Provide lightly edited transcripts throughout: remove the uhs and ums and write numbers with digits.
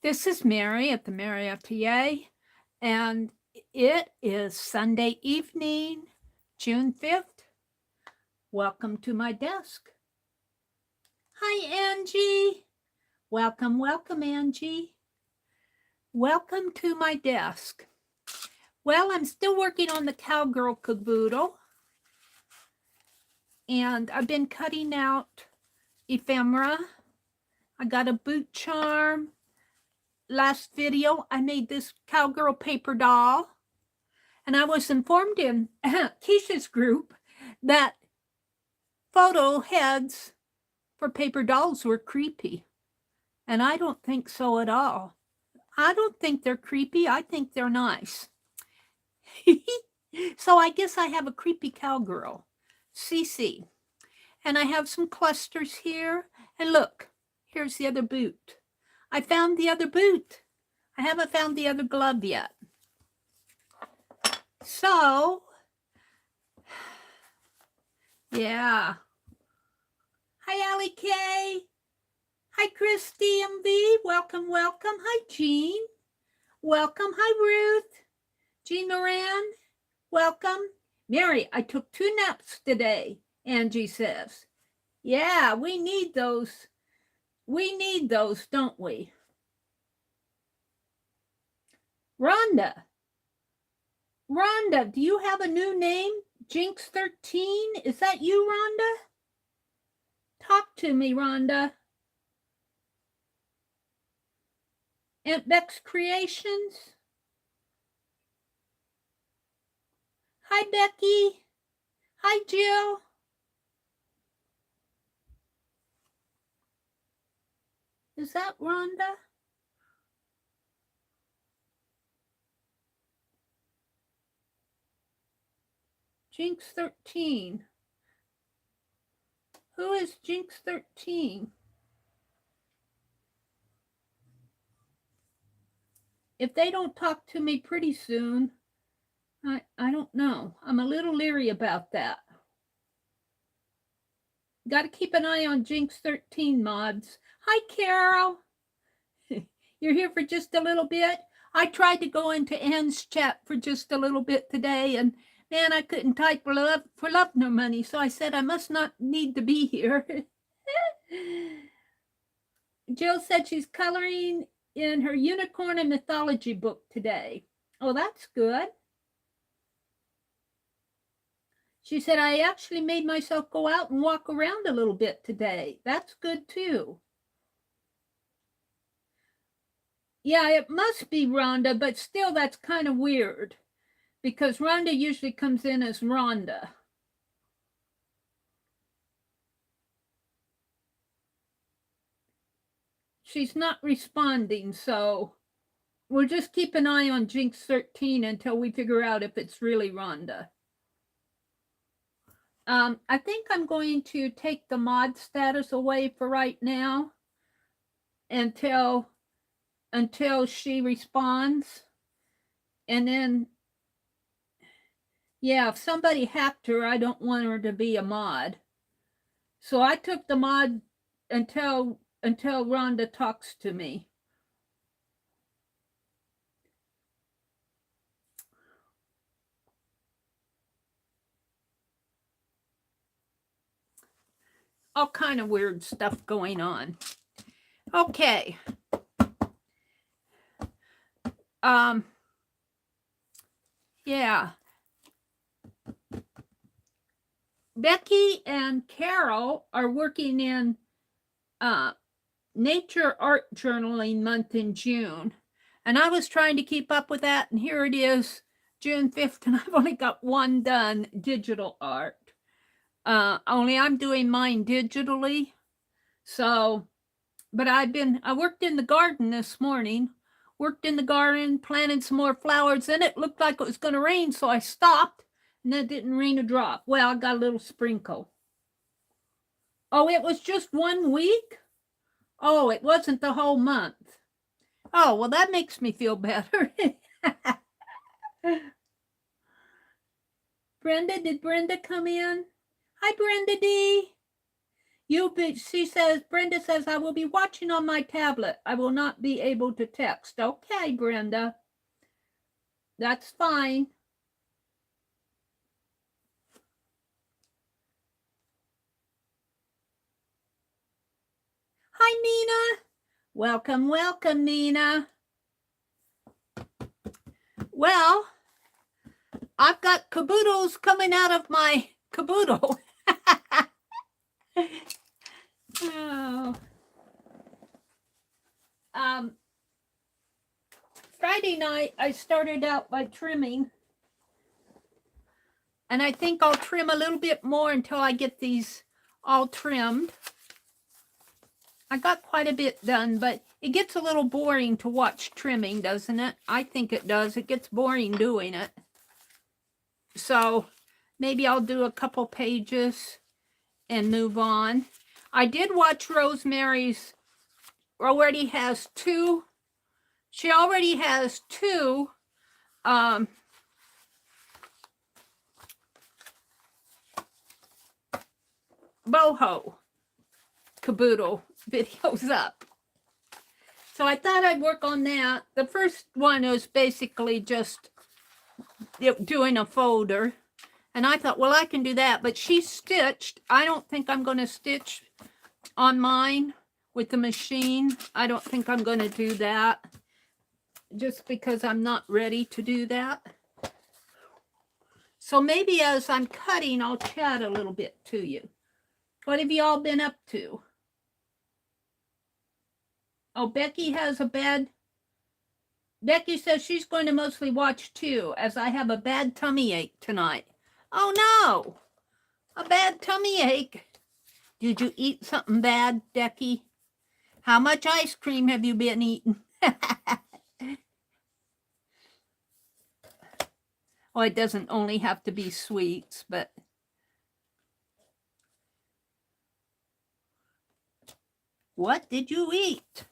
This is Meri at the Meri Atelier, and it is Sunday evening, June 5th. Welcome to my desk. Hi, Angie. Welcome, Angie. Welcome to my desk. Well, I'm still working on the Cowgirl Kaboodle, and I've been cutting out ephemera. I got a boot charm. Last video, I made this Cowgirl paper doll, and I was informed in Keisha's group that photo heads for paper dolls were creepy, and I don't think so at all. I don't think they're creepy. I think they're nice. So I guess I have a creepy cowgirl, CC. And I have some clusters here, and look, here's the other boot. I found the other boot. I haven't found the other glove yet. So, yeah. Hi, Allie K. Hi, Christy MV. Welcome. Hi, Jean. Welcome. Hi, Ruth. Jean Moran. Welcome. Meri, I took 2 naps today, Angie says. Yeah, we need those. We need those, don't we? Rhonda, do you have a new name? Jinx13? Is that you, Rhonda? Talk to me, Rhonda. Aunt Beck's Creations. Hi, Becky. Hi, Jill. Is that Rhonda? Jinx13. Who is Jinx13? If they don't talk to me pretty soon, I don't know. I'm a little leery about that. Got to keep an eye on Jinx13 mods. Hi, Carol. You're here for just a little bit? I tried to go into Anne's chat for just a little bit today, and man, I couldn't type for love nor money, so I said I must not need to be here. Jill said she's coloring in her unicorn and mythology book today. Oh, that's good. She said, I actually made myself go out and walk around a little bit today. That's good too. Yeah, it must be Rhonda, but still that's kind of weird because Rhonda usually comes in as Rhonda. She's not responding, so we'll just keep an eye on Jinx13 until we figure out if it's really Rhonda. I think I'm going to take the mod status away for right now until she responds. And then, yeah, if somebody hacked her, I don't want her to be a mod. So I took the mod until Rhonda talks to me. All kind of weird stuff going on. Okay. Yeah. Becky and Carol are working in Nature Art Journaling Month in June. And I was trying to keep up with that, and here it is, June 5th, and I've only got one done, digital art. Only I'm doing mine digitally. So, but I worked in the garden this morning, planted some more flowers, and it looked like it was going to rain, so I stopped, and it didn't rain a drop. Well, I got a little sprinkle. Oh, it was just 1 week? Oh, it wasn't the whole month. Oh, well, that makes me feel better. Brenda, did Brenda come in? Hi, Brenda D. She says, Brenda says, I will be watching on my tablet. I will not be able to text. Okay, Brenda. That's fine. Hi, Mina. Welcome, welcome, Mina. Well, I've got caboodles coming out of my Kaboodle. Oh. Friday night, I started out by trimming. And I think I'll trim a little bit more until I get these all trimmed. I got quite a bit done, but it gets a little boring to watch trimming, doesn't it? I think it does. It gets boring doing it. So maybe I'll do a couple pages and move on. I did watch Rosemary's. Already has two. She already has two Boho Kaboodle videos up. So I thought I'd work on that. The first one was basically just doing a folder. And I thought, well, I can do that. But she stitched. I don't think I'm going to stitch on mine with the machine. I don't think I'm going to do that. Just because I'm not ready to do that. So maybe as I'm cutting, I'll chat a little bit to you. What have you all been up to? Oh, Becky has a bad... Becky says she's going to mostly watch too, as I have a bad tummy ache tonight. Oh no! A bad tummy ache. Did you eat something bad, Becky? How much ice cream have you been eating? Well, it doesn't only have to be sweets, but... What did you eat?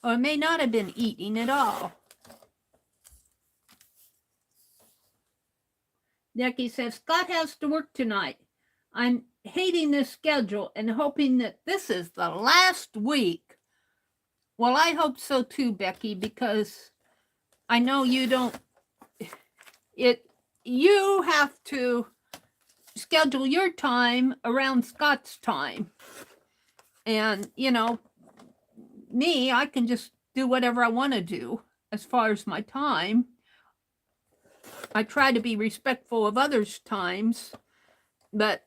Or may not have been eating at all. Becky says, Scott has to work tonight. I'm hating this schedule and hoping that this is the last week. Well, I hope so too, Becky, because I know you don't... You have to schedule your time around Scott's time. And, you know, me, I can just do whatever I want to do as far as my time. I try to be respectful of others' times, but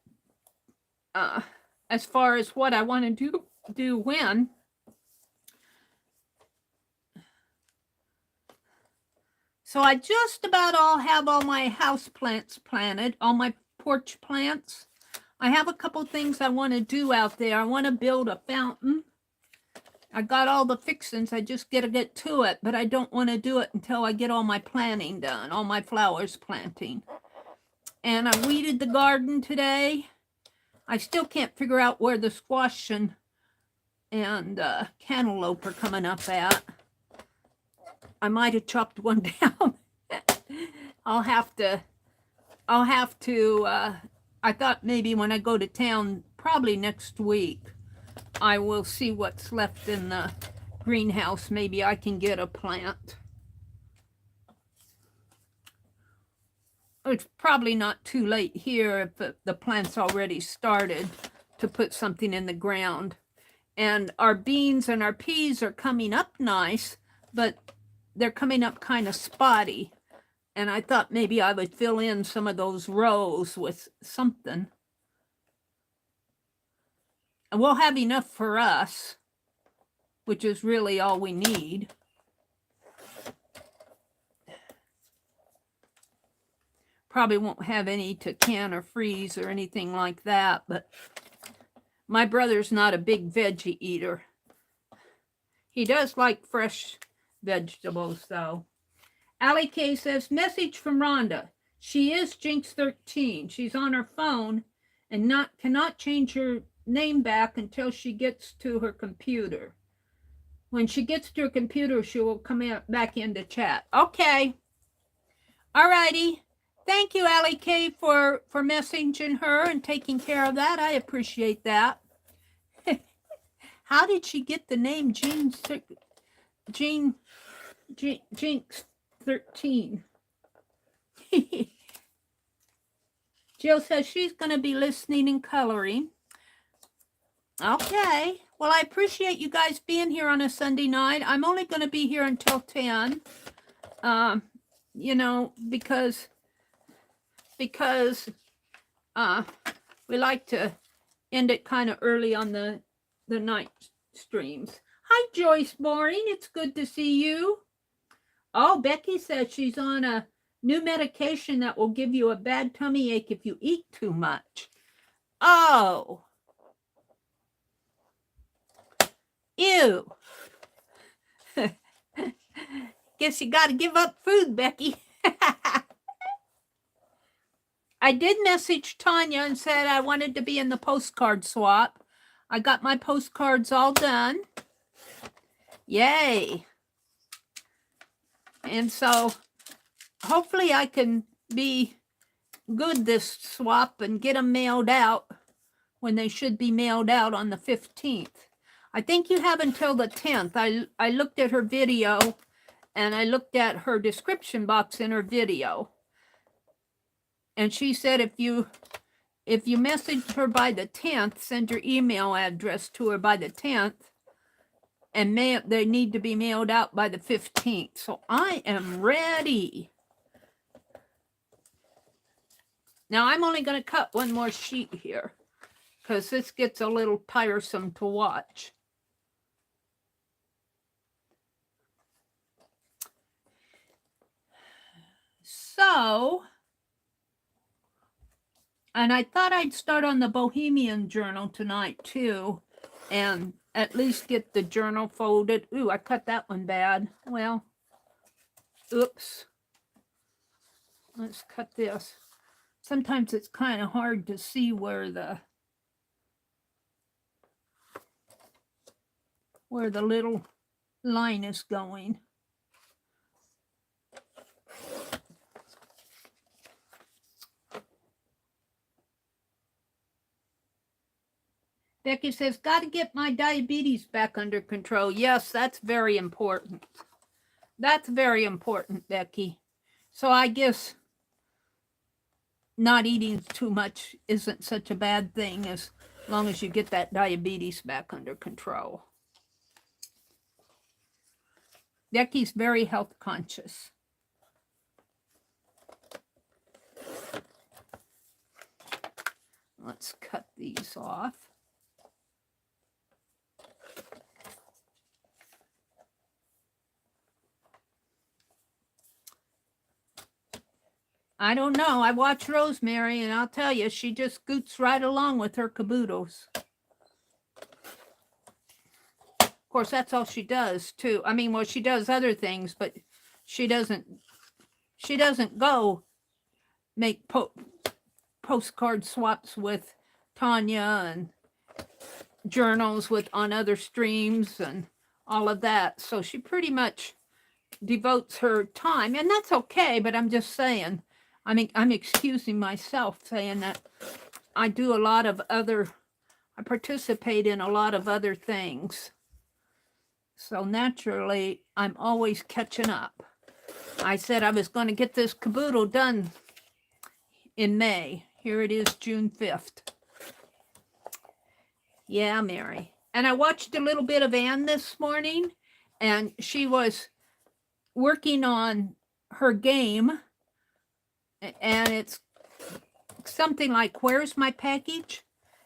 as far as what I want to do when, so I just about all have all my house plants planted, all my porch plants. I have a couple things I want to do out there. I want to build a fountain. I got all the fixings. I just got to get to it, but I don't want to do it until I get all my planting done, all my flowers planting. And I weeded the garden today. I still can't figure out where the squash and cantaloupe are coming up at. I might have chopped one down. I'll have to, I thought maybe when I go to town, probably next week, I will see what's left in the greenhouse. Maybe I can get a plant. It's probably not too late here if the plant's already started to put something in the ground. And our beans and our peas are coming up nice, but they're coming up kind of spotty. And I thought maybe I would fill in some of those rows with something. And we'll have enough for us, which is really all we need. Probably won't have any to can or freeze or anything like that, but my brother's not a big veggie eater. He does like fresh vegetables, though. Allie K says, message from Rhonda. She is Jinx 13. She's on her phone and cannot change her name back until she gets to her computer. When she gets to her computer, she will come back into chat. Okay. All righty. Thank you, Allie K, for messaging her and taking care of that. I appreciate that. How did she get the name Jinx 13? Jill says she's going to be listening and coloring. Okay. Well, I appreciate you guys being here on a Sunday night. I'm only going to be here until 10. You know, because we like to end it kind of early on the night streams. Hi, Joyce Maureen. It's good to see you. Oh, Becky says she's on a new medication that will give you a bad tummy ache if you eat too much. Oh. Ew. Guess you got to give up food, Becky. I did message Tanya and said I wanted to be in the postcard swap. I got my postcards all done. Yay. And so hopefully I can be good this swap and get them mailed out when they should be mailed out on the 15th. I think you have until the 10th. I looked at her video and I looked at her description box in her video. And she said if you message her by the 10th, send your email address to her by the 10th, and they need to be mailed out by the 15th. So I am ready. Now I'm only going to cut one more sheet here because this gets a little tiresome to watch. So, and I thought I'd start on the Bohemian journal tonight too, and at least get the journal folded. Ooh, I cut that one bad. Well, oops. Let's cut this. Sometimes it's kind of hard to see where the little line is going. Becky says, got to get my diabetes back under control. Yes, that's very important. That's very important, Becky. So I guess not eating too much isn't such a bad thing as long as you get that diabetes back under control. Becky's very health conscious. Let's cut these off. I don't know. I watch Rosemary, and I'll tell you, she just scoots right along with her caboodles. Of course, that's all she does, too. I mean, well, she does other things, but she doesn't go make postcard swaps with Tanya and journals on other streams and all of that. So she pretty much devotes her time, and that's okay, but I'm just saying, I mean, I'm excusing myself saying that I do a lot of other, I participate in a lot of other things. So naturally, I'm always catching up. I said I was going to get this caboodle done in May. Here it is, June 5th. Yeah, Mary. And I watched a little bit of Anne this morning, and she was working on her game, and it's something like Where's My Package?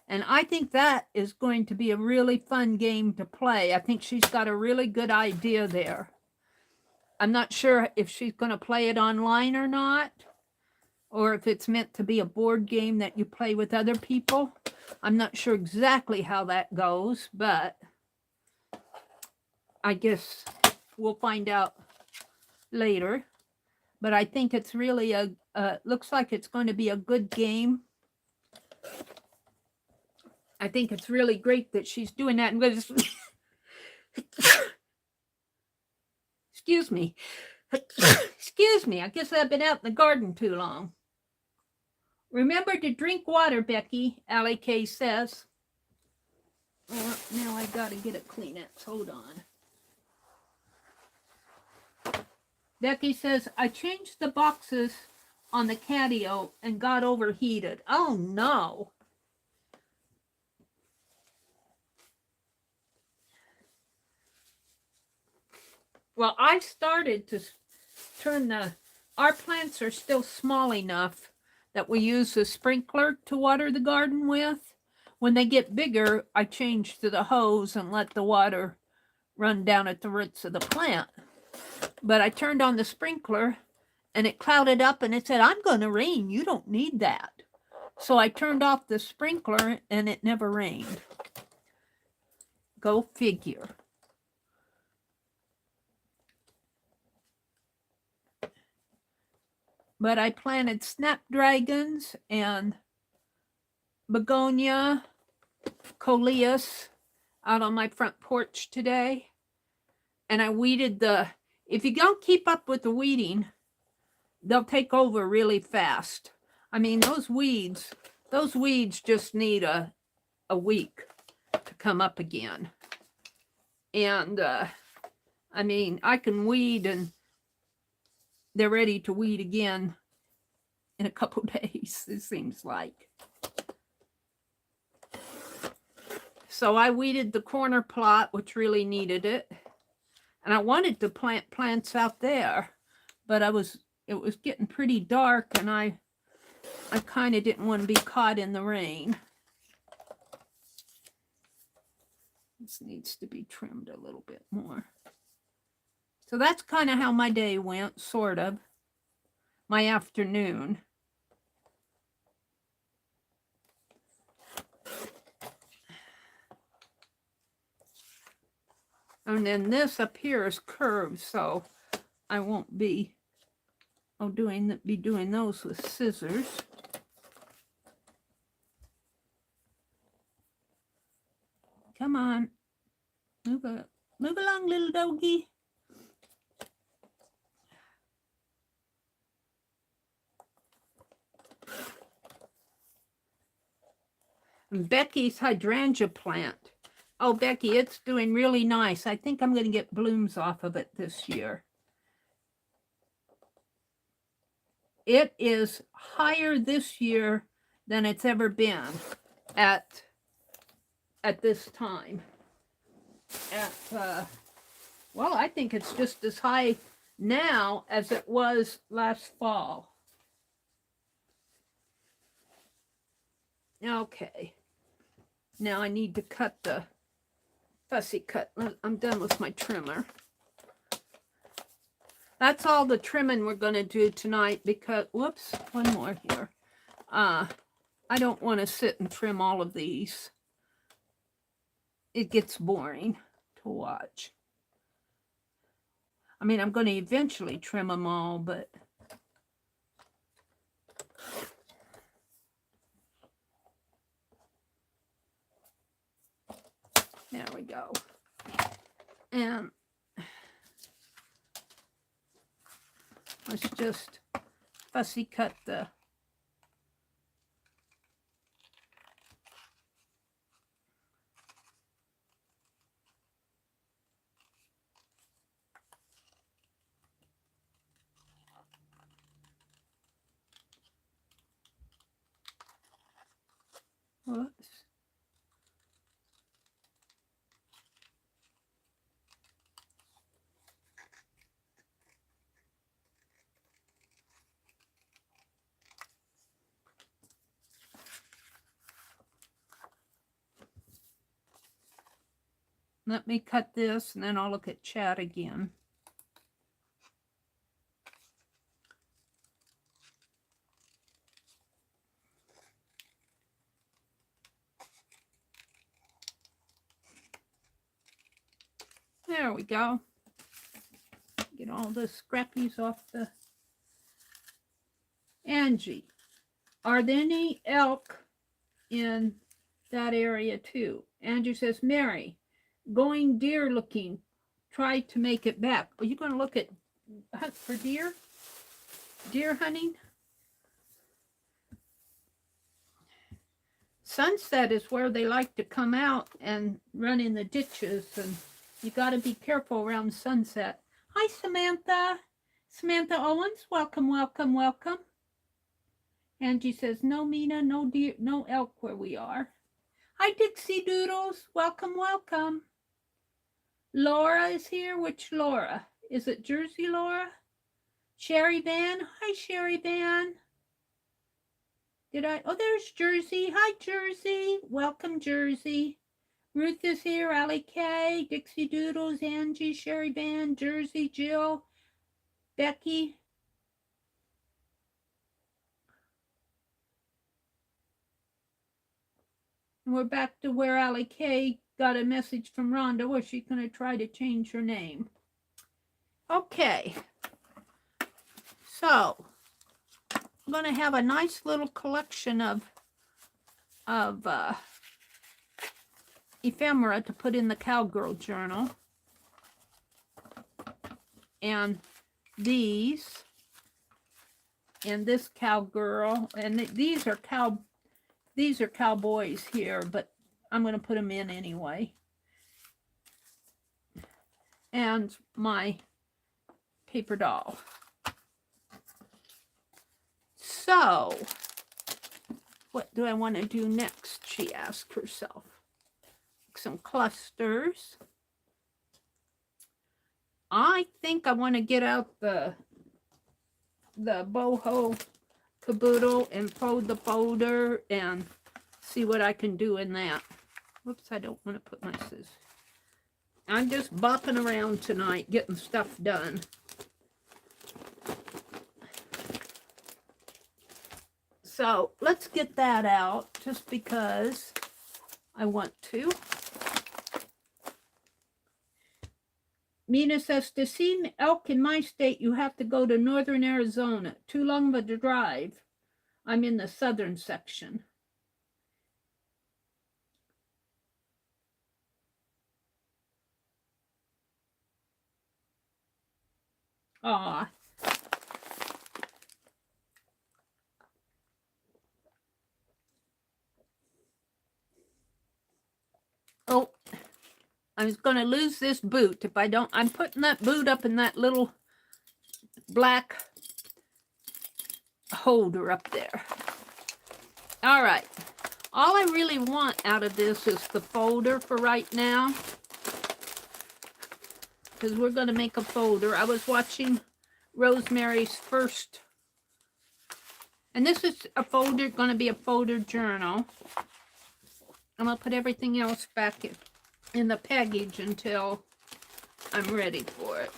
And I think that is going to be a really fun game to play. I think she's got a really good idea there. I'm not sure if she's going to play it online or not, or if it's meant to be a board game that you play with other people. I'm not sure exactly how that goes, but I guess we'll find out later. But I think it's really looks like it's going to be a good game. I think it's really great that she's doing that. Excuse me. Excuse me. I guess I've been out in the garden too long. Remember to drink water, Becky, Allie K says. Now I gotta get a Kleenex. Hold on. Becky says, I changed the boxes on the catio and got overheated. Oh no. Well, I started to turn our plants are still small enough that we use a sprinkler to water the garden with. When they get bigger, I change to the hose and let the water run down at the roots of the plant. But I turned on the sprinkler and it clouded up and it said, I'm going to rain. You don't need that. So I turned off the sprinkler and it never rained. Go figure. But I planted snapdragons and begonia, coleus out on my front porch today. And I weeded if you don't keep up with the weeding, they'll take over really fast. I mean, those weeds just need a week to come up again. And I mean, I can weed and they're ready to weed again in a couple days, it seems like. So I weeded the corner plot, which really needed it. And I wanted to plant plants out there, but it was getting pretty dark and I kind of didn't want to be caught in the rain. This needs to be trimmed a little bit more. So that's kind of how my day went, sort of. My afternoon. And then this up here is curved, so I won't be doing those with scissors. Come on. Move along, little doggy. Becky's hydrangea plant. Oh, Becky, it's doing really nice. I think I'm going to get blooms off of it this year. It is higher this year than it's ever been at this time. Well, I think it's just as high now as it was last fall. Okay. Now I need to cut the fussy cut. I'm done with my trimmer. That's all the trimming we're going to do tonight because, whoops, one more here. I don't want to sit and trim all of these. It gets boring to watch. I mean, I'm going to eventually trim them all, but there we go. And let's just fussy cut the whoops. Let me cut this and then I'll look at chat again. There we go. Get all the scrappies off the... Angie, are there any elk in that area too? Angie says, Meri, going deer looking, try to make it back. Are you going to look at hunt for deer? Deer hunting? Sunset is where they like to come out and run in the ditches, and you got to be careful around sunset. Hi, Samantha. Samantha Owens, welcome, welcome, welcome. Angie says, no Mina, no deer, no elk where we are. Hi, Dixie Doodles, welcome, welcome. Laura is here. Which Laura? Is it Jersey Laura? Sherry Van. Hi, Sherry Van. Did I? Oh, there's Jersey. Hi, Jersey. Welcome, Jersey. Ruth is here. Allie K. Dixie Doodles. Angie. Sherry Van. Jersey. Jill. Becky. And we're back to where Allie K got a message from Rhonda where she's going to try to change her name. Okay. So, I'm going to have a nice little collection of ephemera to put in the Cowgirl journal. And these, and this Cowgirl, and these are cowboys here, but I'm going to put them in anyway. And my paper doll. So, what do I want to do next? She asked herself. Some clusters. I think I want to get out the Boho Kaboodle and fold the folder and see what I can do in that. Whoops, I don't want to put my scissors. I'm just bopping around tonight getting stuff done. So let's get that out just because I want to. Mina says, to see elk in my state, you have to go to northern Arizona. Too long of a drive. I'm in the southern section. Aw. Oh, I was going to lose this boot if I don't. I'm putting that boot up in that little black holder up there. All right. All I really want out of this is the folder for right now. Because we're going to make a folder. I was watching Rosemary's first. And this is a folder, going to be a folder journal. I'm going to put everything else back in the package until I'm ready for it.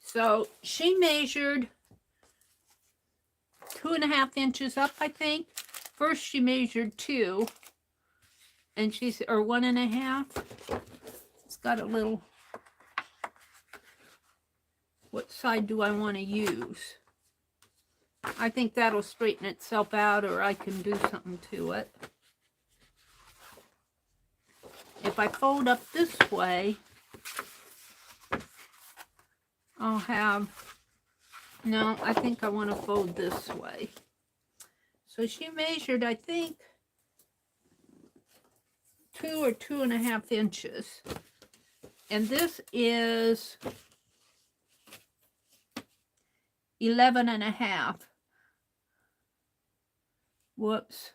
So she measured 2.5 inches up, I think. First she measured 2, and she's, or 1.5. It's got a little, what side do I want to use? I think that'll straighten itself out, or I can do something to it. If I fold up this way, I'll have, no, I think I want to fold this way. So she measured, I think, 2 or 2.5 inches. And this is 11.5. Whoops.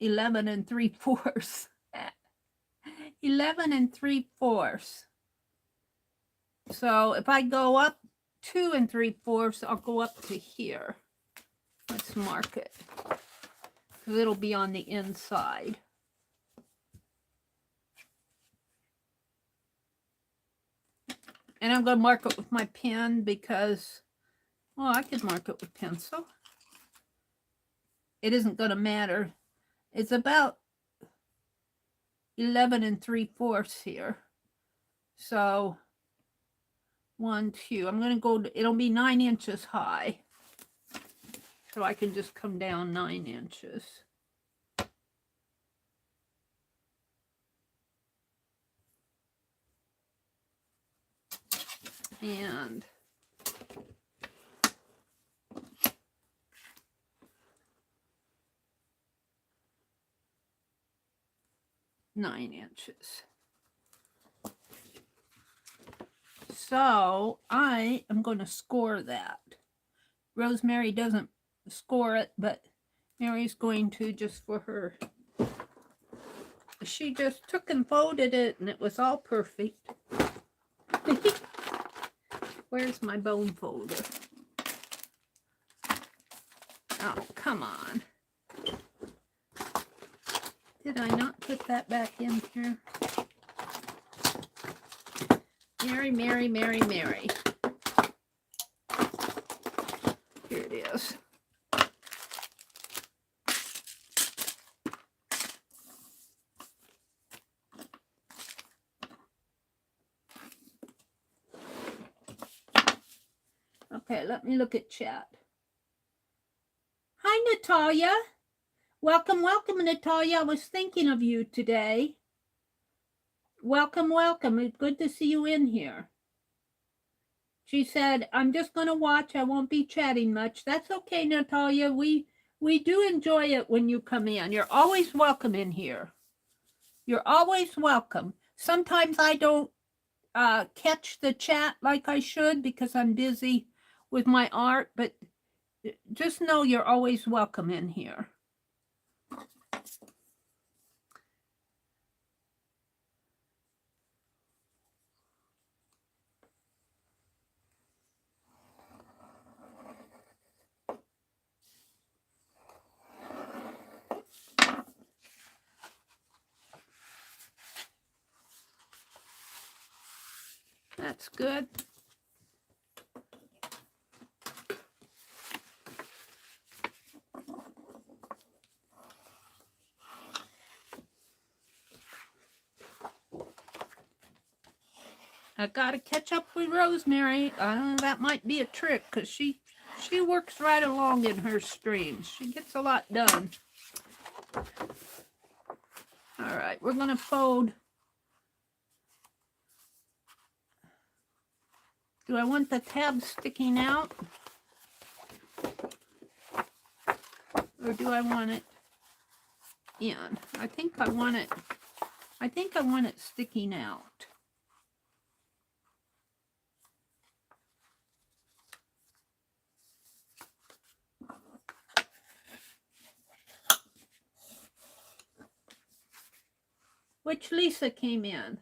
11 3/4. 11 3/4. So if I go up 2 3/4, I'll go up to here. Let's mark it, because it'll be on the inside. And I'm going to mark it with my pen because, well, I could mark it with pencil. It isn't going to matter. It's about 11 3/4 here. So 1, 2. I'm going to go, it'll be 9 inches high. So I can just come down 9 inches. And 9 inches. So I am going to score that. Rosemary doesn't score it, but Mary's going to just for her. She just took and folded it and it was all perfect. Where's my bone folder? Oh, come on. Did I not put that back in here? Meri, Meri, Meri, Meri. Here it is. Okay, let me look at chat. Hi, Natalia. Welcome, welcome, Natalia. I was thinking of you today. Welcome, welcome. It's good to see you in here. She said, I'm just going to watch. I won't be chatting much. That's okay, Natalia. We do enjoy it when you come in. You're always welcome in here. You're always welcome. Sometimes I don't catch the chat like I should because I'm busy with my art, but just know you're always welcome in here. That's good. I gotta catch up with Rosemary. That might be a trick because she works right along in her streams. She gets a lot done. All right, we're gonna fold. Do I want the tab sticking out? Or do I want it in? I think I want it sticking out. Which Lisa came in?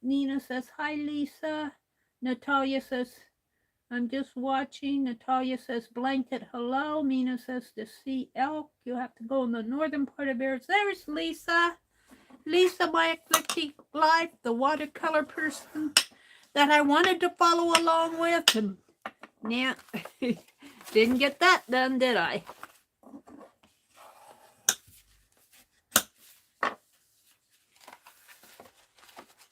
Nina says, hi, Lisa. Natalia says, I'm just watching. Natalia says, blanket, hello. Mina says, to see elk, you have to go in the northern part of Arizona. There's Lisa. Lisa, my eclectic life, the watercolor person that I wanted to follow along with. And yeah, didn't get that done, did I?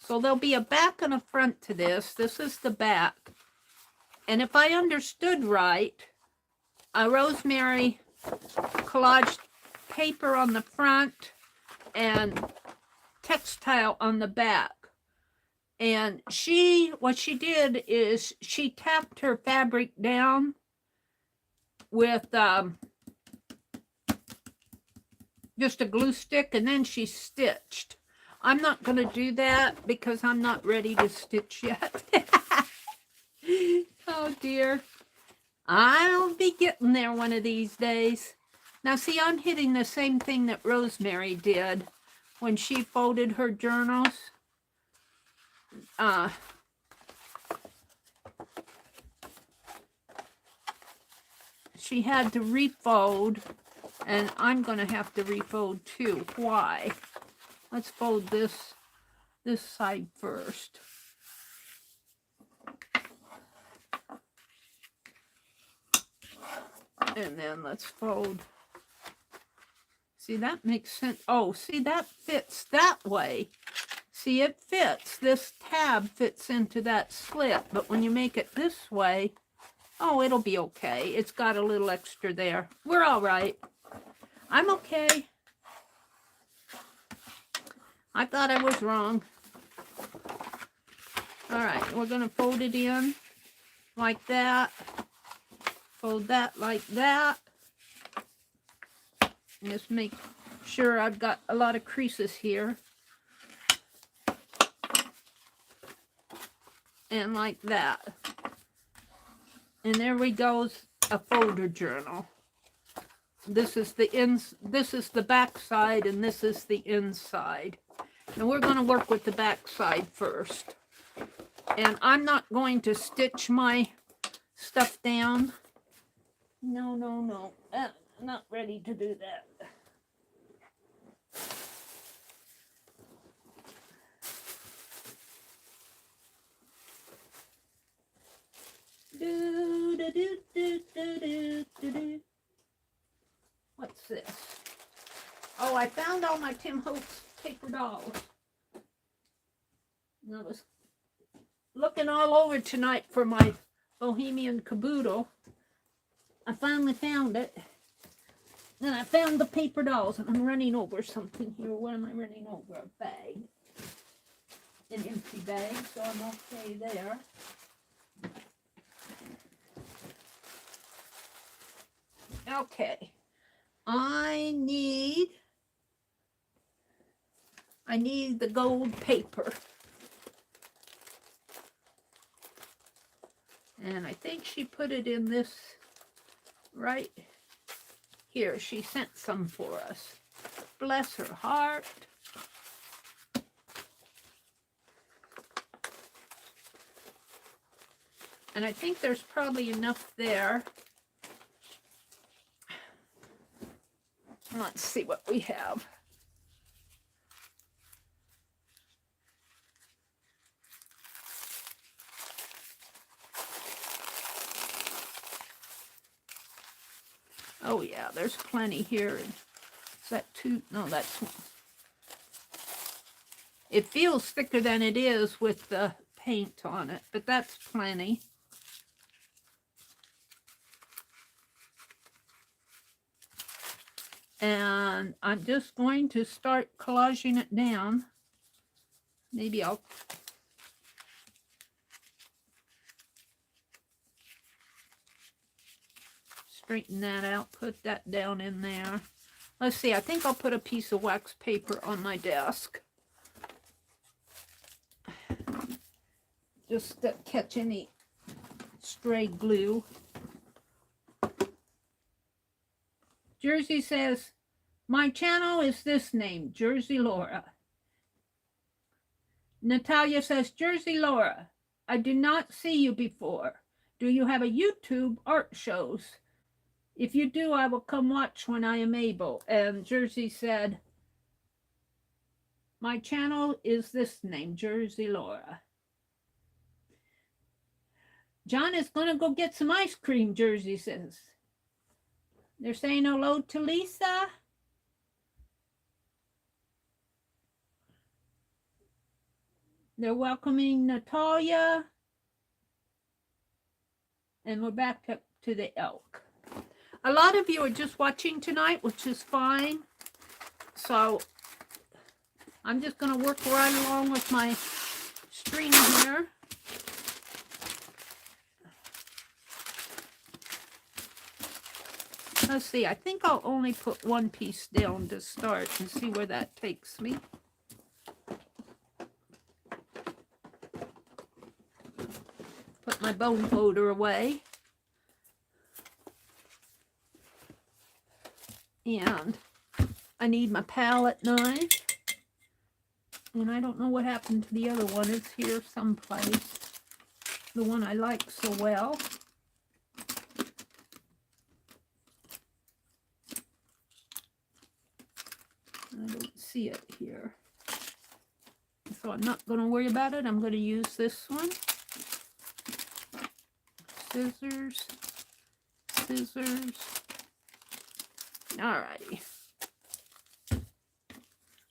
So there'll be a back and a front to this. This is the back. And if I understood right, Rosemary collaged paper on the front and textile on the back. And what she did is she tapped her fabric down with just a glue stick, and then she stitched. I'm not going to do that because I'm not ready to stitch yet. Oh dear. I'll be getting there one of these days. Now see, I'm hitting the same thing that Rosemary did when she folded her journals. She had to refold, and I'm going to have to refold too. Why? Let's fold this side first. And then let's fold. See, that makes sense. Oh, see, that fits that way. See, it fits. This tab fits into that slit. But when you make it this way, oh, it'll be okay. It's got a little extra there. We're all right. I'm okay. I thought I was wrong. All right, we're going to fold it in like that. Fold that like that. And just make sure I've got a lot of creases here. And like that. And there we go, a folder journal. This is the back side, and this is the inside. And we're going to work with the back side first. And I'm not going to stitch my stuff down. No. I'm not ready to do that. What's this? Oh, I found all my Tim Holtz paper dolls. And I was looking all over tonight for my Bohemian Kaboodle. I finally found it. And I found the paper dolls, and I'm running over something here. What am I running over? A bag. An empty bag, so I'm okay there. Okay. I need the gold paper. And I think she put it in this right here. She sent some for us. Bless her heart. And I think there's probably enough there. Let's see what we have. Oh yeah, there's plenty here. Is that two? No, that's one. It feels thicker than it is with the paint on it, but that's plenty. And I'm just going to start collaging it down. Maybe I'll straighten that out, put that down in there. Let's see, I think I'll put a piece of wax paper on my desk. Just to catch any stray glue. Jersey says, my channel is this name, Jersey Laura. Natalia says, Jersey Laura, I did not see you before. Do you have a YouTube art shows? If you do, I will come watch when I am able. And Jersey said, my channel is this name, Jersey Laura. John is going to go get some ice cream, Jersey says. They're saying hello to Lisa. They're welcoming Natalia. And we're back up to the elk. A lot of you are just watching tonight, which is fine. So I'm just going to work right along with my string here. Let's see, I think I'll only put one piece down to start and see where that takes me. Put my bone folder away. And I need my palette knife. And I don't know what happened to the other one. It's here someplace. The one I like so well. I don't see it here. So I'm not going to worry about it. I'm going to use this one. Scissors. Scissors. Alrighty.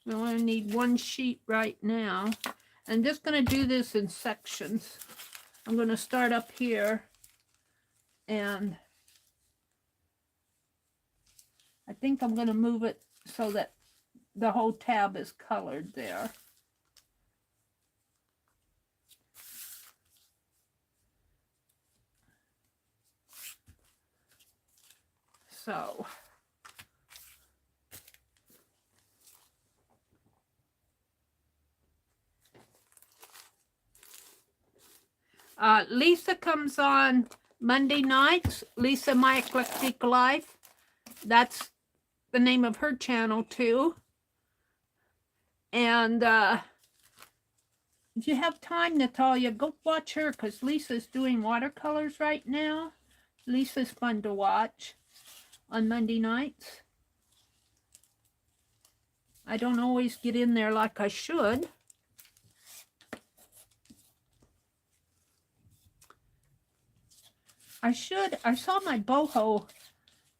We only need one sheet right now. I'm just going to do this in sections. I'm going to start up here. And I think I'm going to move it so that the whole tab is colored there. So Lisa comes on Monday nights. Lisa, My Eclectic Life. That's the name of her channel too. And if you have time, Natalia, go watch her because Lisa's doing watercolors right now. Lisa's fun to watch on Monday nights. I don't always get in there like I should. I saw my Boho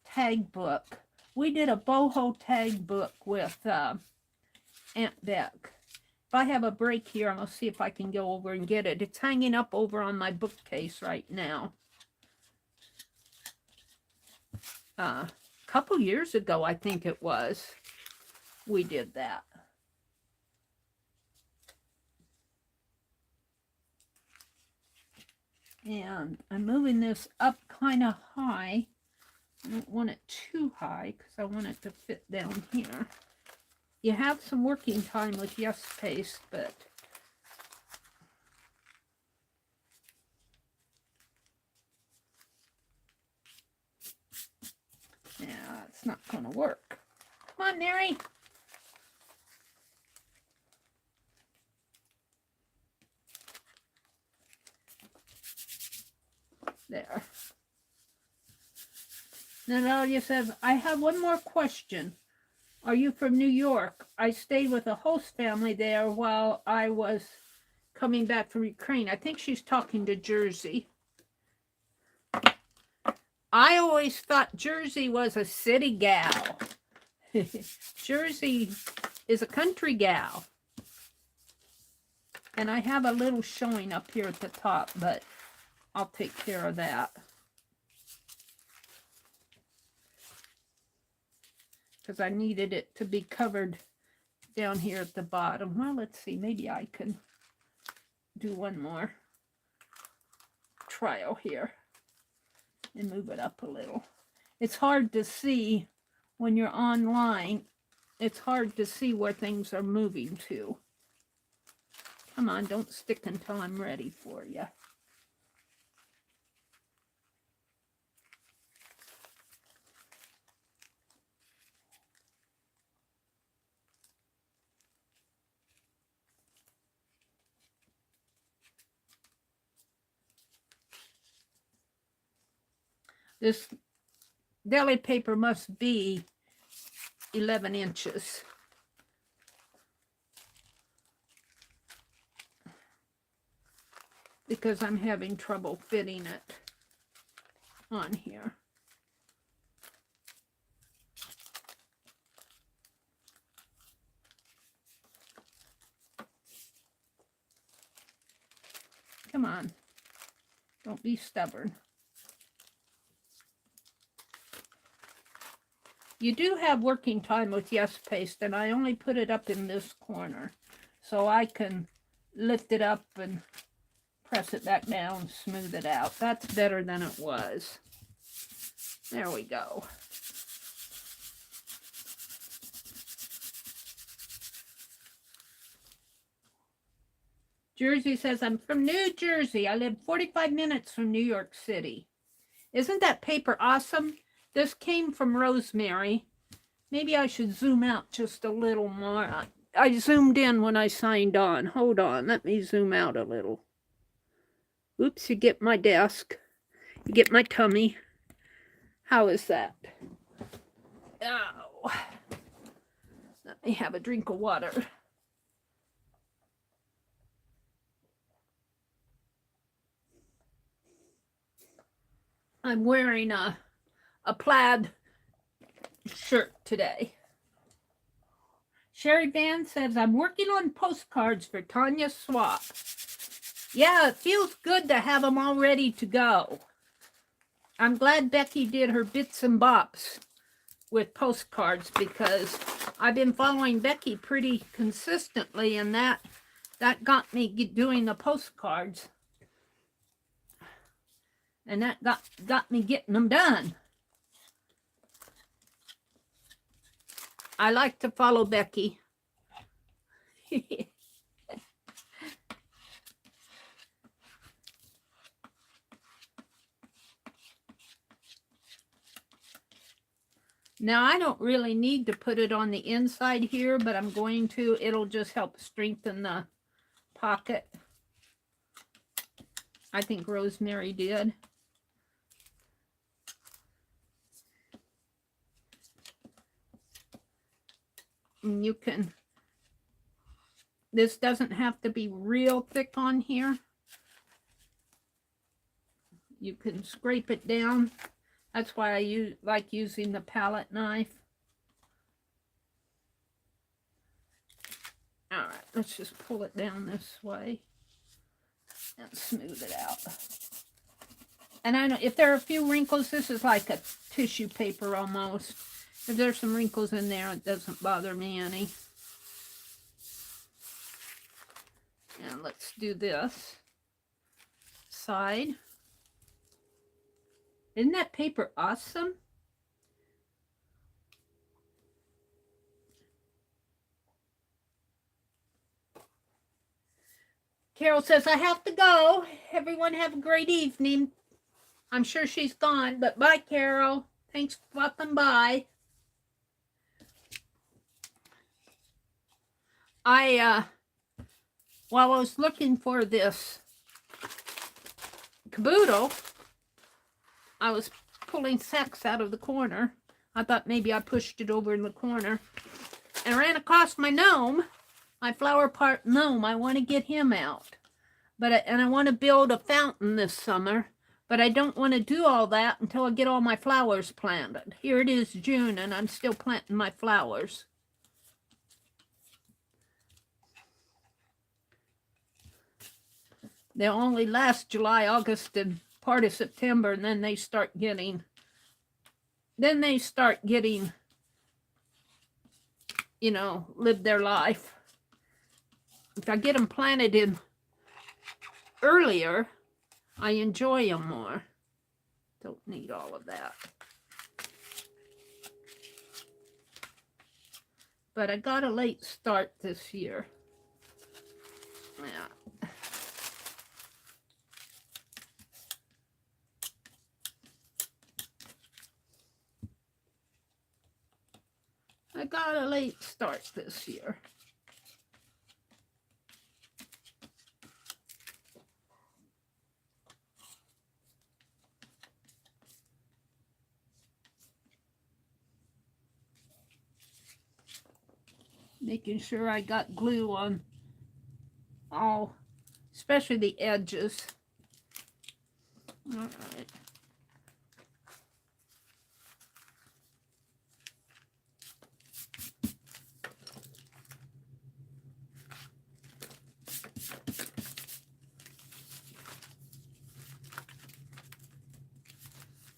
tag book. We did a Boho tag book with Aunt Beck. If I have a break here, I'm going to see if I can go over and get it. It's hanging up over on my bookcase right now. A couple years ago, I think it was, we did that. And I'm moving this up kind of high. I don't want it too high because I want it to fit down here. You have some working time with Yes Paste, but yeah, it's not going to work. Come on, Meri. There. Natalia says, I have one more question. Are you from New York? I stayed with a host family there while I was coming back from Ukraine. I think she's talking to Jersey. I always thought Jersey was a city gal. Jersey is a country gal. And I have a little showing up here at the top, but I'll take care of that. Because I needed it to be covered down here at the bottom. Well, let's see. Maybe I can do one more trial here and move it up a little. It's hard to see when you're online. It's hard to see where things are moving to. Come on, don't stick until I'm ready for you. This deli paper must be 11 inches. Because I'm having trouble fitting it on here. Come on. Don't be stubborn. You do have working time with Yes Paste, and I only put it up in this corner. So I can lift it up and press it back down, smooth it out. That's better than it was. There we go. Jersey says, I'm from New Jersey. I live 45 minutes from New York City. Isn't that paper awesome? This came from Rosemary. Maybe I should zoom out just a little more. I zoomed in when I signed on. Hold on, let me zoom out a little. Oops, you get my desk. You get my tummy. How is that? Oh. Let me have a drink of water. I'm wearing a plaid shirt today. Sherry Van says, I'm working on postcards for Tanya Swap. Yeah, it feels good to have them all ready to go. I'm glad Becky did her bits and bops with postcards because I've been following Becky pretty consistently, and that got me doing the postcards. And that got me getting them done. I like to follow Becky. Now, I don't really need to put it on the inside here, but I'm going to. It'll just help strengthen the pocket. I think Rosemary did. And you can, this doesn't have to be real thick on here. You can scrape it down. That's why I like using the palette knife. All right, let's just pull it down this way and smooth it out. And I know if there are a few wrinkles, this is like a tissue paper almost. If there's some wrinkles in there, it doesn't bother me any. And let's do this side. Isn't that paper awesome? Carol says, I have to go. Everyone have a great evening. I'm sure she's gone, but bye, Carol. Thanks for stopping by. While I was looking for this Kaboodle, I was pulling sacks out of the corner. I thought maybe I pushed it over in the corner. And I ran across my gnome, my flower pot gnome. I want to get him out. And I want to build a fountain this summer. But I don't want to do all that until I get all my flowers planted. Here it is June, and I'm still planting my flowers. They'll only last July, August, and part of September, and then they start getting, you know, live their life. If I get them planted in earlier, I enjoy them more. Don't need all of that. But I got a late start this year. Yeah. I got a late start this year. Making sure I got glue on all, especially the edges. All right.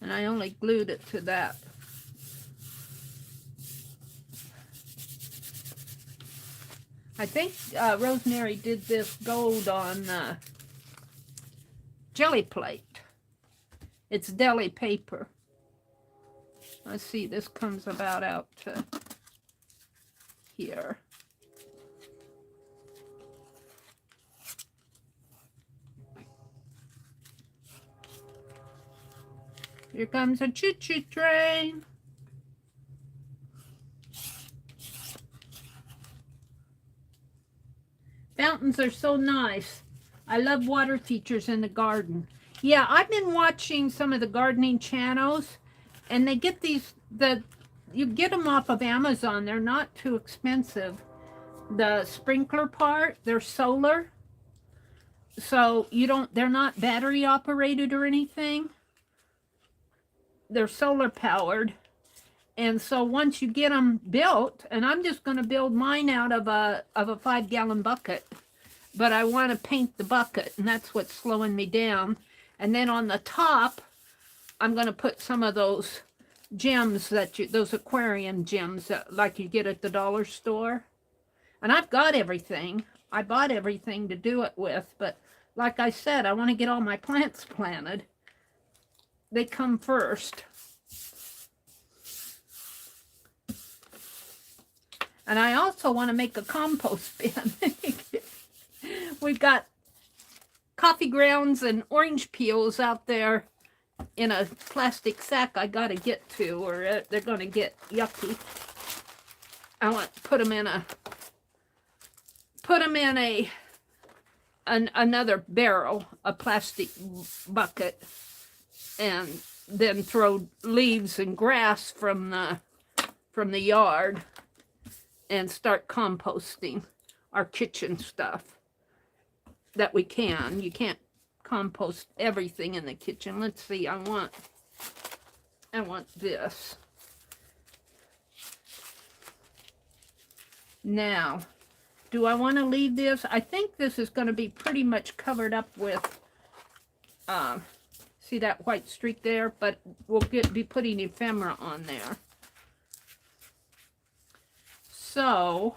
And I only glued it to that. I think Rosemary did this gold on jelly plate. It's deli paper. Let's see, this comes about out to here. Here comes a choo-choo train. Fountains are so nice. I love water features in the garden. Yeah, I've been watching some of the gardening channels, and they get these, you get them off of Amazon. They're not too expensive. The sprinkler part, they're solar. So they're not battery operated or anything. They're solar powered. And so once you get them built, and I'm just going to build mine out of a 5-gallon bucket, but I want to paint the bucket, and that's what's slowing me down. And then on the top, I'm going to put some of those gems those aquarium gems that like you get at the dollar store. And I've got everything. I bought everything to do it with, but like I said, I want to get all my plants planted. They come first. And I also want to make a compost bin. We've got coffee grounds and orange peels out there, in a plastic sack I gotta get to, or they're gonna get yucky. I want to put them in another barrel, a plastic bucket, and then throw leaves and grass from the yard and start composting our kitchen stuff that we can. You can't compost everything in the kitchen. Let's see, I want this. Now, do I want to leave this? I think this is going to be pretty much covered up with, see that white streak there? But we'll be putting ephemera on there. So,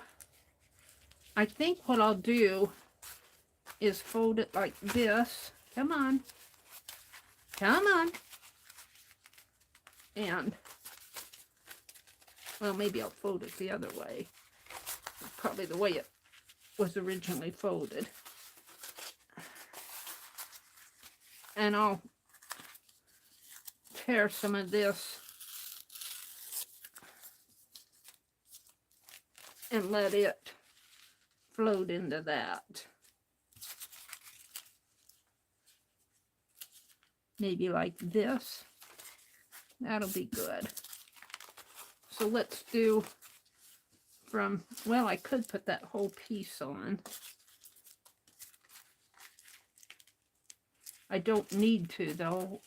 I think what I'll do is fold it like this. Come on. Come on. And, well, maybe I'll fold it the other way. Probably the way it was originally folded. And I'll tear some of this and let it float into that. Maybe like this. That'll be good. So let's do from, well, I could put that whole piece on. I don't need to, though.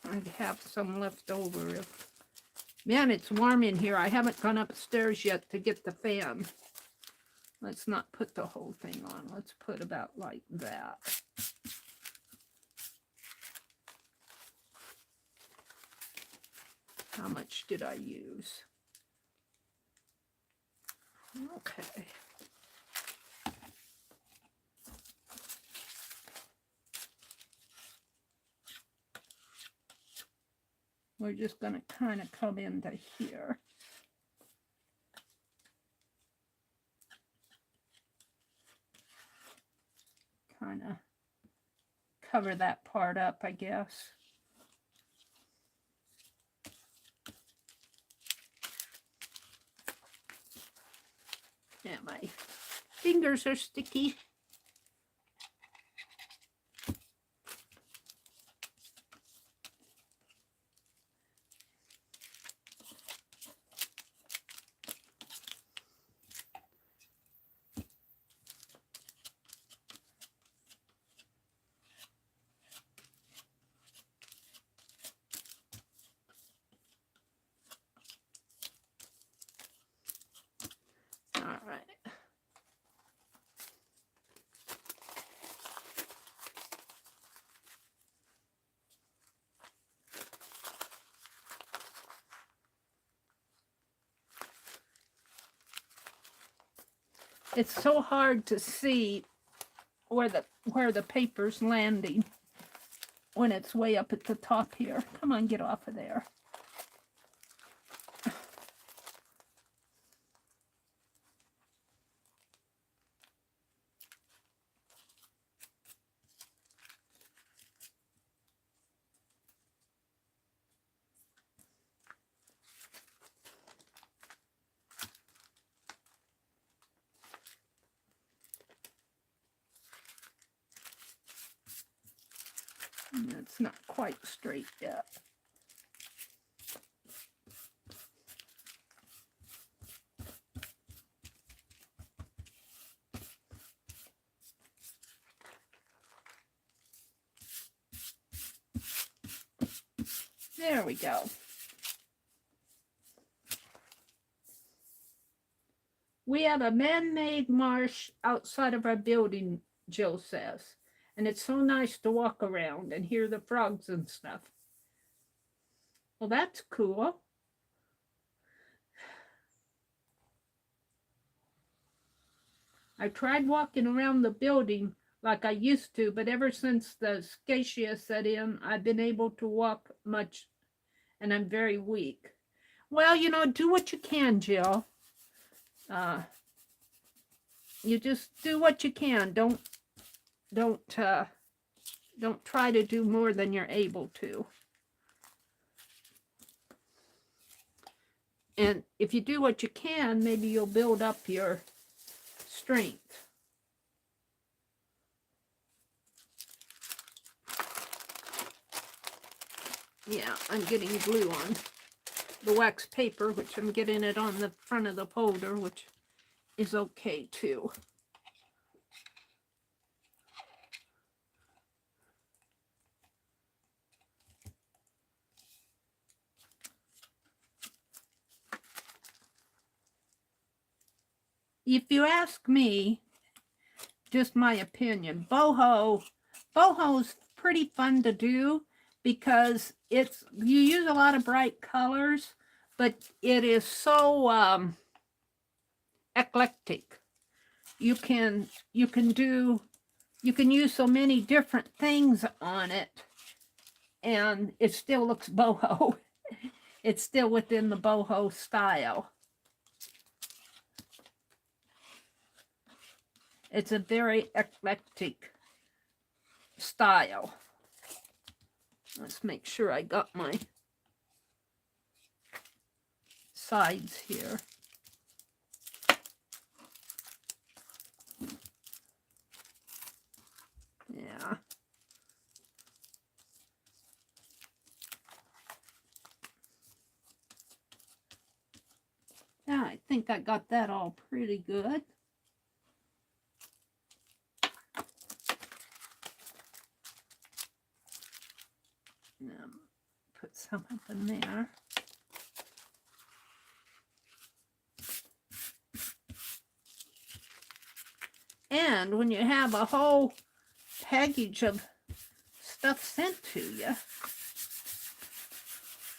I have some left over. Man, it's warm in here. I haven't gone upstairs yet to get the fan. Let's not put the whole thing on. Let's put about like that. How much did I use? Okay. We're just going to kind of come into here. Kind of cover that part up, I guess. Yeah, my fingers are sticky. It's so hard to see where the paper's landing when it's way up at the top here. Come on, get off of there. It's not quite straight yet. There we go. We have a man-made marsh outside of our building, Jill says. And it's so nice to walk around and hear the frogs and stuff. Well, that's cool. I tried walking around the building like I used to, but ever since the scatia set in, I've been able to walk much, and I'm very weak. Well, you know, do what you can, Jill. You just do what you can. Don't try to do more than you're able to. And if you do what you can, maybe you'll build up your strength. Yeah, I'm getting glue on the wax paper, which I'm getting it on the front of the folder, which is okay too. If you ask me, just my opinion, Boho's pretty fun to do because you use a lot of bright colors, but it is so eclectic. You can use so many different things on it, and it still looks boho. It's still within the boho style. It's a very eclectic style. Let's make sure I got my sides here. Yeah. Yeah, I think I got that all pretty good. Put some up in there. And when you have a whole package of stuff sent to you,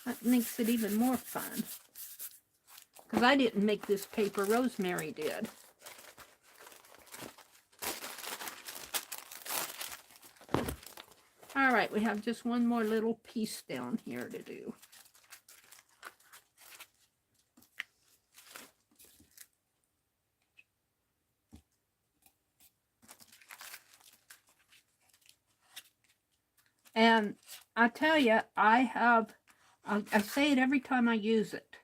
that makes it even more fun. Because I didn't make this paper, Rosemary did. All right, we have just one more little piece down here to do. And I tell you, I say it every time I use it.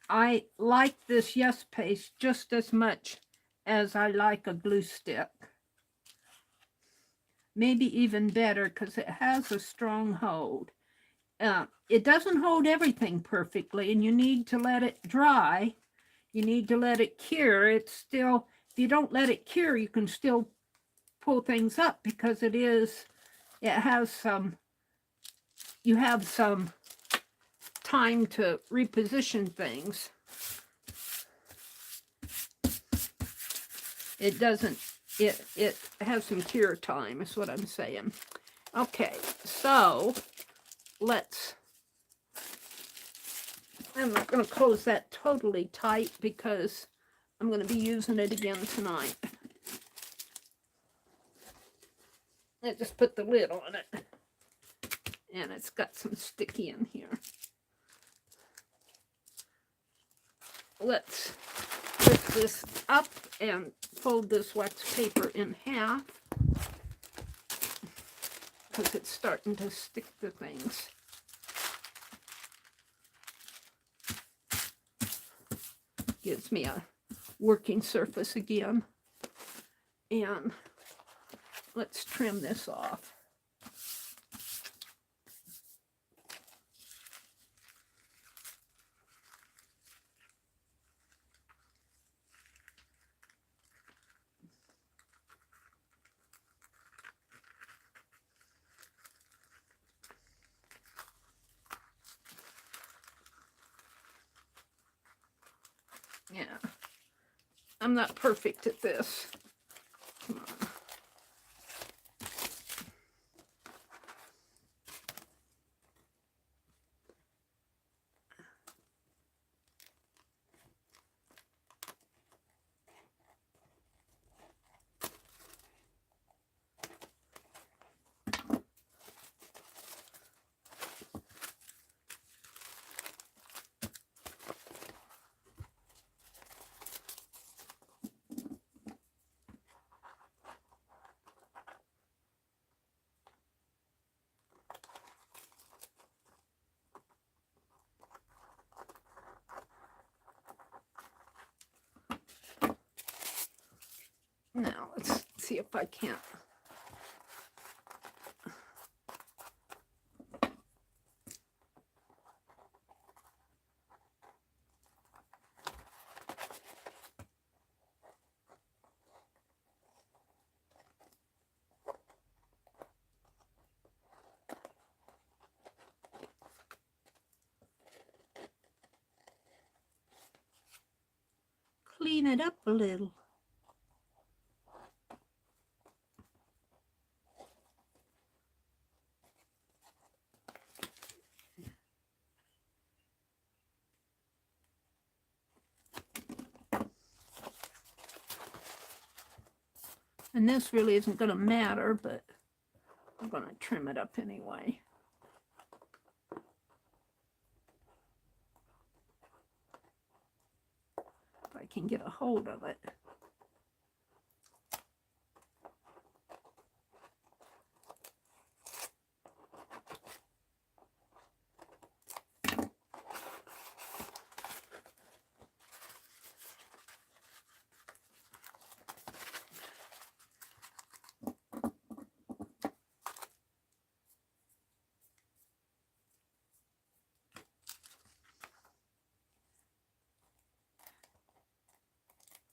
I like this Yes Paste just as much as I like a glue stick. Maybe even better because it has a strong hold. It doesn't hold everything perfectly, and you need to let it dry. You need to let it cure. It's still, if you don't let it cure, you can still pull things up because it has some, you have some time to reposition things. It doesn't, it has some cure time, is what I'm saying. Okay, so I'm not going to close that totally tight because I'm going to be using it again tonight. I just put the lid on it, and it's got some sticky in here. Let's lift this up and fold this wax paper in half because it's starting to stick to things. Gives me a working surface again. And let's trim this off. Yeah, I'm not perfect at this. Come on. see if I can't. Clean it up a little. And this really isn't going to matter, but I'm going to trim it up anyway. If I can get a hold of it.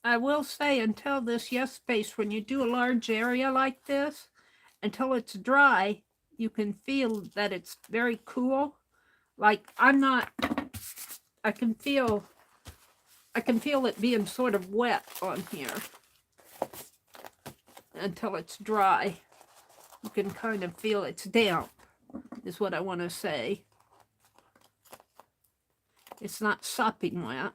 I will say, until this space, when you do a large area like this, until it's dry, you can feel that it's very cool. Like I can feel it being sort of wet on here until it's dry. You can kind of feel it's damp, is what I want to say. It's not sopping wet.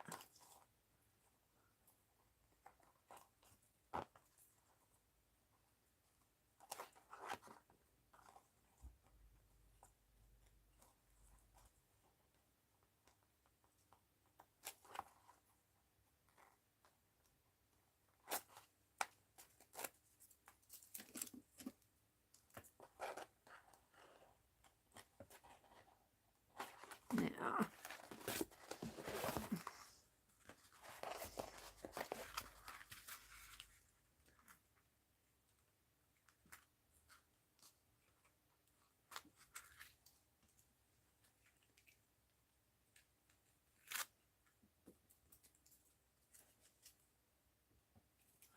Yeah.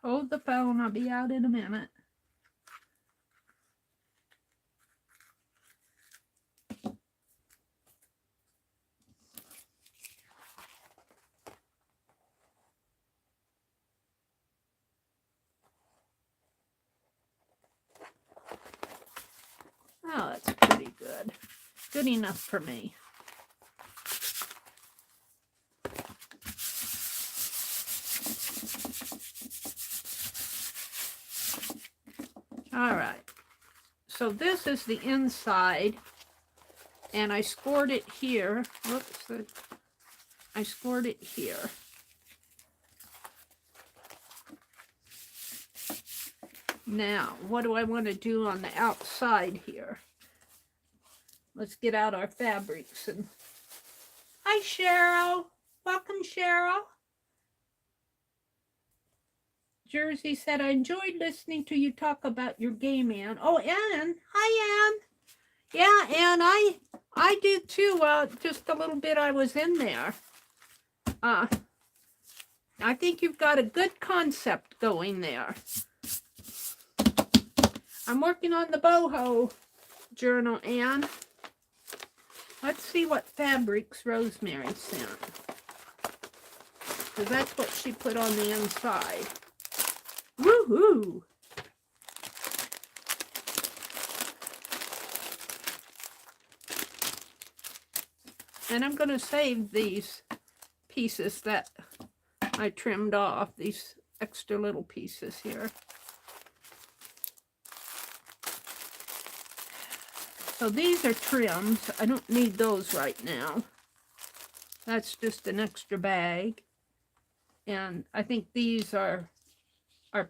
Hold the phone, I'll be out in a minute. Oh, that's pretty good. Good enough for me. All right. So this is the inside, and I scored it here. Whoops. I scored it here. Now, what do I want to do on the outside here? Let's get out our fabrics. And hi, Cheryl. Welcome, Cheryl. Jersey said, I enjoyed listening to you talk about your game, Ann. Oh, Ann. Hi, Ann. Yeah, Ann, I did too. Just a little bit I was in there. I think you've got a good concept going there. I'm working on the boho journal, Ann. Let's see what fabrics Rosemary sent. Because that's what she put on the inside. Woohoo! And I'm going to save these pieces that I trimmed off, these extra little pieces here. So these are trims. I don't need those right now. That's just an extra bag. And I think these are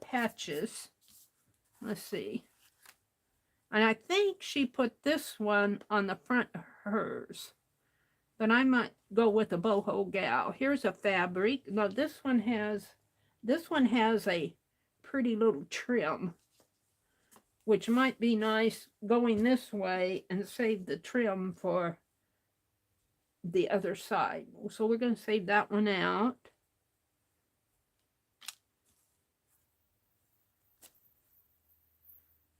patches. Let's see. And I think she put this one on the front of hers. But I might go with a boho gal. Here's a fabric. Now this one has a pretty little trim. which might be nice going this way and save the trim for the other side. So we're going to save that one out.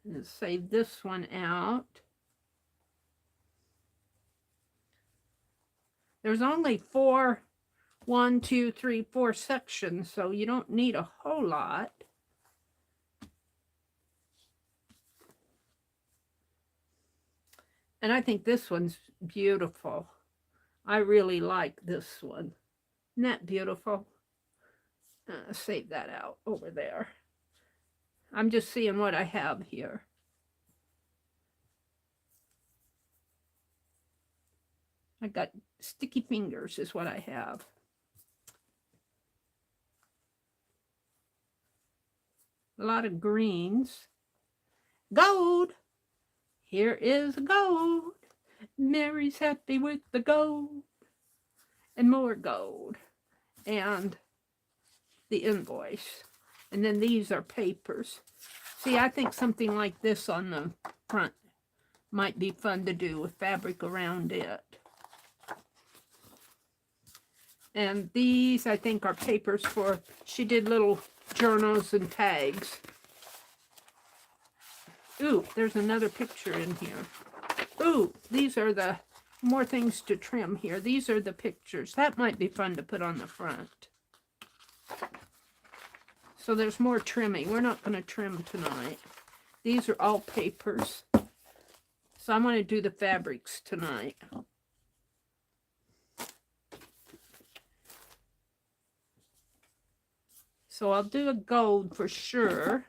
And save this one out. There's only 4 sections, so you don't need a whole lot. And I think this one's beautiful. I really like this one. Isn't that beautiful? Save that out over there. I'm just seeing what I have here. I got sticky fingers is what I have. A lot of greens. Gold. Here is gold. Meri's happy with the gold. And more gold. And the invoice. And then these are papers. See, I think something like this on the front might be fun to do with fabric around it. And these, I think, are papers for, she did little journals and tags. Ooh, there's another picture in here. Ooh, these are the more things to trim here. These are the pictures. That might be fun to put on the front. So there's more trimming. We're not going to trim tonight. These are all papers. So I'm going to do the fabrics tonight. So I'll do a gold for sure.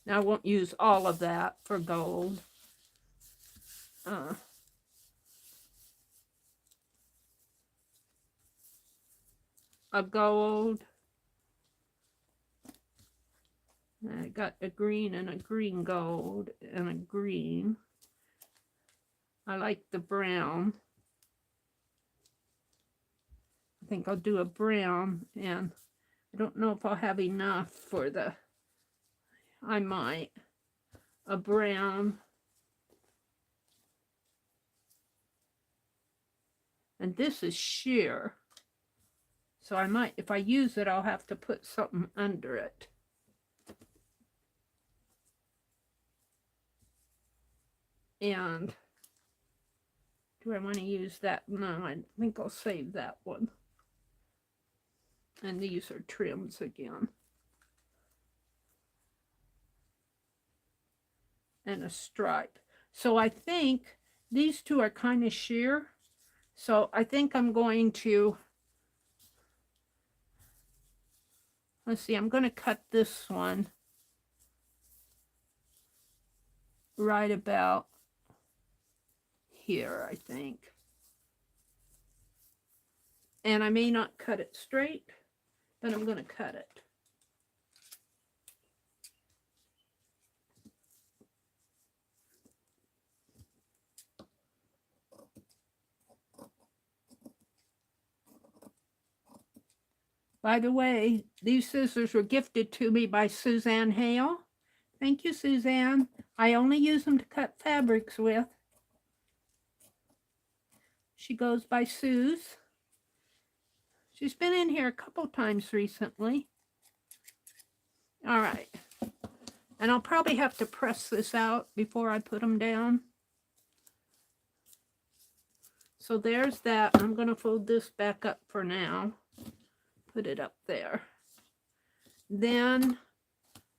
Now I won't use all of that for gold. A gold. I got a green and a green gold and a green. I like the brown. I think I'll do a brown, and I don't know if I'll have enough for the, I might. A brown. And this is sheer. So I might, if I use it, I'll have to put something under it. And do I want to use that? No, I think I'll save that one. And these are trims again. And a stripe. So I think these two are kind of sheer. So I think I'm going to, let's see, I'm going to cut this one right about here, I think. And I may not cut it straight, but I'm going to cut it. By the way, these scissors were gifted to me by Suzanne Hale. Thank you, Suzanne. I only use them to cut fabrics with. She goes by Suze. She's been in here a couple times recently. All right. And I'll probably have to press this out before I put them down. So there's that. I'm going to fold this back up for now. Put it up there. Then,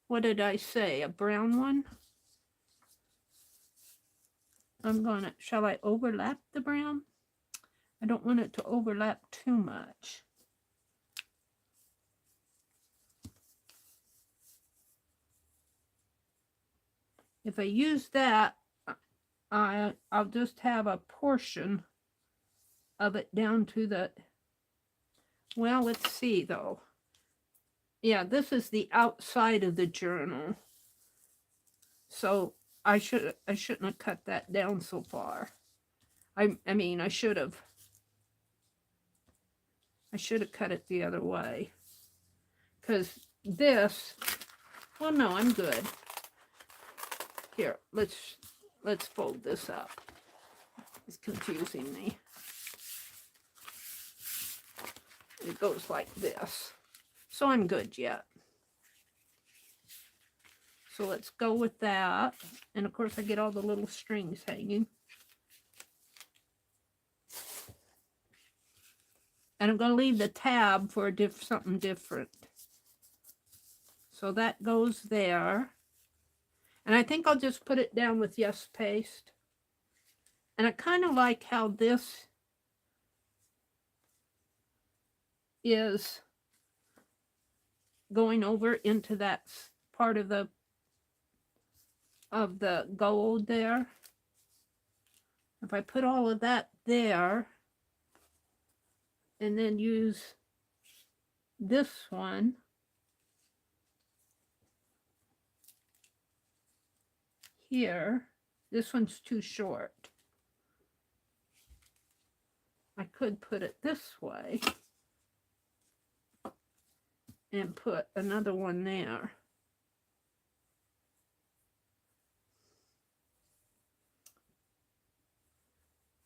what did I say? A brown one? I'm going to, shall I overlap the brown? I don't want it to overlap too much. If I use that, I'll just have a portion of it down to the, well, let's see though. Yeah, this is the outside of the journal. So I shouldn't have cut that down so far. I mean, I should have cut it the other way. Because this Well, no, I'm good. Here, let's fold this up. It's confusing me. It goes like this. So I'm good yet. So let's go with that. And of course I get all the little strings hanging. And I'm going to leave the tab for something different. So that goes there. And I think I'll just put it down with Yes Paste. And I kind of like how this is going over into that part of the gold there. If I put all of that there and then use this one, here, this one's too short. I could put it this way and put another one there.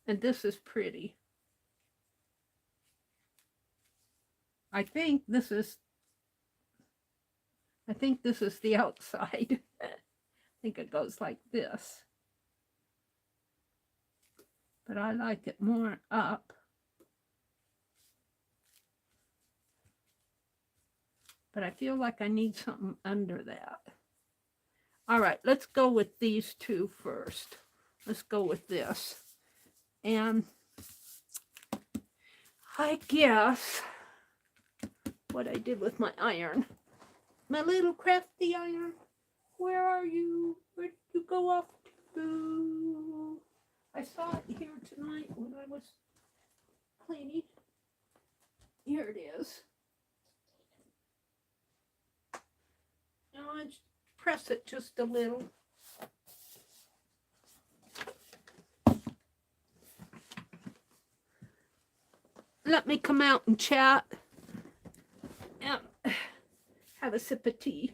And this is pretty. I think this is the outside. I think it goes like this. But I like it more up. But I feel like I need something under that. All right, let's go with these two first. Let's go with this. And I guess what I did with my iron, my little crafty iron, where are you? Where did you go off to? I saw it here tonight when I was cleaning. Here it is. Now I just press it just a little. Let me come out and chat and have a sip of tea.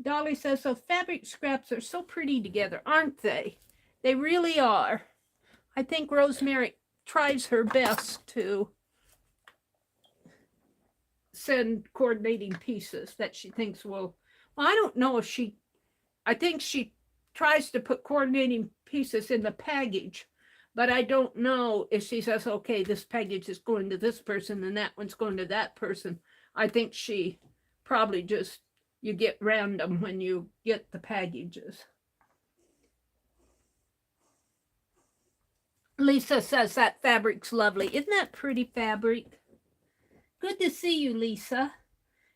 Dolly says, so fabric scraps are so pretty together, aren't they? They really are. I think Rosemary tries her best to send coordinating pieces that she thinks will, well, I don't know if I think she tries to put coordinating pieces in the package, but I don't know if she says, okay, this package is going to this person and that one's going to that person. I think she probably just, you get random when you get the packages. Lisa says that fabric's lovely. Isn't that pretty fabric? Good to see you, Lisa.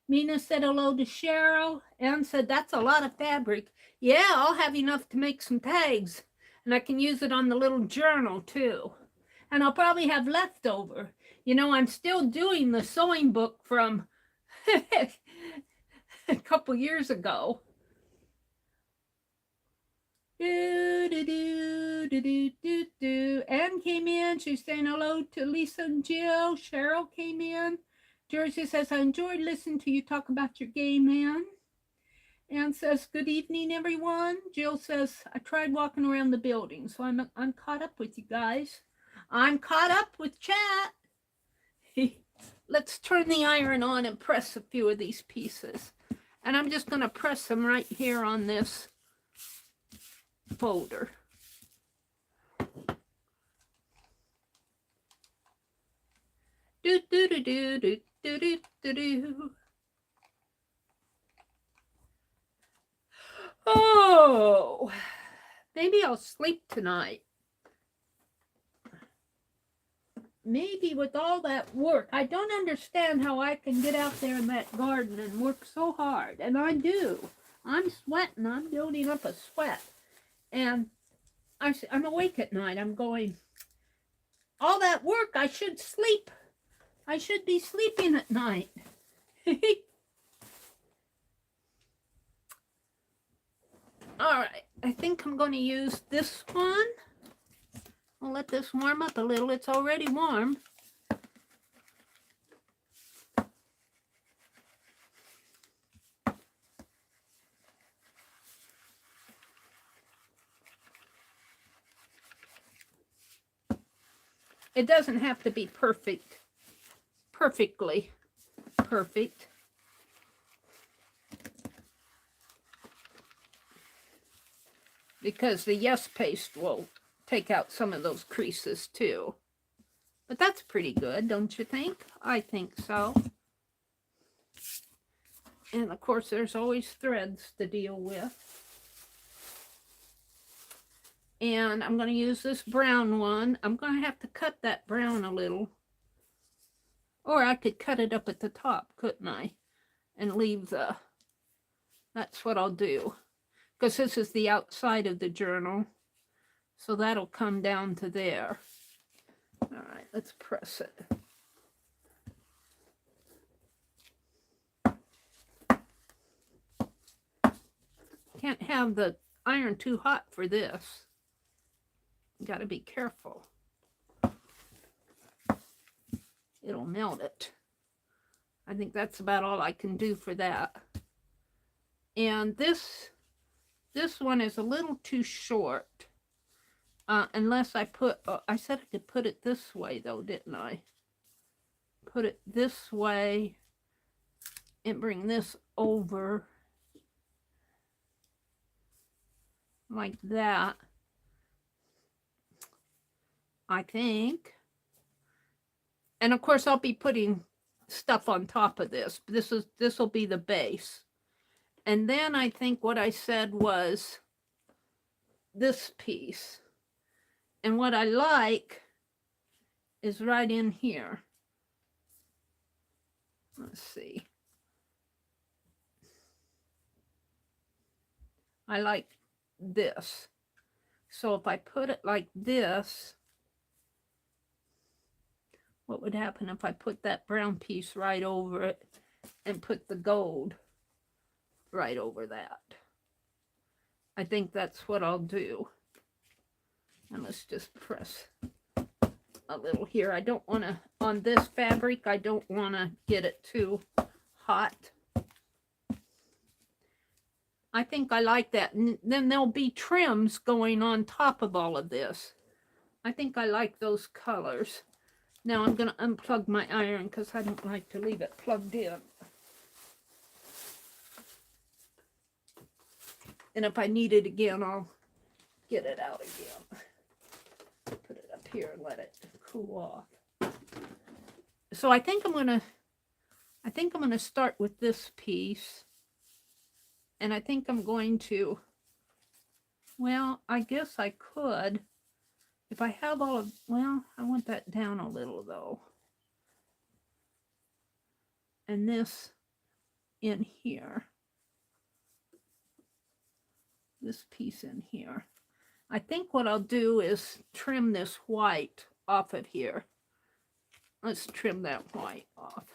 Mina said hello to Cheryl. Anne said, that's a lot of fabric. Yeah, I'll have enough to make some tags. And I can use it on the little journal, too. And I'll probably have leftover. You know, I'm still doing the sewing book from a couple years ago. Anne came in. She's saying hello to Lisa and Jill. Cheryl came in. Jersey says, I enjoyed listening to you talk about your game, Anne. Anne says, good evening, everyone. Jill says, I tried walking around the building, so I'm caught up with you guys. I'm caught up with chat. Let's turn the iron on and press a few of these pieces. And I'm just going to press them right here on this folder. Do do do do do do do do do. Oh, maybe I'll sleep tonight. Maybe with all that work, I don't understand how I can get out there in that garden and work so hard. And I do. I'm sweating. I'm building up a sweat. And I'm awake at night. I'm going, all that work, I should sleep. I should be sleeping at night. All right, I think I'm going to use this one. I'll let this warm up a little. It's already warm. It doesn't have to be perfectly perfect. Because the Yes paste will take out some of those creases too. But that's pretty good, don't you think? I think so. And of course, there's always threads to deal with. And I'm going to use this brown one. I'm going to have to cut that brown a little. Or I could cut it up at the top, couldn't I? And leave the... That's what I'll do. Because this is the outside of the journal. So that'll come down to there. All right, let's press it. Can't have the iron too hot for this. Got to be careful. It'll melt it. I think that's about all I can do for that. And this one is a little too short. Unless I put, I said I could put it this way though, didn't I? Put it this way and bring this over like that. I think. And of course I'll be putting stuff on top of this. This will be the base. And then I think what I said was this piece. And what I like is right in here. Let's see. I like this. So if I put it like this, what would happen if I put that brown piece right over it and put the gold right over that? I think that's what I'll do. And let's just press a little here. I don't want to, on this fabric, I don't want to get it too hot. I think I like that. And then there'll be trims going on top of all of this. I think I like those colors. Now I'm going to unplug my iron because I don't like to leave it plugged in. And if I need it again, I'll get it out again. Put it up here and let it cool off. So I think I'm gonna start with this piece. And I think I'm going to, well, I guess I could, if I have all of, well, I want that down a little though. And this in here. This piece in here. I think what I'll do is trim this white off of here. Let's trim that white off.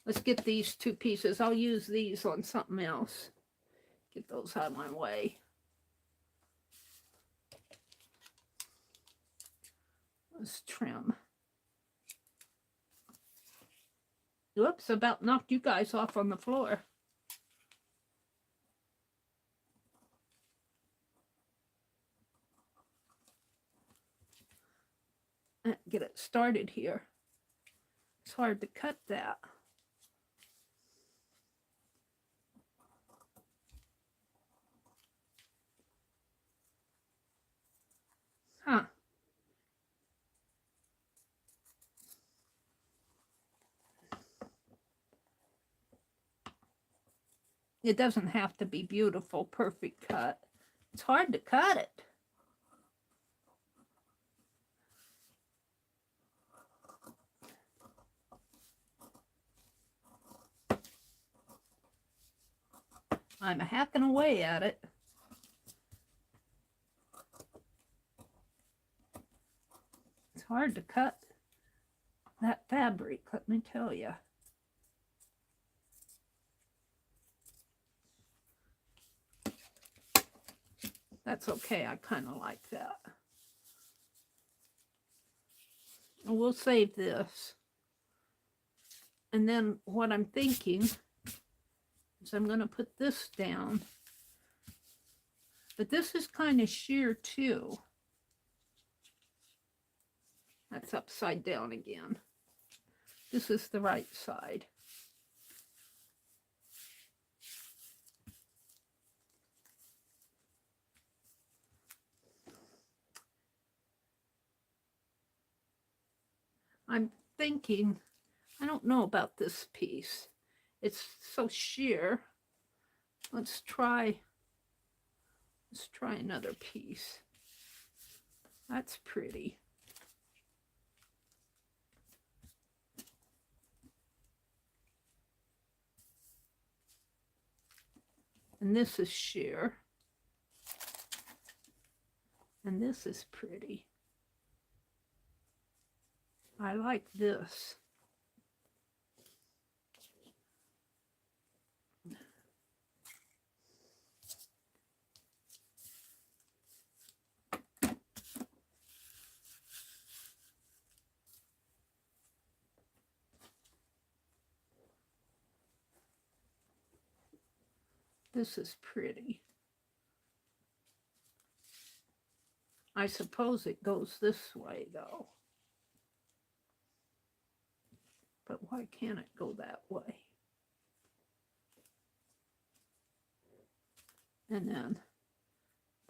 Let's get these two pieces. I'll use these on something else. Get those out of my way. Let's trim. Whoops, about knocked you guys off on the floor. Get it started here. It's hard to cut that. Huh. It doesn't have to be beautiful, perfect cut. It's hard to cut it. I'm hacking away at it. It's hard to cut that fabric, let me tell you. That's okay, I kind of like that. And we'll save this. And then what I'm thinking is I'm going to put this down. But this is kind of sheer too. That's upside down again. This is the right side. I'm thinking, I don't know about this piece. It's so sheer. Let's try another piece. That's pretty. And this is sheer. And this is pretty. I like this. This is pretty. I suppose it goes this way, though. But why can't it go that way? And then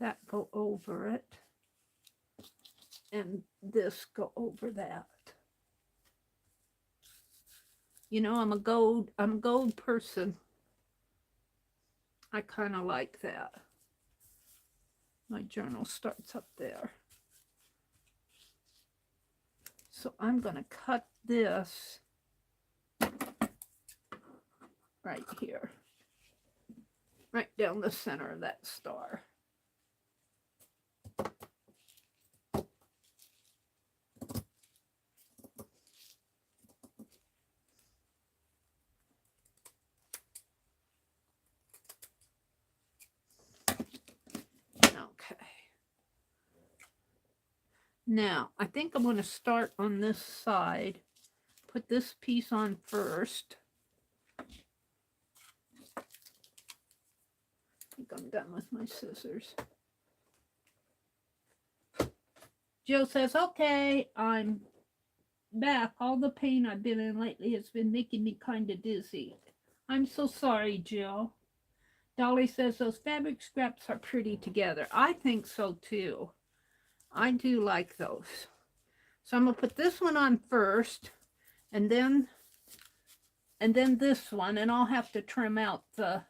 that go over it. And this go over that. You know, I'm a gold person. I kind of like that. My journal starts up there. So I'm going to cut this right here. Right down the center of that star. Now, I think I'm going to start on this side. Put this piece on first. I think I'm done with my scissors. Jill says, okay, I'm back. All the pain I've been in lately has been making me kind of dizzy. I'm so sorry, Jill. Dolly says, those fabric scraps are pretty together. I think so, too. I do like those. So I'm going to put this one on first, and then this one, and I'll have to trim out the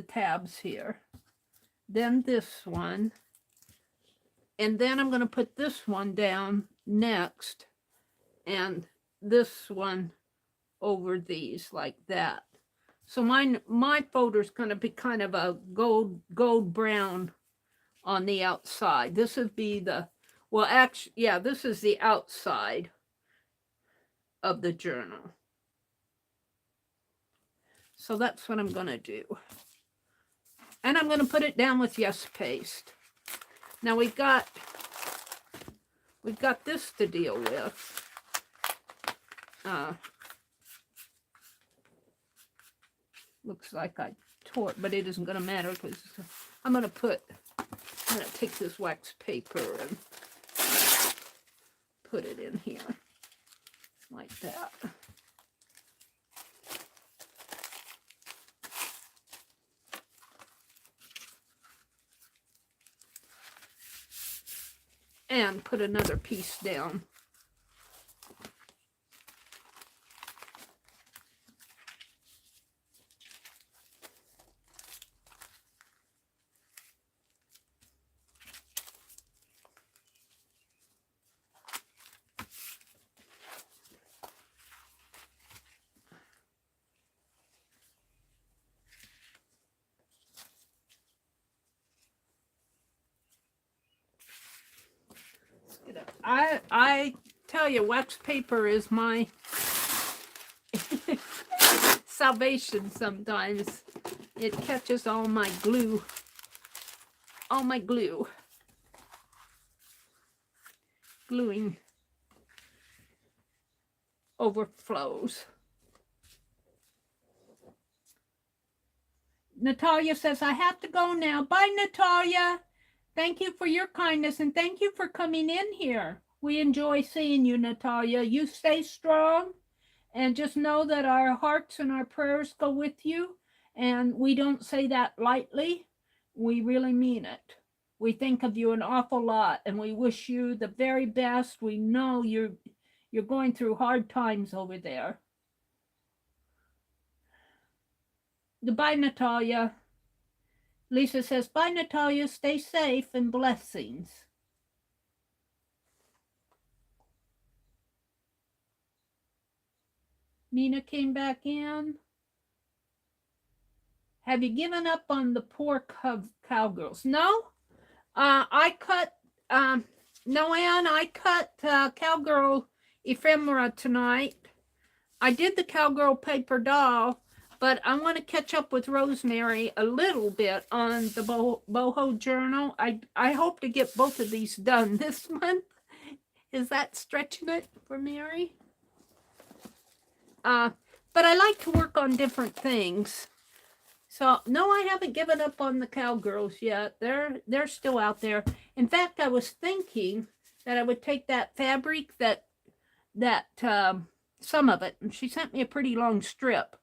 tabs here. Then this one, and then I'm going to put this one down next, and this one over these like that. So my folder's going to be kind of a gold brown on the outside. This would be the, well, actually, yeah, this is the outside of the journal. So that's what I'm going to do. And I'm going to put it down with Yes Paste. Now we've got this to deal with. Looks like I tore it, but it isn't going to matter because I'm going to take this wax paper and put it in here like that. And put another piece down. I tell you, wax paper is my salvation sometimes. It catches all my glue. Gluing overflows. Natalia says, I have to go now. Bye, Natalia. Thank you for your kindness and thank you for coming in here. We enjoy seeing you, Natalia. You stay strong, and just know that our hearts and our prayers go with you. And we don't say that lightly. We really mean it. We think of you an awful lot, and we wish you the very best. We know you're going through hard times over there. Goodbye, Natalia. Lisa says, bye, Natalia. Stay safe and blessings. Nina came back in. Have you given up on the poor cowgirls? No. I cut, no, Ann, I cut Cowgirl ephemera tonight. I did the Cowgirl paper doll, but I want to catch up with Rosemary a little bit on the Boho journal. I hope to get both of these done this month. Is that stretching it for Meri? But I like to work on different things. So, no, I haven't given up on the Cowgirls yet. They're still out there. In fact, I was thinking that I would take that fabric that some of it, and she sent me a pretty long strip,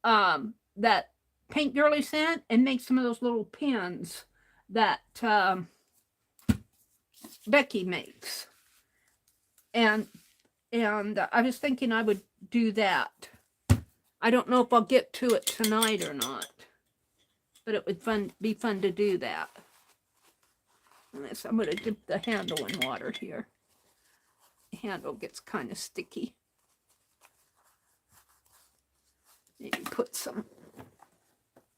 that Paint Girly sent, and make some of those little pins that Becky makes. And I was thinking I would do that. I don't know if I'll get to it tonight or not, but it would be fun to do that. Unless I'm going to dip the handle in water here. The handle gets kind of sticky. Maybe put some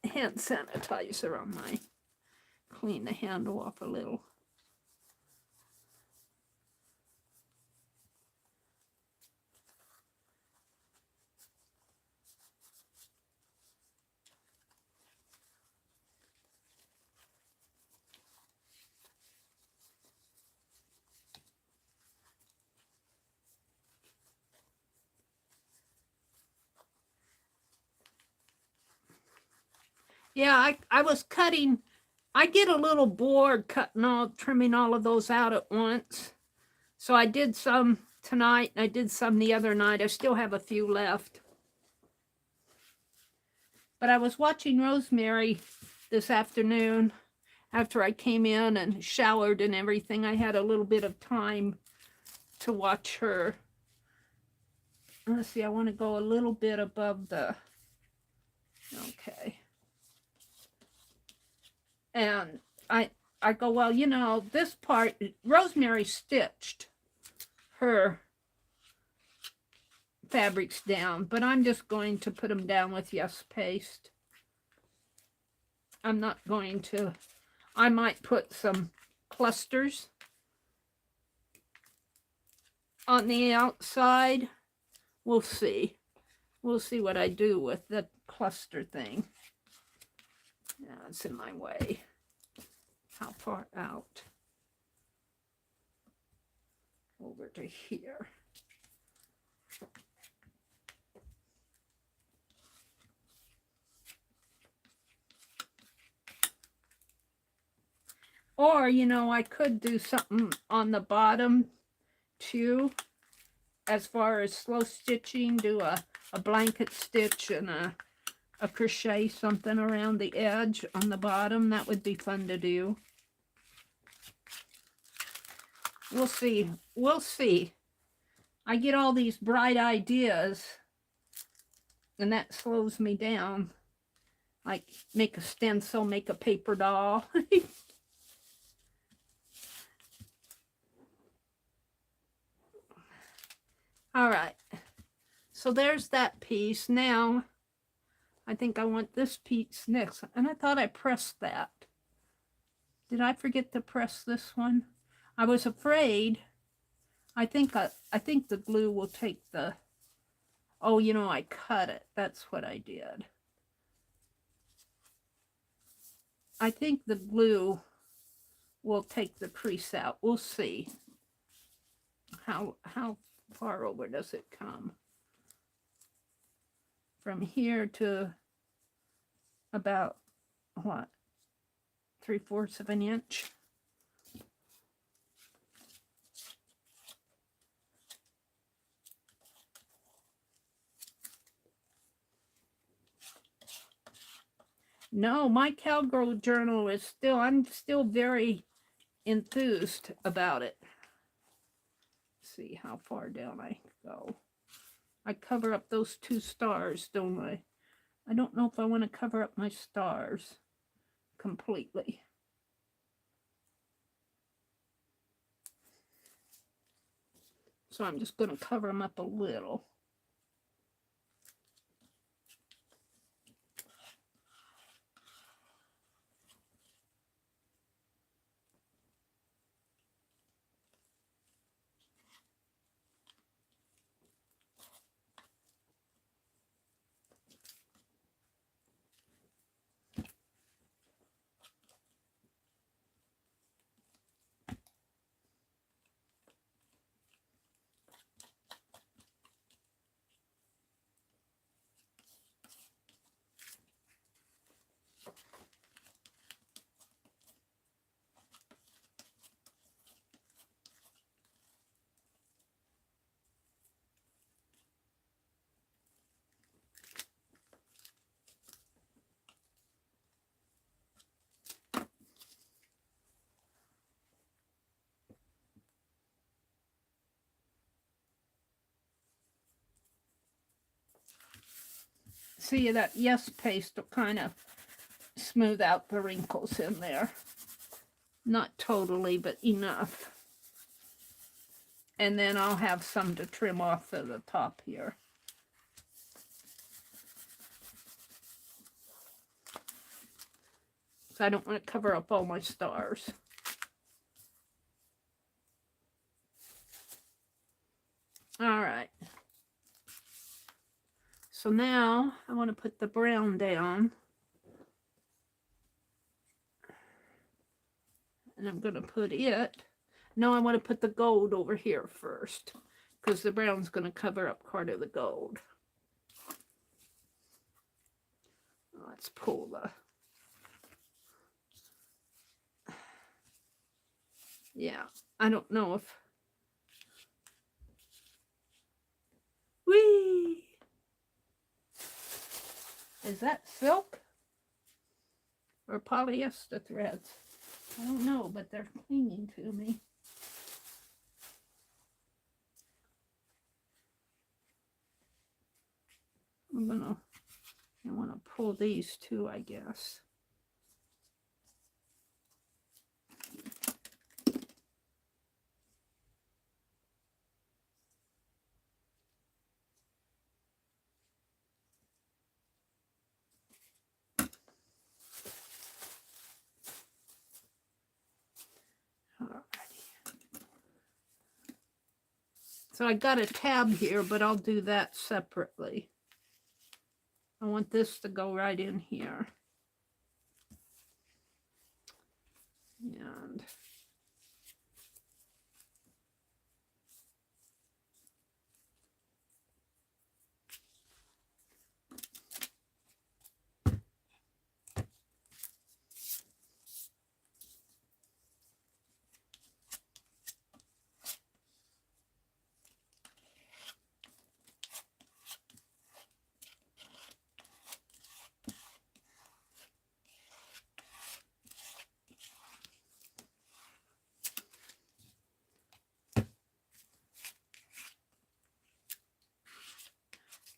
hand sanitizer on my, clean the handle off a little. Yeah, I was cutting, I get a little bored trimming all of those out at once. So I did some tonight, and I did some the other night. I still have a few left. But I was watching Rosemary this afternoon after I came in and showered and everything. I had a little bit of time to watch her. Let's see, I want to go a little bit above the, okay. And I go, well, you know, this part, Rosemary stitched her fabrics down, but I'm just going to put them down with Yes Paste. I'm not going to, I might put some clusters on the outside. We'll see. We'll see what I do with the cluster thing. Yeah, it's in my way. How far out? Over to here. Or, you know, I could do something on the bottom too, as far as slow stitching, do a blanket stitch and a crochet something around the edge on the bottom. That would be fun to do. We'll see. We'll see. I get all these bright ideas, and that slows me down. Like make a stencil, make a paper doll. All right. So there's that piece. Now, I think I want this piece next. And I thought I pressed that. Did I forget to press this one? I was afraid. I think the glue will take the, oh, you know, I cut it. That's what I did. I think the glue will take the crease out. We'll see. How far over does it come? From here to about, what, 3/4 of an inch. No, my Cowgirl journal is still, I'm still very enthused about it. Let's see how far down I go. I cover up those 2 stars, don't I? I don't know if I want to cover up my stars completely. So I'm just going to cover them up a little. See, that Yes paste will kind of smooth out the wrinkles in there. Not totally, but enough. And then I'll have some to trim off to the top here. So I don't want to cover up all my stars. All right. So now I want to put the brown down. And I'm going to put it. No, I want to put the gold over here first, because the brown's going to cover up part of the gold. Let's pull the... Yeah, I don't know if... Whee! Is that silk? Or polyester threads? I don't know, but they're clinging to me. I want to pull these too, I guess. So I got a tab here, but I'll do that separately. I want this to go right in here. And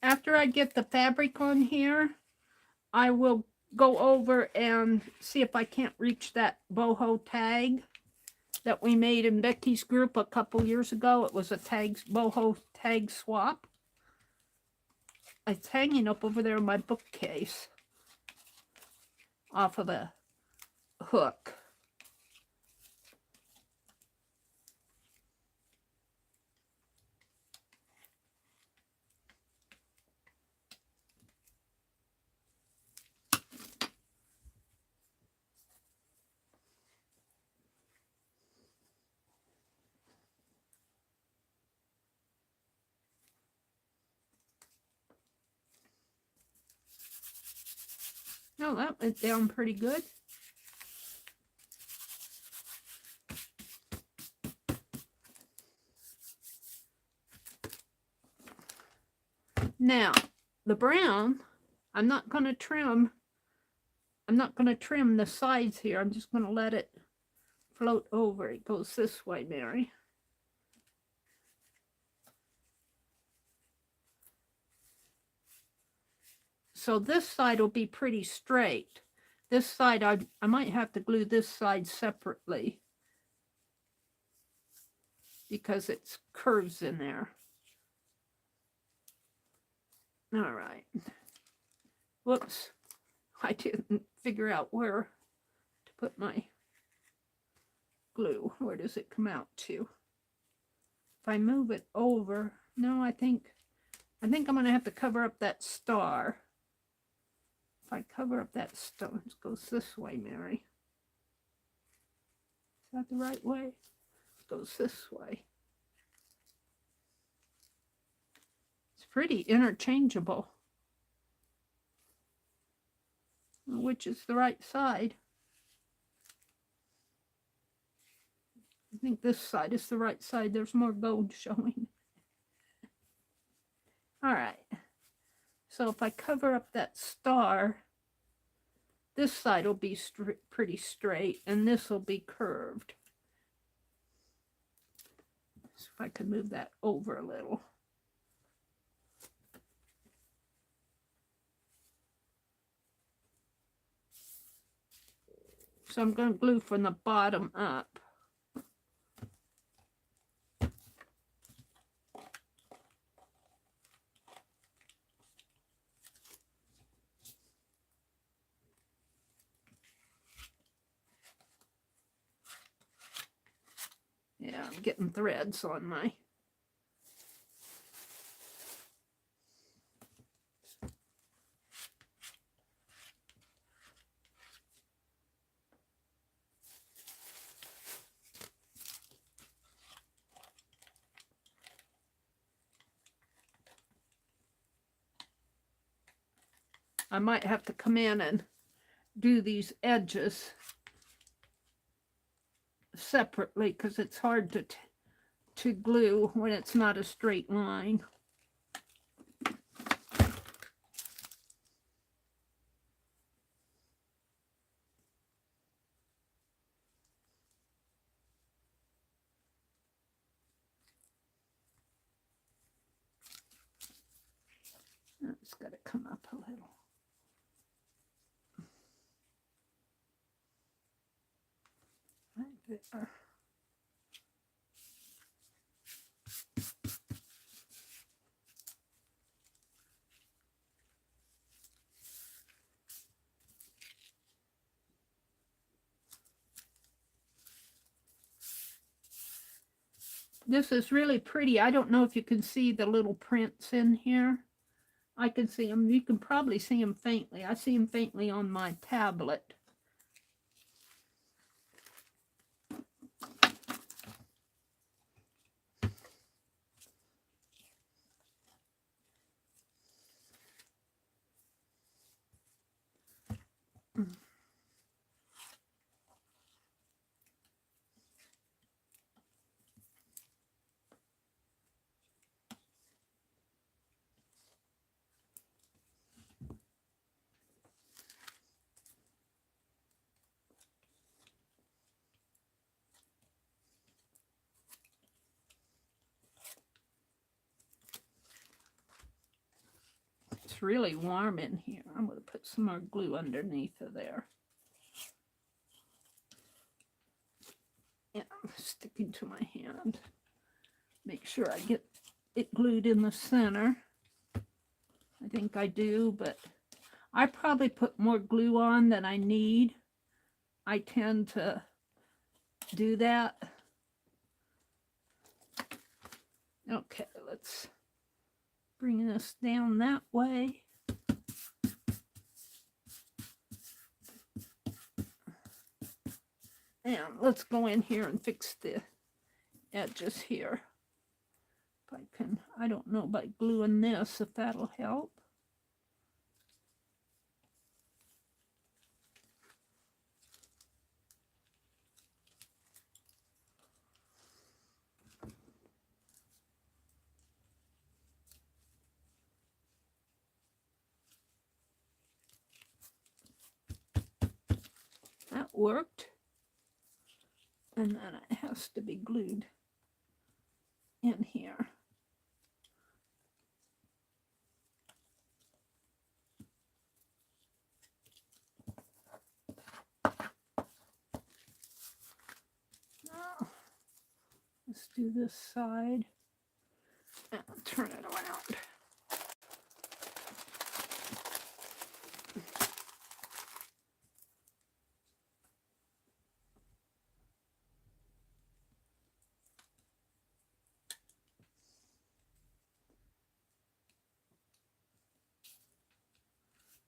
after I get the fabric on here, I will go over and see if I can't reach that boho tag that we made in Becky's group a couple years ago. It was a boho tag swap. It's hanging up over there in my bookcase off of a hook. Oh, that went down pretty good. Now, the brown, I'm not going to trim I'm not going to trim the sides here. I'm just going to let it float over. It goes this way, Meri. So this side will be pretty straight. This side, I might have to glue this side separately because it's curves in there. All right. Whoops. I didn't figure out where to put my glue. Where does it come out to? If I move it over, no, I think I'm going to have to cover up that star. If I cover up that star, it goes this way, Meri. Is that the right way? It goes this way. It's pretty interchangeable. Which is the right side? I think this side is the right side. There's more gold showing. All right. So if I cover up that star, this side will be pretty straight, and this will be curved. So if I could move that over a little. So I'm going to glue from the bottom up. Yeah, I'm getting threads on my... I might have to come in and do these edges separately because it's hard to glue when it's not a straight line. It's got to come up a little. Right there. This is really pretty. I don't know if you can see the little prints in here. I can see them. You can probably see them faintly. I see them faintly on my tablet. It's really warm in here. I'm going to put some more glue underneath of there. Yeah, I'm sticking to my hand. Make sure I get it glued in the center. I think I do, but I probably put more glue on than I need. I tend to do that. Okay, let's bring this down that way. And let's go in here and fix the edges here. If I can, I don't know about gluing this, if that'll help. that worked. And then it has to be glued in here. Now, let's do this side and turn it around.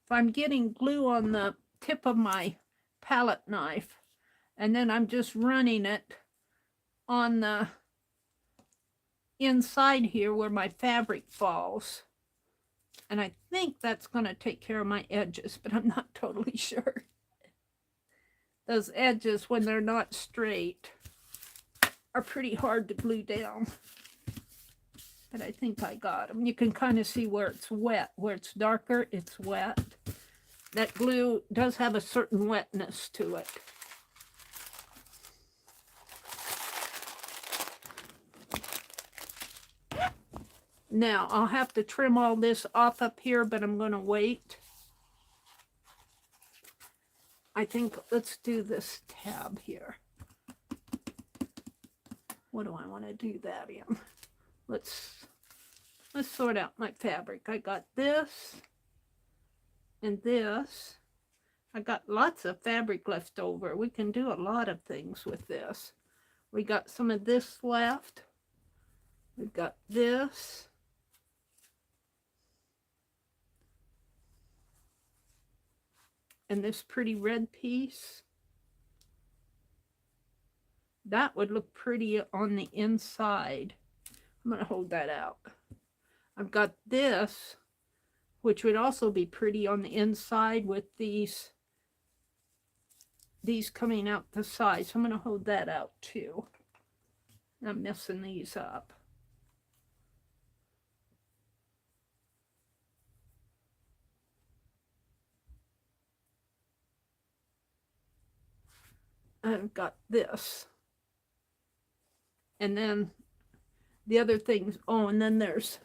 If I'm getting glue on the tip of my palette knife, and then I'm just running it on the inside here where my fabric falls. And I think that's going to take care of my edges, but I'm not totally sure. Those edges, when they're not straight, are pretty hard to glue down. But I think I got them. You can kind of see where it's wet. Where it's darker, it's wet. That glue does have a certain wetness to it. Now, I'll have to trim all this off up here, but I'm going to wait. I think let's do this tab here. What do I want to do that in? Let's sort out my fabric. I got this and this. I got lots of fabric left over. We can do a lot of things with this. We got some of this left. We've got this. And this pretty red piece. That would look pretty on the inside. I'm going to hold that out. I've got this, which would also be pretty on the inside with these coming out the side. So I'm going to hold that out too. I'm messing these up. I've got this. And then the other things, oh, and then there's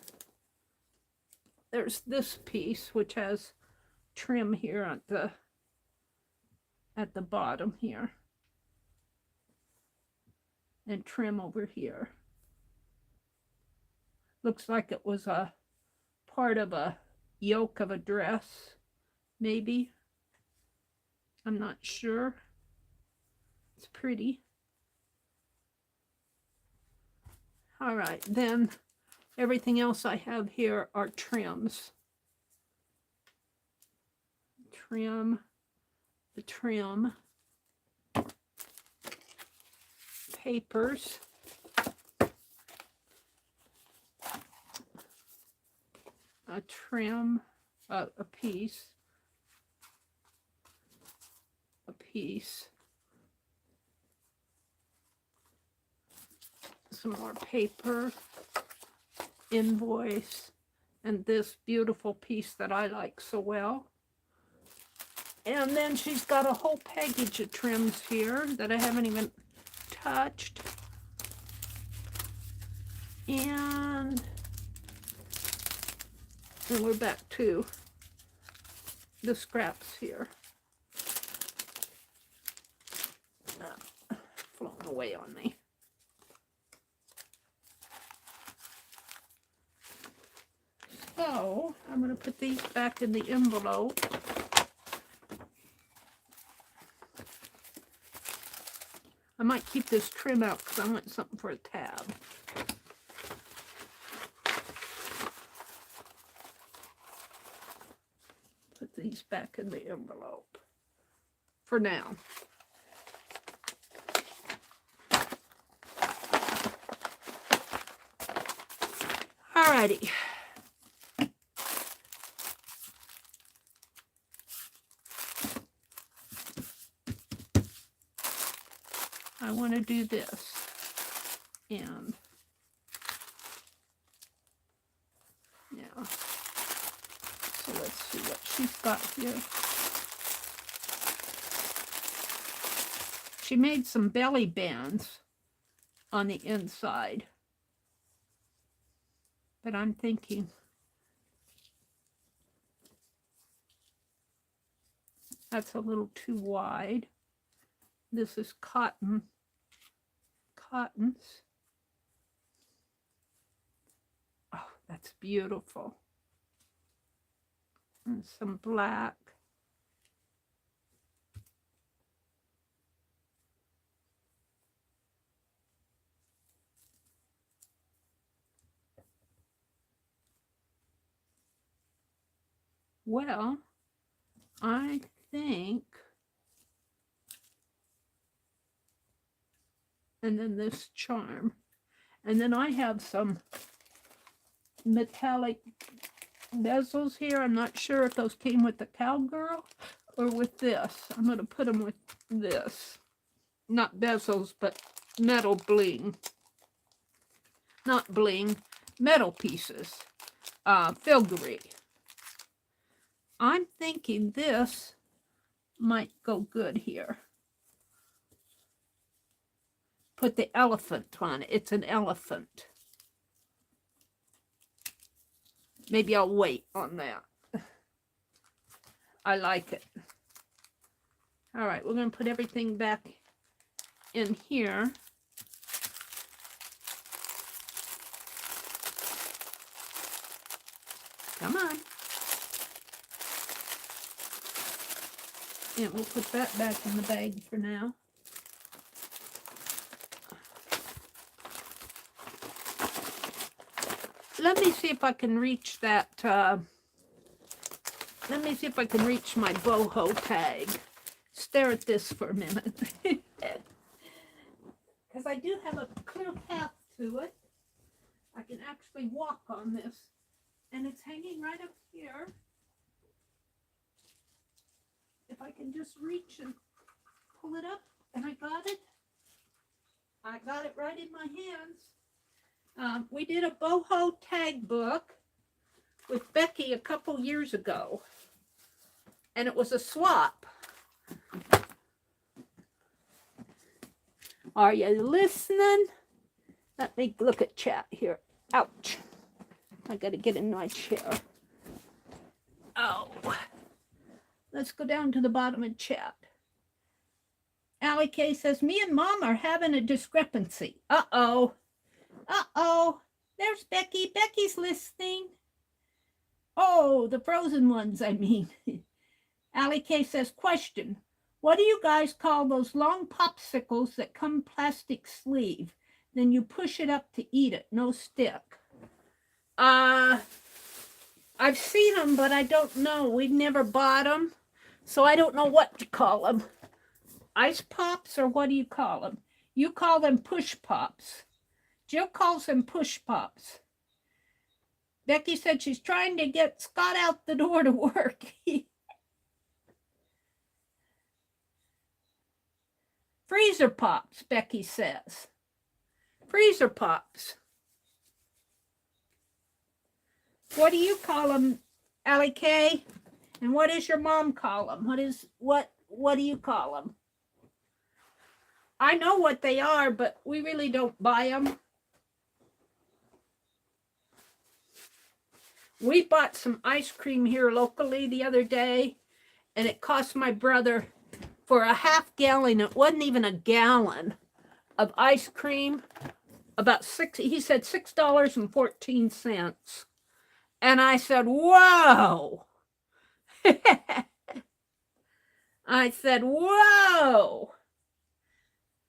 this piece which has trim here at the bottom here. And trim over here. Looks like it was a part of a yoke of a dress, maybe. I'm not sure. It's pretty. All right, then everything else I have here are trims. Trim, the trim, papers, a trim, a piece, some more paper, invoice, and this beautiful piece that I like so well. And then she's got a whole package of trims here that I haven't even touched. And then we're back to the scraps here. Flown away on me. So I'm going to put these back in the envelope. I might keep this trim out because I want something for a tab. Put these back in the envelope for now. Alrighty. I want to do this, and yeah, so let's see what she's got here. she made some belly bands on the inside. But I'm thinking that's a little too wide. This is cottons. Oh, that's beautiful. And some black. Well, I think, and then this charm. And then I have some metallic bezels here. I'm not sure if those came with the Cowgirl or with this. I'm going to put them with this. Not bezels, but metal bling. Not bling, metal pieces. Filigree. I'm thinking this might go good here. Put the elephant on it. It's an elephant. Maybe I'll wait on that. I like it. All right, we're going to put everything back in here. Come on. And we'll put that back in the bag for now. Let me see if I can reach that, let me see if I can reach my boho tag. Stare at this for a minute. Because I do have a clear path to it. I can actually walk on this. And it's hanging right up here. If I can just reach and pull it up, and I got it. I got it right in my hands. We did a boho tag book with Becky a couple years ago. And it was a swap. Are you listening? Let me look at chat here. Ouch. I got to get in my chair. Oh. Let's go down to the bottom of chat. Allie K says, me and Mom are having a discrepancy. Uh-oh. Uh-oh. There's Becky. Becky's listening. Oh, the frozen ones, I mean. Allie K says, question. What do you guys call those long popsicles that come plastic sleeve? Then you push it up to eat it. No stick. I've seen them, but I don't know. We've never bought them. So I don't know what to call them. Ice pops, or what do you call them? You call them push pops. Jill calls them push pops. Becky said she's trying to get Scott out the door to work. Freezer pops, Becky says. Freezer pops. What do you call them, Allie K? And what does your mom call them? What do you call them? I know what they are, but we really don't buy them. We bought some ice cream here locally the other day, and it cost my brother for a half gallon. It wasn't even a gallon of ice cream. About he said $6.14. And I said, whoa. I said, whoa.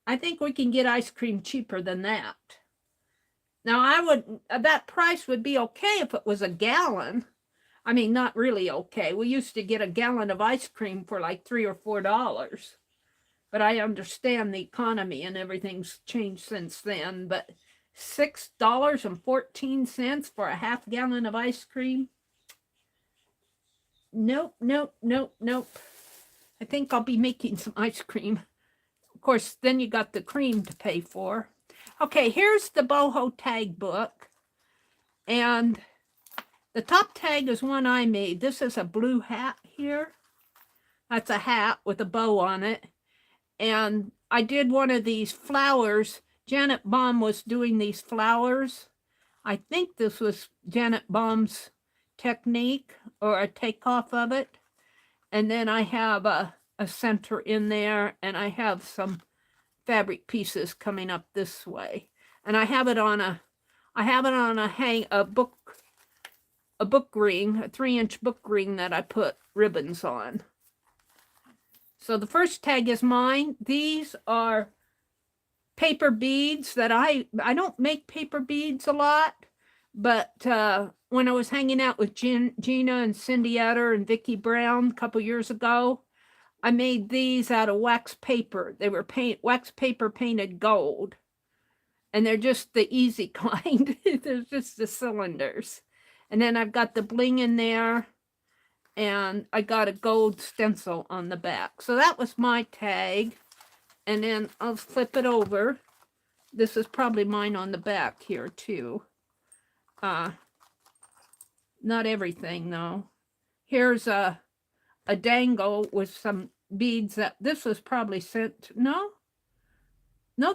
I think we can get ice cream cheaper than that. Now, that price would be okay if it was a gallon. I mean, not really okay. We used to get a gallon of ice cream for like $3 or $4. But I understand the economy and everything's changed since then. But $6.14 for a half gallon of ice cream? Nope, nope, nope, nope. I think I'll be making some ice cream. Of course, then you got the cream to pay for. Okay, here's the boho tag book. And the top tag is one I made. This is a blue hat here. That's a hat with a bow on it. And I did one of these flowers. Janet Baum was doing these flowers. I think this was Janet Baum's technique or a takeoff of it. And then I have a center in there, and I have some fabric pieces coming up this way. And I have it on a book ring, a 3-inch book ring that I put ribbons on. So the first tag is mine. These are paper beads that I don't make paper beads a lot, but when I was hanging out with Gina and Cindy Utter and Vicki Brown a couple years ago, I made these out of wax paper. They were wax paper painted gold. And they're just the easy kind. They're just the cylinders. And then I've got the bling in there. And I got a gold stencil on the back. So that was my tag. And then I'll flip it over. This is probably mine on the back here too. Not everything though. Here's a dangle with some beads that this was probably sent. No,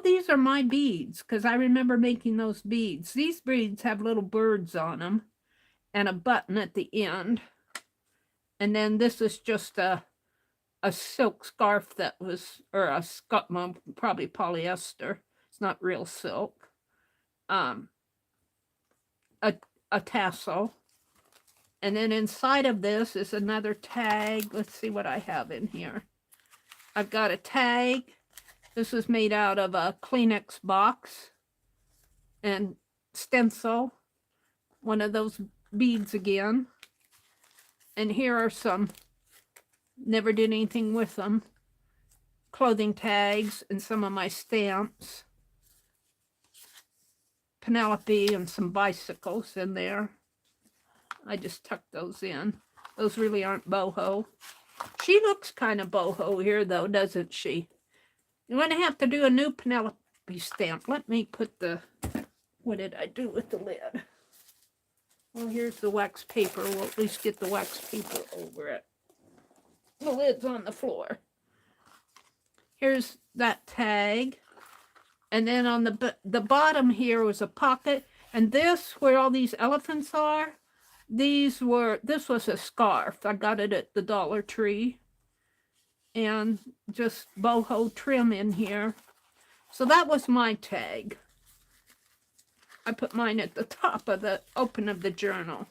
these are my beads because I remember making those beads. These beads have little birds on them and a button at the end. And then this is just a silk scarf that was, or a probably polyester. It's not real silk. A tassel. And then inside of this is another tag. Let's see what I have in here. I've got a tag. This was made out of a Kleenex box and stencil. One of those beads again. And here are some, never did anything with them, clothing tags and some of my stamps. Penelope and some bicycles in there. I just tucked those in. Those really aren't boho. She looks kind of boho here though, doesn't she? You're going to have to do a new Penelope stamp. Let me put the, what did I do with the lid? Well, here's the wax paper. We'll at least get the wax paper over it. The lid's on the floor. Here's that tag. And then on the bottom here was a pocket. And this, where all these elephants are, this was a scarf. I got it at the Dollar Tree. And just boho trim in here. So that was my tag. I put mine at the top of the open of the journal.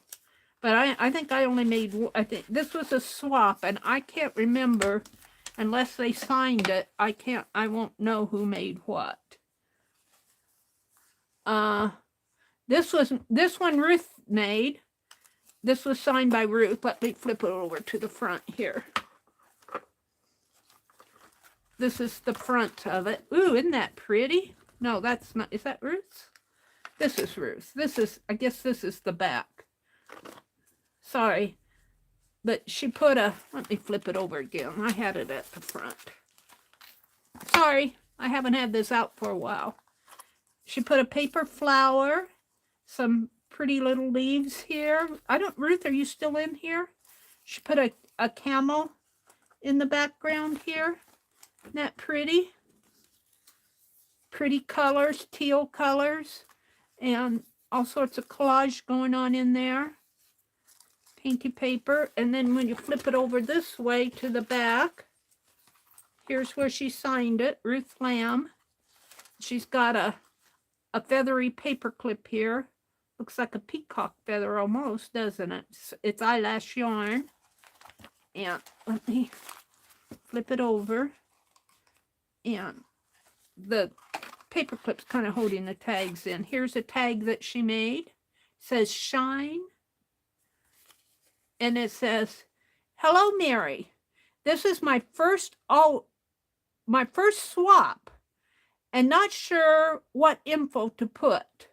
But I think I only made, I think this was a swap, and I can't remember, unless they signed it, I won't know who made what. This one Ruth made. This was signed by Ruth. Let me flip it over to the front here. This is the front of it. Ooh, isn't that pretty? No, that's not, is that Ruth's? This is Ruth. This is, I guess this is the back. Sorry. But she put a, let me flip it over again. I had it at the front. Sorry, I haven't had this out for a while. She put a paper flower, some pretty little leaves here. Ruth, are you still in here? She put a camel in the background here. Isn't that pretty? Pretty colors, teal colors. And all sorts of collage going on in there. Pinky paper. And then when you flip it over this way to the back, here's where she signed it, Ruth Lamb. She's got a feathery paper clip here. Looks like a peacock feather almost, doesn't it? It's eyelash yarn. And let me flip it over. And the paper clip's kind of holding the tags in. Here's a tag that she made. It says shine. And it says, hello, Meri. This is my first swap and not sure what info to put.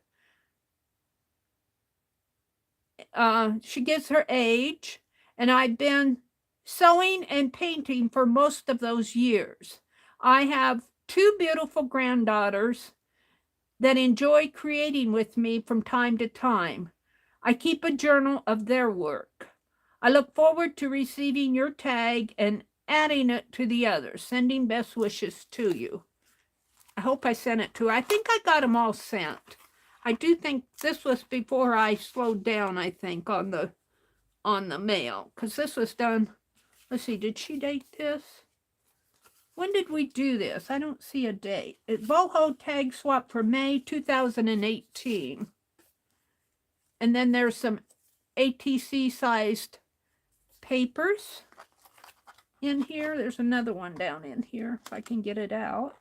She gives her age, and I've been sewing and painting for most of those years. I have 2 beautiful granddaughters that enjoy creating with me from time to time. I keep a journal of their work. I look forward to receiving your tag and adding it to the others. Sending best wishes to you. I hope I sent it to her. I think I got them all sent. I do think this was before I slowed down, I think, on the mail. Because this was done, let's see, did she date this? When did we do this? I don't see a date. Boho tag swap for May 2018. And then there's some ATC-sized papers in here. There's another one down in here, if I can get it out.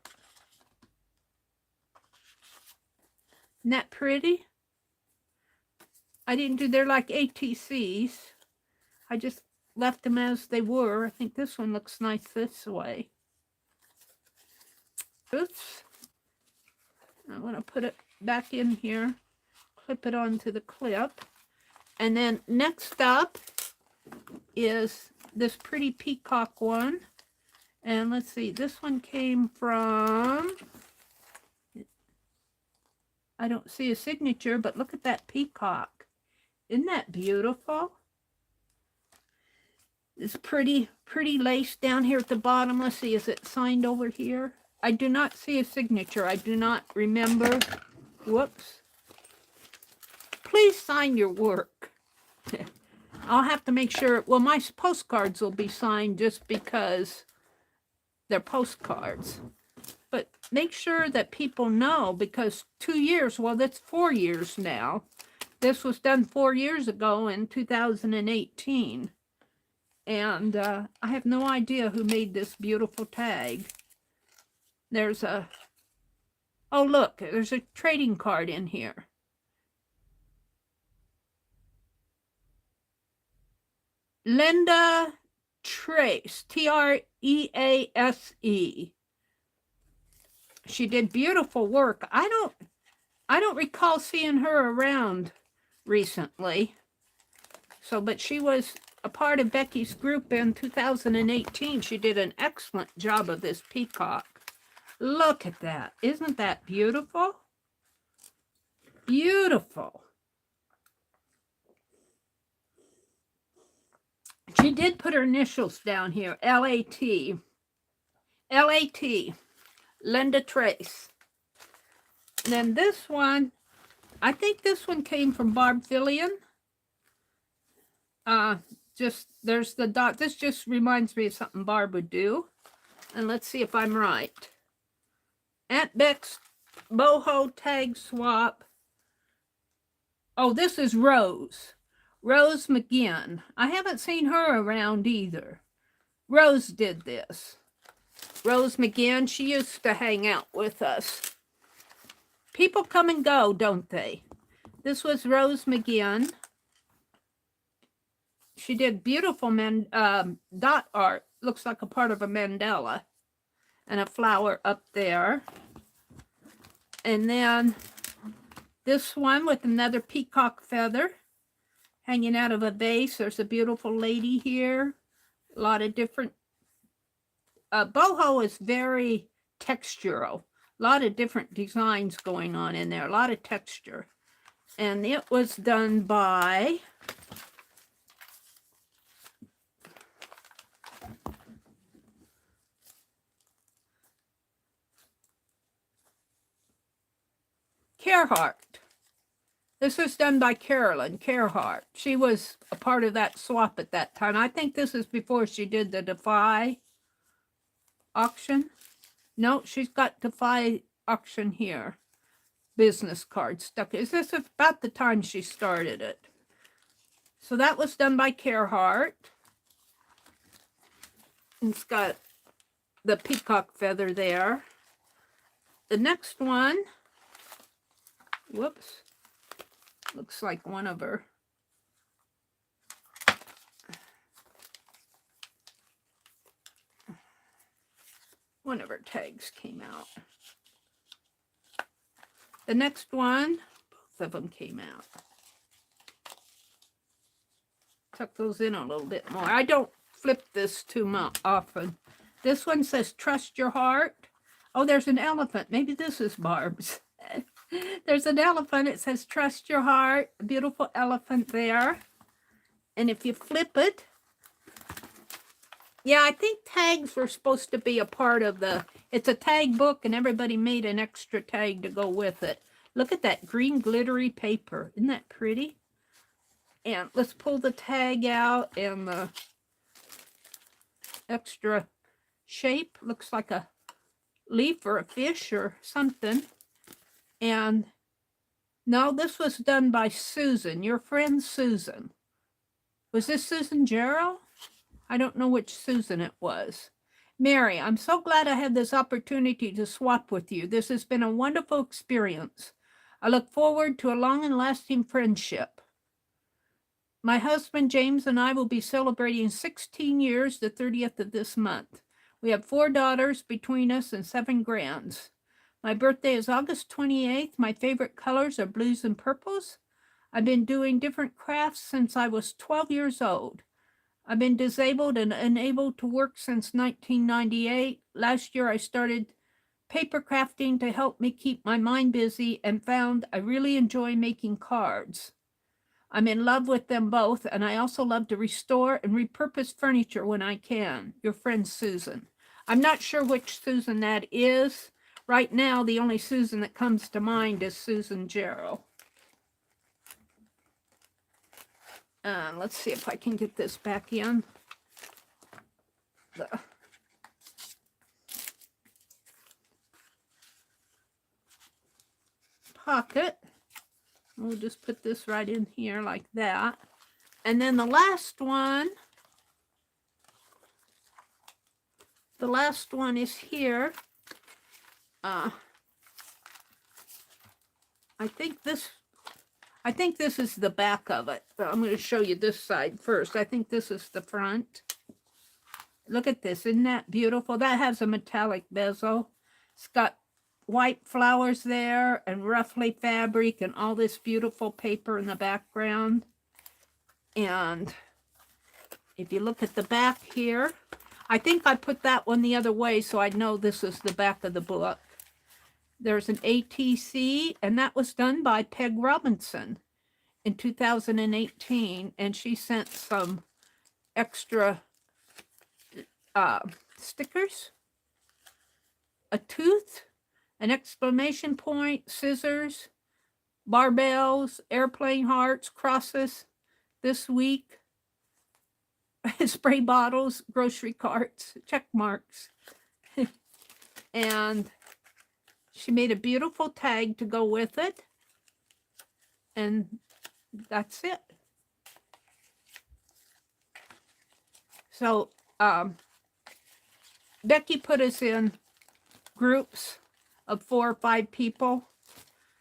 Isn't that pretty? I didn't do, they're like ATCs. I just left them as they were. I think this one looks nice this way. Oops. I want to put it back in here. Clip it onto the clip. And then next up is this pretty peacock one. And let's see, this one came from, I don't see a signature, but look at that peacock. Isn't that beautiful? This pretty lace down here at the bottom. Let's see, is it signed over here? I do not see a signature. I do not remember. Whoops. Please sign your work. I'll have to make sure, well, my postcards will be signed just because they're postcards. But make sure that people know, because 2 years, well, that's 4 years now. This was done 4 years ago in 2018. And I have no idea who made this beautiful tag. There's a, oh look, there's a trading card in here. Linda Trace, T-R-E-A-S-E. She did beautiful work. I don't recall seeing her around recently. So, but she was a part of Becky's group in 2018. She did an excellent job of this peacock. Look at that. Isn't that beautiful? Beautiful. She did put her initials down here, L-A-T. L-A-T. Linda Trace. And then this one, I think this one came from Barb Fillion. Just, there's the dot. This just reminds me of something Barb would do. And let's see if I'm right. Aunt Beck's Boho tag swap. Oh, this is Rose. Rose McGinn. I haven't seen her around either. Rose did this. Rose McGinn, she used to hang out with us. People come and go, don't they? This was Rose McGinn. She did beautiful dot art. Looks like a part of a mandala. And a flower up there. And then this one with another peacock feather hanging out of a vase. There's a beautiful lady here. A lot of different. Boho is very textural. A lot of different designs going on in there. A lot of texture. And it was done by Carhart. This was done by Carolyn Carhart. She was a part of that swap at that time. I think this is before she did the Defy auction. No, she's got Defy auction here. Business card stuck. Is this about the time she started it? So that was done by Carhart. It's got the peacock feather there. The next one, whoops, looks like one of her. One of her tags came out. The next one, both of them came out. Tuck those in a little bit more. I don't flip this too much often. This one says, trust your heart. Oh, there's an elephant. Maybe this is Barb's. There's an elephant. It says, trust your heart. A beautiful elephant there. And if you flip it, Yeah, I think tags were supposed to be a part of the, it's a tag book and everybody made an extra tag to go with it. Look at that green glittery paper. Isn't that pretty? And let's pull the tag out and the extra shape. Looks like a leaf or a fish or something. And no, this was done by Susan, your friend Susan. Was this Susan Jarrell? I don't know which Susan it was. Meri, I'm so glad I had this opportunity to swap with you. This has been a wonderful experience. I look forward to a long and lasting friendship. My husband James and I will be celebrating 16 years the 30th of this month. We have 4 daughters between us and 7 grands. My birthday is August 28th. My favorite colors are blues and purples. I've been doing different crafts since I was 12 years old. I've been disabled and unable to work since 1998. Last year I started paper crafting to help me keep my mind busy and found I really enjoy making cards. I'm in love with them both, and I also love to restore and repurpose furniture when I can. Your friend Susan. I'm not sure which Susan that is. Right now, the only Susan that comes to mind is Susan Jarrell. Let's see if I can get this back in the pocket. We'll just put this right in here like that. And then the last one is here. I think this is the back of it. I'm going to show you this side first. I think this is the front. Look at this. Isn't that beautiful? That has a metallic bezel. It's got white flowers there and ruffly fabric and all this beautiful paper in the background. And if you look at the back here, I think I put that one the other way so I'd know this is the back of the book. There's an ATC, and that was done by Peg Robinson in 2018, and she sent some extra stickers, a tooth, an exclamation point, scissors, barbells, airplane hearts, crosses this week, spray bottles, grocery carts, check marks. And she made a beautiful tag to go with it. And that's it. So Becky put us in groups of 4 or 5 people.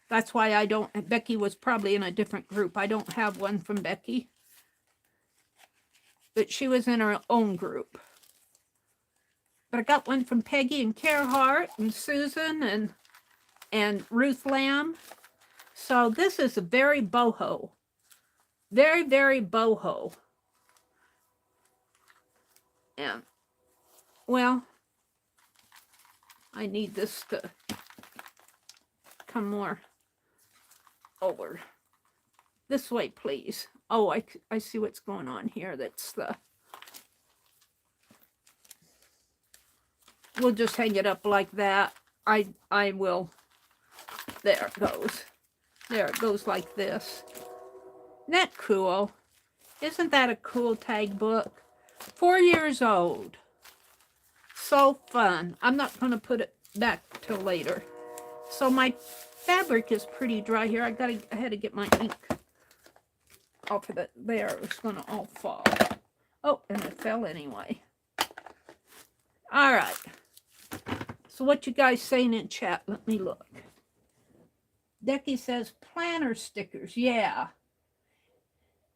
That's why Becky was probably in a different group. I don't have one from Becky. But she was in her own group. But I got one from Peggy and Carhart and Susan and Ruth Lamb. So this is a very boho. Very, very boho. And, well, I need this to come more over. This way, please. Oh, I see what's going on here. That's the... We'll just hang it up like that. I will... There it goes. There it goes like this. Isn't that cool? Isn't that a cool tag book? 4 years old. So fun. I'm not going to put it back till later. So my fabric is pretty dry here. I had to get my ink off of it. There, it was going to all fall. Oh, and it fell anyway. All right. So what you guys saying in chat? Let me look. Decky says planner stickers. Yeah.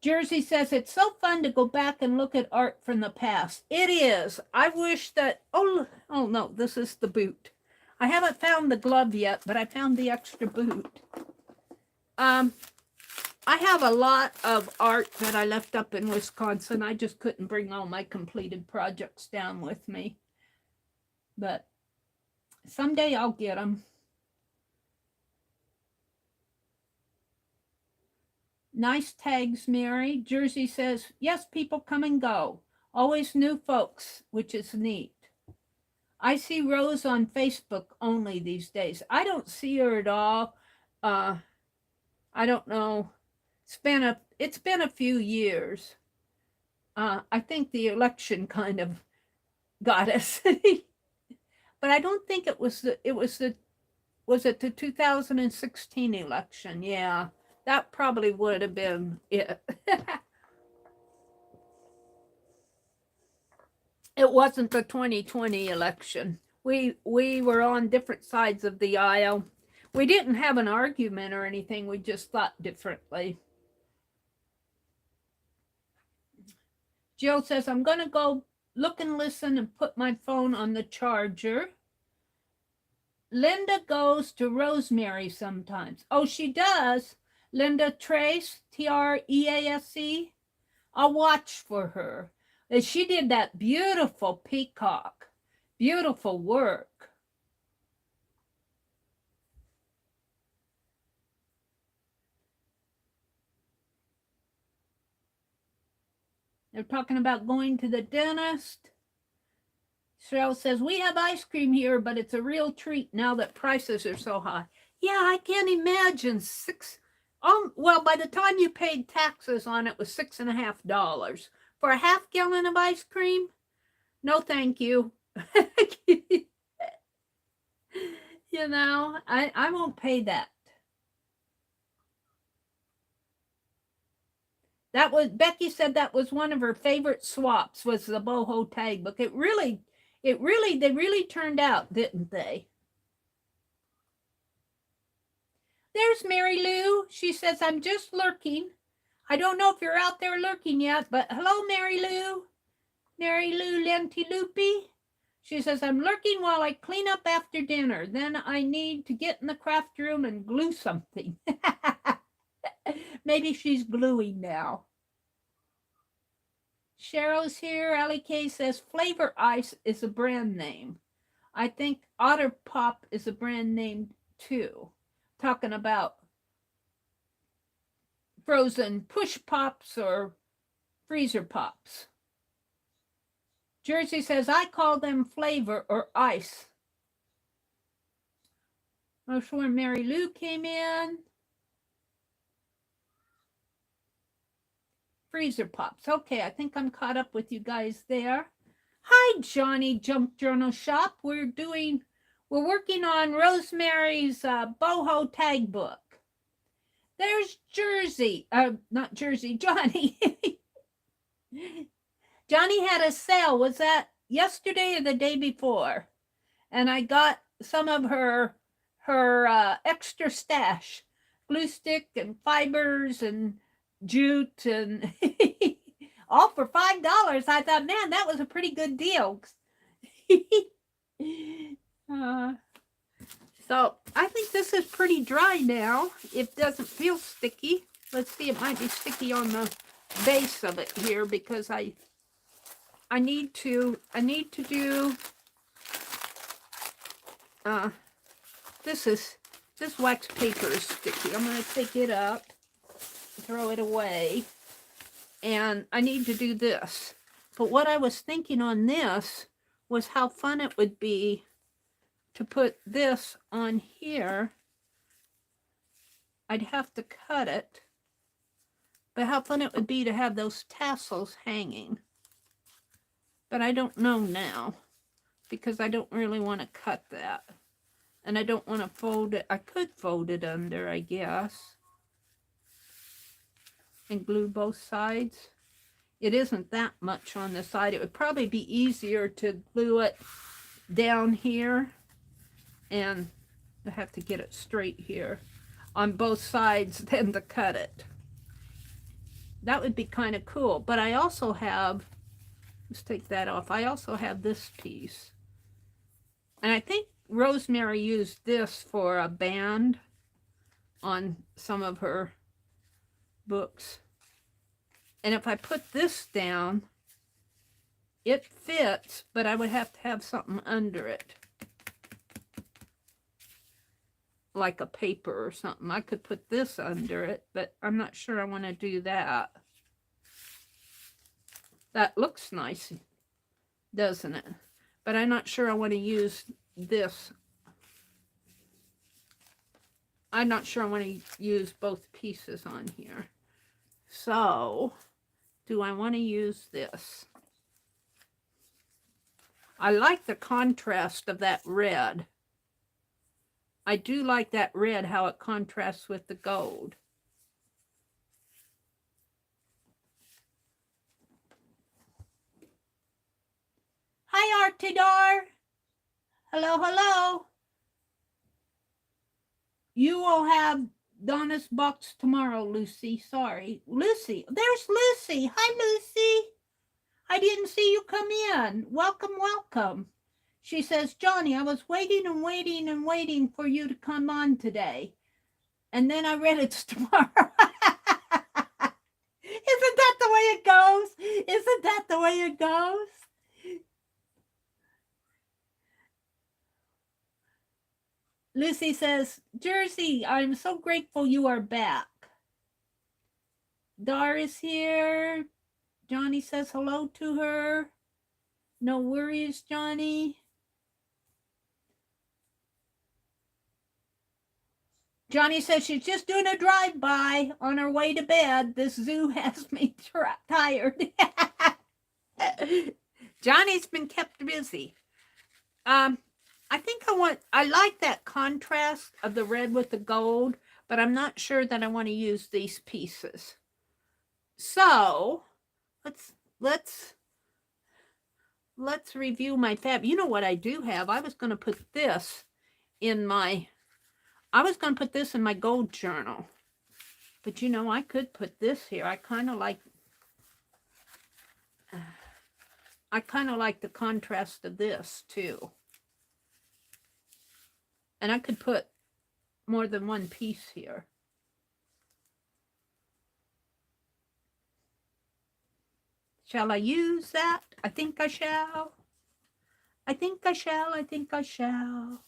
Jersey says it's so fun to go back and look at art from the past. It is. I wish that... Oh no, this is the boot. I haven't found the glove yet, but I found the extra boot. I have a lot of art that I left up in Wisconsin. I just couldn't bring all my completed projects down with me. But someday I'll get them. Nice tags, Meri. Jersey says, yes, people come and go. Always new folks, which is neat. I see Rose on Facebook only these days. I don't see her at all. I don't know. It's been a few years. I think the election kind of got us. But I don't think was it the 2016 election? Yeah, that probably would have been it. It wasn't the 2020 election. We were on different sides of the aisle. We didn't have an argument or anything. We just thought differently. Jill says, I'm going to go look and listen and put my phone on the charger. Linda goes to Rosemary sometimes. Oh, she does? Linda Trace, Trease. I'll watch for her. She did that beautiful peacock. Beautiful work. They're talking about going to the dentist. Cheryl says, we have ice cream here, but it's a real treat now that prices are so high. Yeah, I can't imagine well, by the time you paid taxes on it, it was $6.50. For a half gallon of ice cream? No, thank you. You know, I won't pay that. That was, Becky said that was one of her favorite swaps, was the Boho tag book. They really turned out, didn't they? There's Mary Lou. She says, I'm just lurking. I don't know if you're out there lurking yet, but hello, Mary Lou. Mary Lou Lentilupi. She says, I'm lurking while I clean up after dinner. Then I need to get in the craft room and glue something. Maybe she's gluing now. Cheryl's here. Allie K says, Flavor Ice is a brand name. I think Otter Pop is a brand name too. Talking about frozen push pops or freezer pops. Jersey says, I call them flavor or ice. That's where Mary Lou came in. Freezer pops. Okay, I think I'm caught up with you guys there. Hi, Johnny Junk Journal Shop. We're working on Rosemary's Boho tag book. There's Jersey. Not Jersey, Johnny. Johnny had a sale. Was that yesterday or the day before? And I got some of her extra stash. Glue stick and fibers and jute and all for $5. I thought, man, that was a pretty good deal. So I think this is pretty dry now. It doesn't feel sticky. Let's see, it might be sticky on the base of it here because I need to do this wax paper is sticky. I'm going to take it up, throw it away, and I need to do this. But what I was thinking on this was how fun it would be to put this on here. I'd have to cut it, but how fun it would be to have those tassels hanging. But I don't know now because I don't really want to cut that. And I don't want to fold it. I could fold it under, I guess, and glue both sides. It isn't that much on the side. It would probably be easier to glue it down here, and I have to get it straight here on both sides than to cut it. That would be kind of cool. But I also have, let's take that off. I also have this piece. And I think Rosemary used this for a band on some of her books. And if I put this down, it fits, but I would have to have something under it. Like a paper or something. I could put this under it, but I'm not sure I want to do that. That looks nice, doesn't it? But I'm not sure I want to use this. I'm not sure I want to use both pieces on here. So, do I want to use this? I like the contrast of that red. I do like that red, how it contrasts with the gold. Hi, Artidar. Hello, hello. You will have Donna's box tomorrow, Lucy. Sorry. Lucy. There's Lucy. Hi, Lucy. I didn't see you come in. Welcome, welcome. She says, Johnny, I was waiting and waiting and waiting for you to come on today. And then I read it's tomorrow. Isn't that the way it goes? Isn't that the way it goes? Lucy says, Jersey, I'm so grateful you are back. Dar is here. Johnny says hello to her. No worries, Johnny. Johnny says she's just doing a drive-by on her way to bed. This zoo has me tired. Johnny's been kept busy. I like that contrast of the red with the gold, but I'm not sure that I want to use these pieces. So let's review my fab. You know what I do have? I was going to put this in my gold journal. But you know, I could put this here. I kind of like the contrast of this too. And I could put more than one piece here. Shall I use that? I think I shall. I think I shall. I think I shall.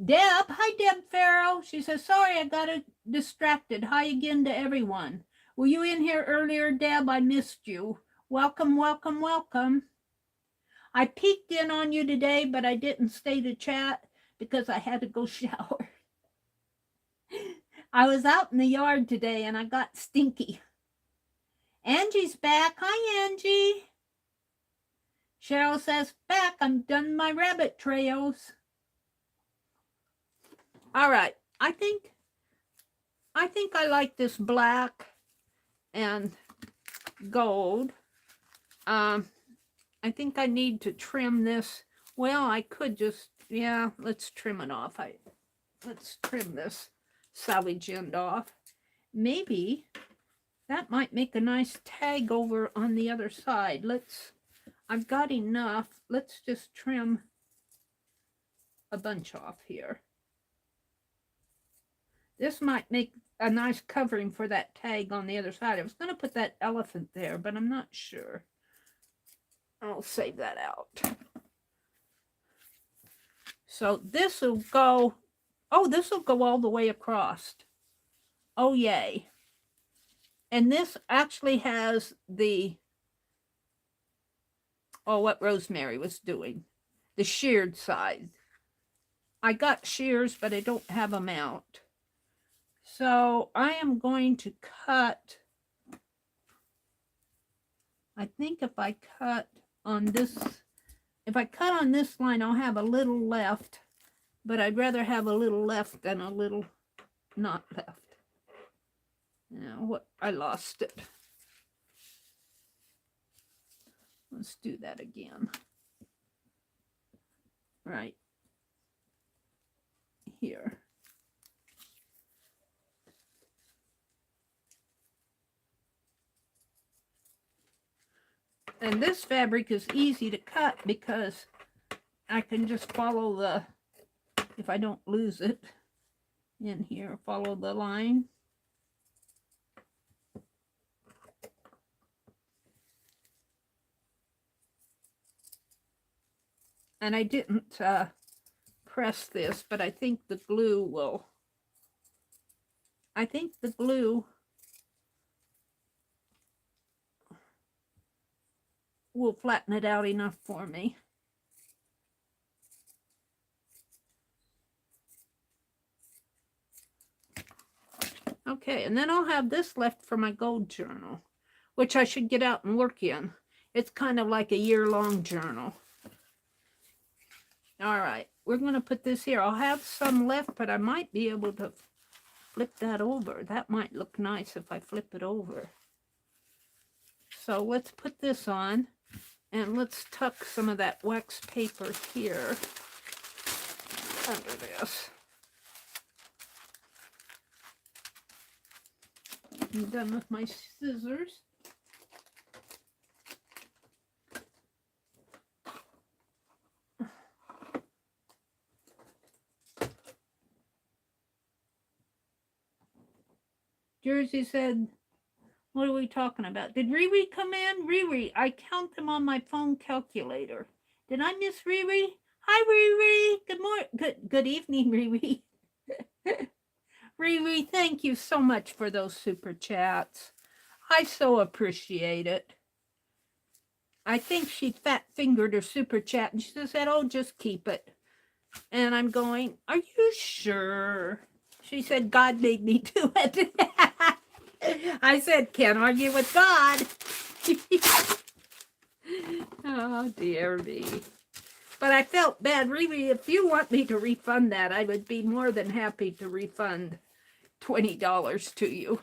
Deb. Hi, Deb Farrow. She says, sorry, I got distracted. Hi again to everyone. Were you in here earlier, Deb? I missed you. Welcome, welcome, welcome. I peeked in on you today, but I didn't stay to chat because I had to go shower. I was out in the yard today and I got stinky. Angie's back. Hi, Angie. Cheryl says, back. I'm done my rabbit trails. All right. I think I like this black and gold. I think I need to trim this. Well, I could just, yeah, let's trim it off. Let's trim this salvage end off. Maybe that might make a nice tag over on the other side. I've got enough. Let's just trim a bunch off here. This might make a nice covering for that tag on the other side. I was going to put that elephant there, but I'm not sure. I'll save that out. So this will go, oh, this will go all the way across. Oh, yay. And this actually has what Rosemary was doing, the sheared side. I got shears, but I don't have them out. So I am going to cut, I think if I cut on this line, I'll have a little left, but I'd rather have a little left than a little not left. Now, I lost it. Let's do that again. Right here. And this fabric is easy to cut because I can just follow if I don't lose it in here, follow the line. And I didn't press this, but I think the glue will, will flatten it out enough for me. Okay, and then I'll have this left for my gold journal, which I should get out and work in. It's kind of like a year-long journal. All right, we're going to put this here. I'll have some left, but I might be able to flip that over. That might look nice if I flip it over. So let's put this on, and let's tuck some of that wax paper here under this. I'm done with my scissors. Jersey said, what are we talking about? Did Riri come in? Riri, I count them on my phone calculator. Did I miss Riri? Hi, Riri. Good morning. Good evening, Riri. Riri, thank you so much for those super chats. I so appreciate it. I think she fat-fingered her super chat and she said, oh, just keep it. And I'm going, are you sure? She said, God made me do it. I said, can't argue with God. Oh, dear me. But I felt bad. Really, if you want me to refund that, I would be more than happy to refund $20 to you.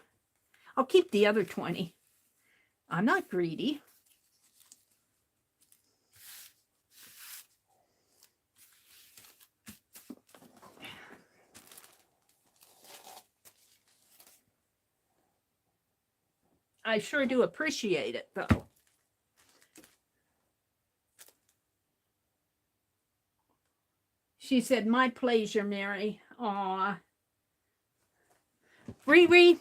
I'll keep the other 20. I'm not greedy. I sure do appreciate it, though. She said, my pleasure, Meri. Aw. Riri,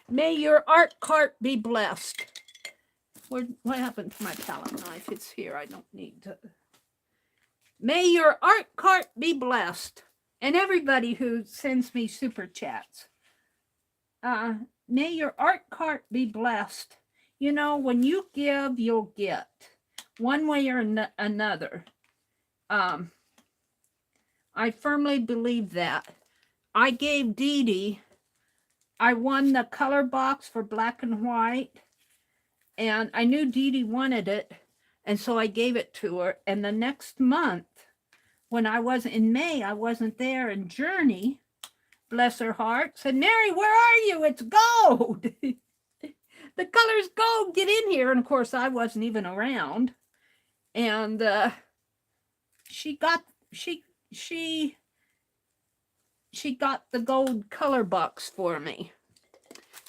may your art cart be blessed. What happened to my palette knife? It's here. I don't need to. May your art cart be blessed. And everybody who sends me super chats. May your art cart be blessed. You know, when you give, you'll get. One way or another. I firmly believe that. I gave Dee Dee, I won the color box for black and white. And I knew Dee Dee wanted it. And so I gave it to her. And the next month, when I was in May, I wasn't there. And Journey, bless her heart, said, Meri, where are you? It's gold. The color's gold. Get in here. And of course, I wasn't even around. And she got the gold color box for me.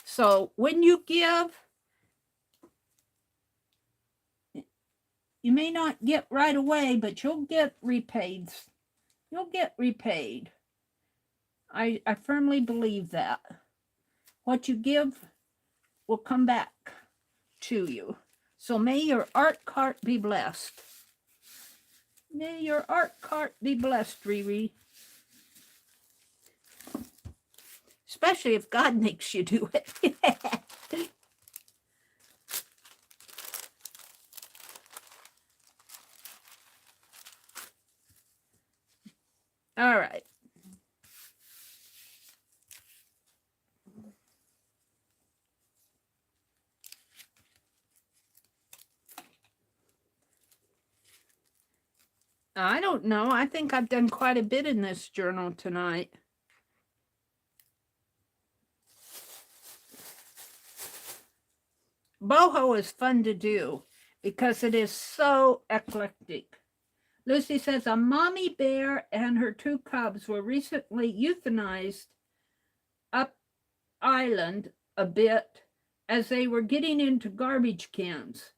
So when you give, you may not get right away, but you'll get repaid. You'll get repaid. I firmly believe that. What you give will come back to you. So may your art cart be blessed. May your art cart be blessed, Riri. Especially if God makes you do it. All right. I don't know. I think I've done quite a bit in this journal tonight. Boho is fun to do because it is so eclectic. Lucy says, a mommy bear and her 2 cubs were recently euthanized up island a bit as they were getting into garbage cans.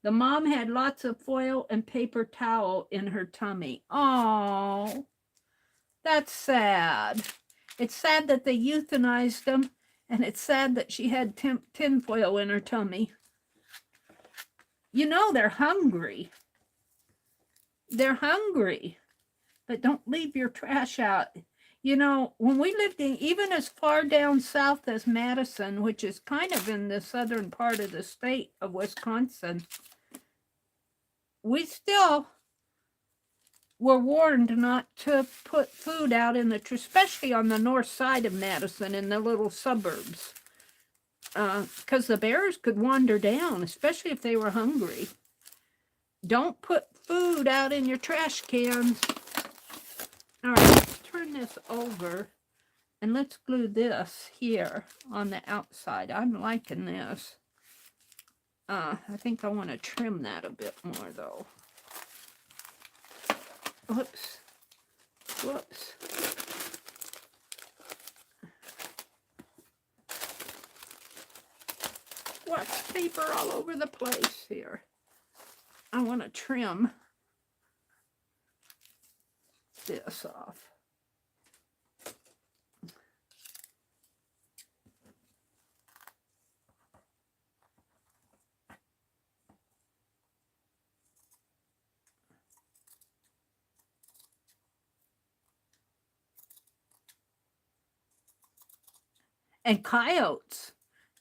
The mom had lots of foil and paper towel in her tummy. Oh, that's sad. It's sad that they euthanized them, and it's sad that she had tin foil in her tummy. You know they're hungry. They're hungry, but don't leave your trash out. You know, when we lived in, even as far down south as Madison, which is kind of in the southern part of the state of Wisconsin, we still were warned not to put food out in the, especially on the north side of Madison in the little suburbs, because the bears could wander down, especially if they were hungry. Don't put food out in your trash cans. All right, let's turn this over and let's glue this here on the outside. I'm liking this. I think I want to trim that a bit more though. Whoops. Whoops. Wax paper all over the place here. I want to trim this off. And coyotes.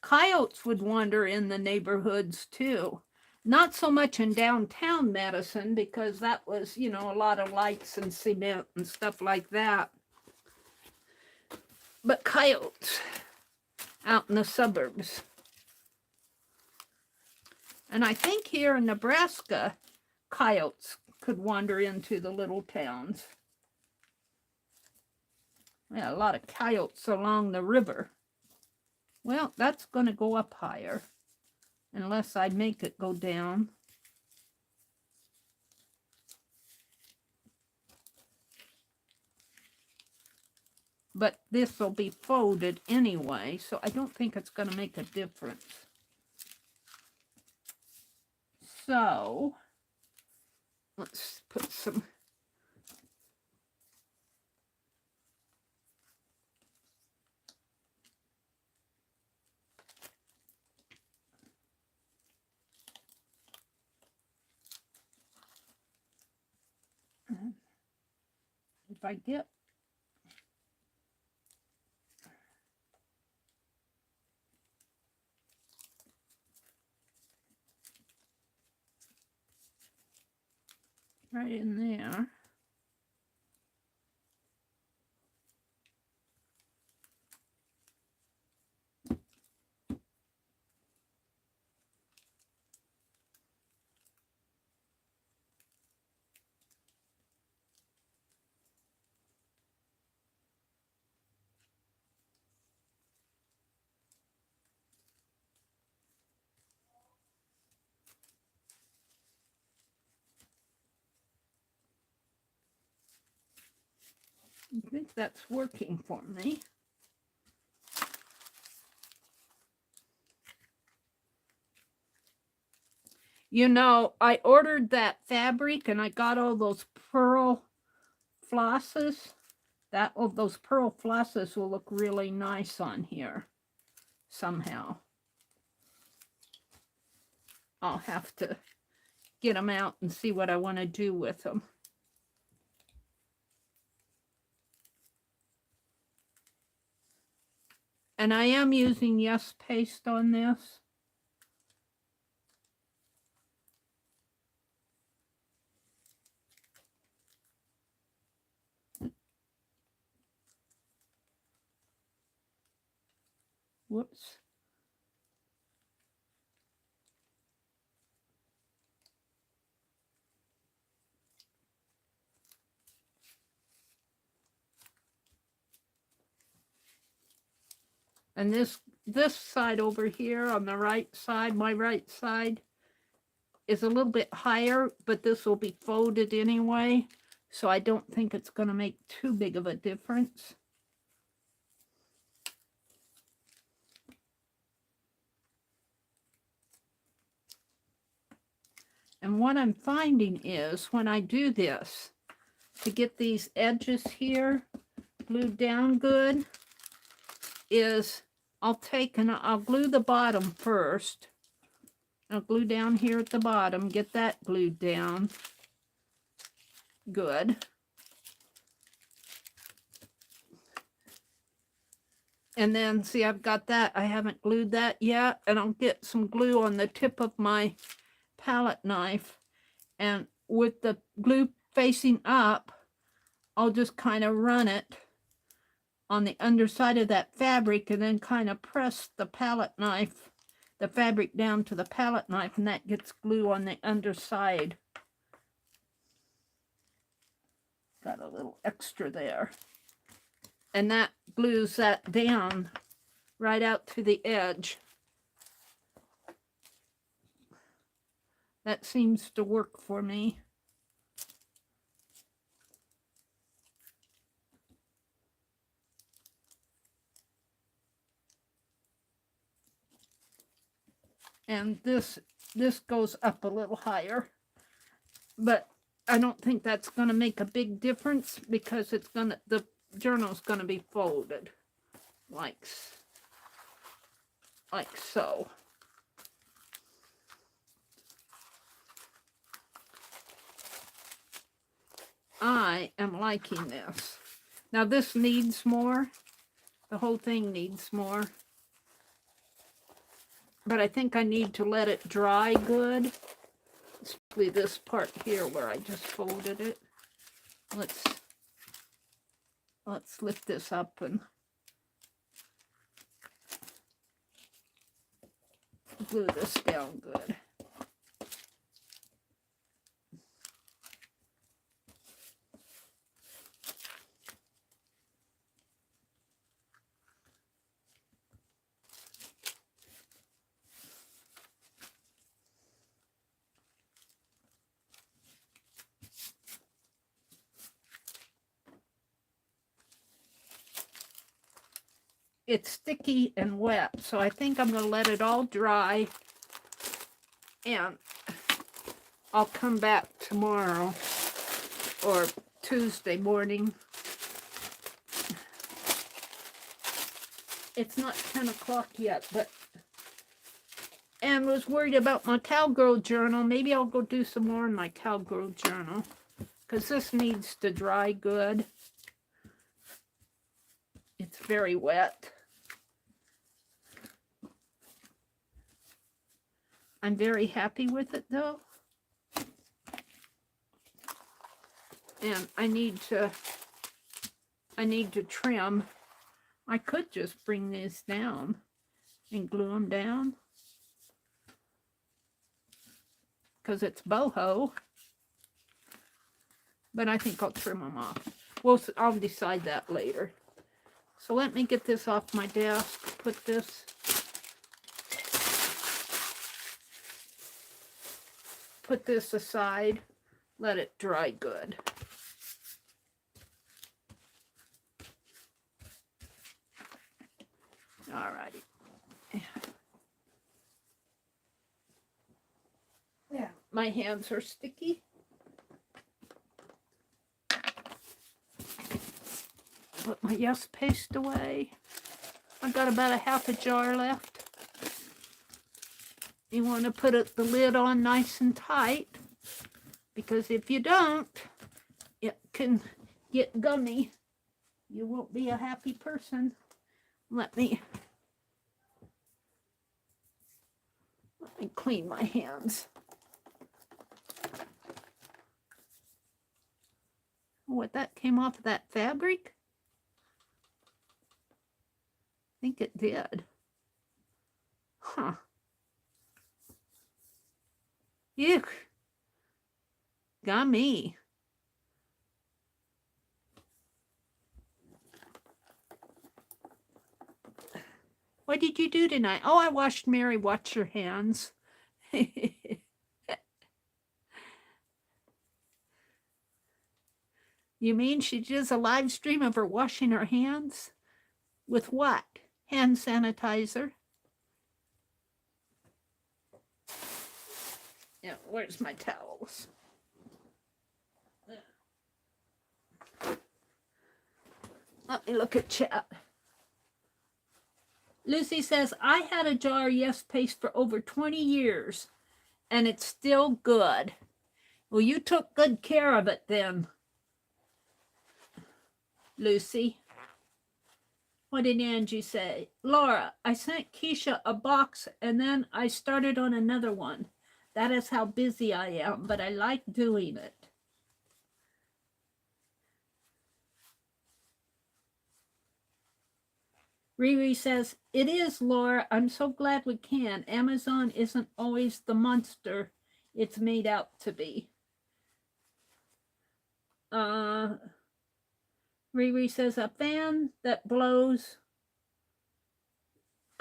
Coyotes would wander in the neighborhoods too. Not so much in downtown Madison because that was, you know, a lot of lights and cement and stuff like that. But coyotes out in the suburbs. And I think here in Nebraska, coyotes could wander into the little towns. Yeah, a lot of coyotes along the river. Well, that's going to go up higher, unless I make it go down. But this will be folded anyway, so I don't think it's going to make a difference. So, let's put some... If I get right in there. I think that's working for me. You know, I ordered that fabric and I got all those pearl flosses. Those pearl flosses will look really nice on here somehow. I'll have to get them out and see what I want to do with them. And I am using Yes Paste on this. Whoops. And this side over here on the right side, my right side, is a little bit higher, but this will be folded anyway, so I don't think it's going to make too big of a difference. And what I'm finding is when I do this, to get these edges here glued down good, is I'll take and I'll glue the bottom first. I'll glue down here at the bottom, get that glued down. Good. And then, see, I've got that. I haven't glued that yet. And I'll get some glue on the tip of my palette knife And with the glue facing up, I'll just kind of run it on the underside of that fabric and then kind of press the palette knife, the fabric down to the palette knife, and that gets glue on the underside. Got a little extra there. And that glues that down right out to the edge. That seems to work for me. And this goes up a little higher, but I don't think that's going to make a big difference because the journal's going to be folded like so. I am liking this. Now this needs more. The whole thing needs more. But I think I need to let it dry good. Especially this part here where I just folded it. Let's lift this up and glue this down good. It's sticky and wet, so I think I'm going to let it all dry, and I'll come back tomorrow or Tuesday morning. It's not 10 o'clock yet, but and was worried about my Cowgirl journal. Maybe I'll go do some more in my Cowgirl journal because this needs to dry good. It's very wet. I'm very happy with it though. And I need to trim. I could just bring these down and glue them down because it's boho. But I think I'll trim them off. I'll decide that later. So let me get this off my desk, put this aside, let it dry good. All righty. Yeah, my hands are sticky. Put my yes paste away. I've got about a half a jar left. You want to put the lid on nice and tight because if you don't, it can get gummy. You won't be a happy person. Let me clean my hands. What, that came off of that fabric? I think it did. Huh. Yuck. Got me. What did you do tonight? Oh, I watched Meri wash her hands. You mean she does a live stream of her washing her hands? With what? Hand sanitizer? Yeah, where's my towels? Let me look at chat. Lucy says, I had a jar yes paste for over 20 years, and it's still good. Well, you took good care of it then, Lucy. What did Angie say? Laura, I sent Keisha a box, and then I started on another one. That is how busy I am, but I like doing it. Riri says, it is, Laura. I'm so glad we can. Amazon isn't always the monster it's made out to be. Riri says, a fan that blows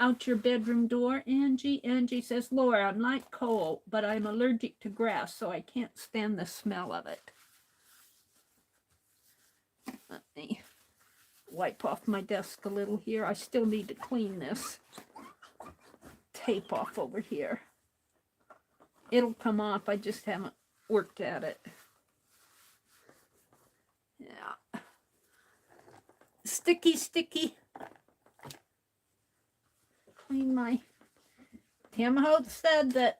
out your bedroom door. Angie says, Laura, I'm like coal, but I'm allergic to grass, so I can't stand the smell of it. Let me wipe off my desk a little here. I still need to clean this tape off over here. It'll come off. I just haven't worked at it. Yeah. Sticky, sticky. Clean my... Tamho said that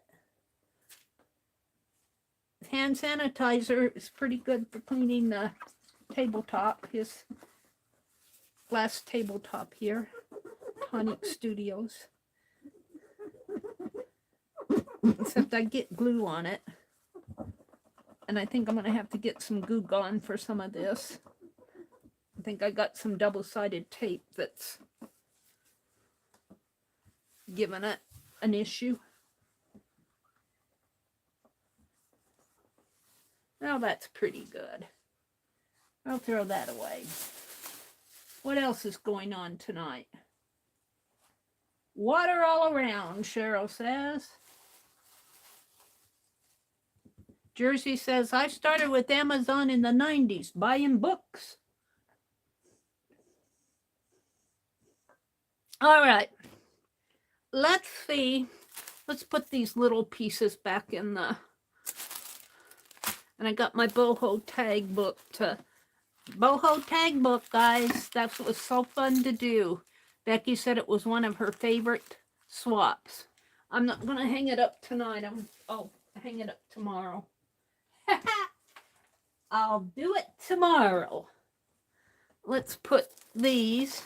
hand sanitizer is pretty good for cleaning the tabletop. His glass tabletop here. Tonic Studios. Except I get glue on it. And I think I'm going to have to get some Goo Gone for some of this. I think I got some double-sided tape that's giving it an issue. Well, that's pretty good. I'll throw that away. What else is going on tonight? Water all around, Cheryl says. Jersey says, I started with Amazon in the 90s, buying books. All right. Let's see. Let's put these little pieces back in the... And I got my Boho tag book to... Boho tag book, guys. That was so fun to do. Becky said it was one of her favorite swaps. I'm not going to hang it up tonight. I'll hang it up tomorrow. I'll do it tomorrow. Let's put these.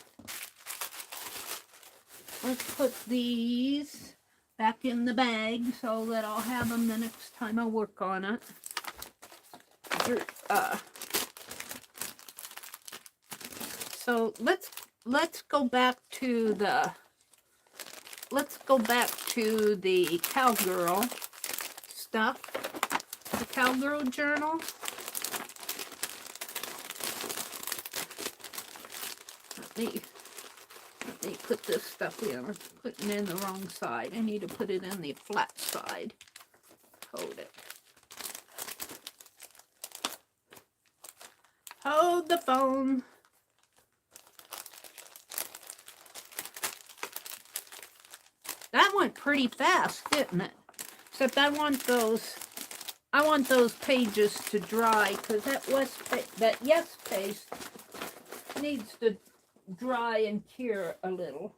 Let's put these back in the bag so that I'll have them the next time I work on it. So let's go back to the Cowgirl stuff. The Cowgirl journal. Let me put this stuff in. I'm putting it in the wrong side. I need to put it in the flat side. Hold it. Hold the phone. That went pretty fast, didn't it? Except I want those pages to dry because that yes paste needs to dry and cure a little.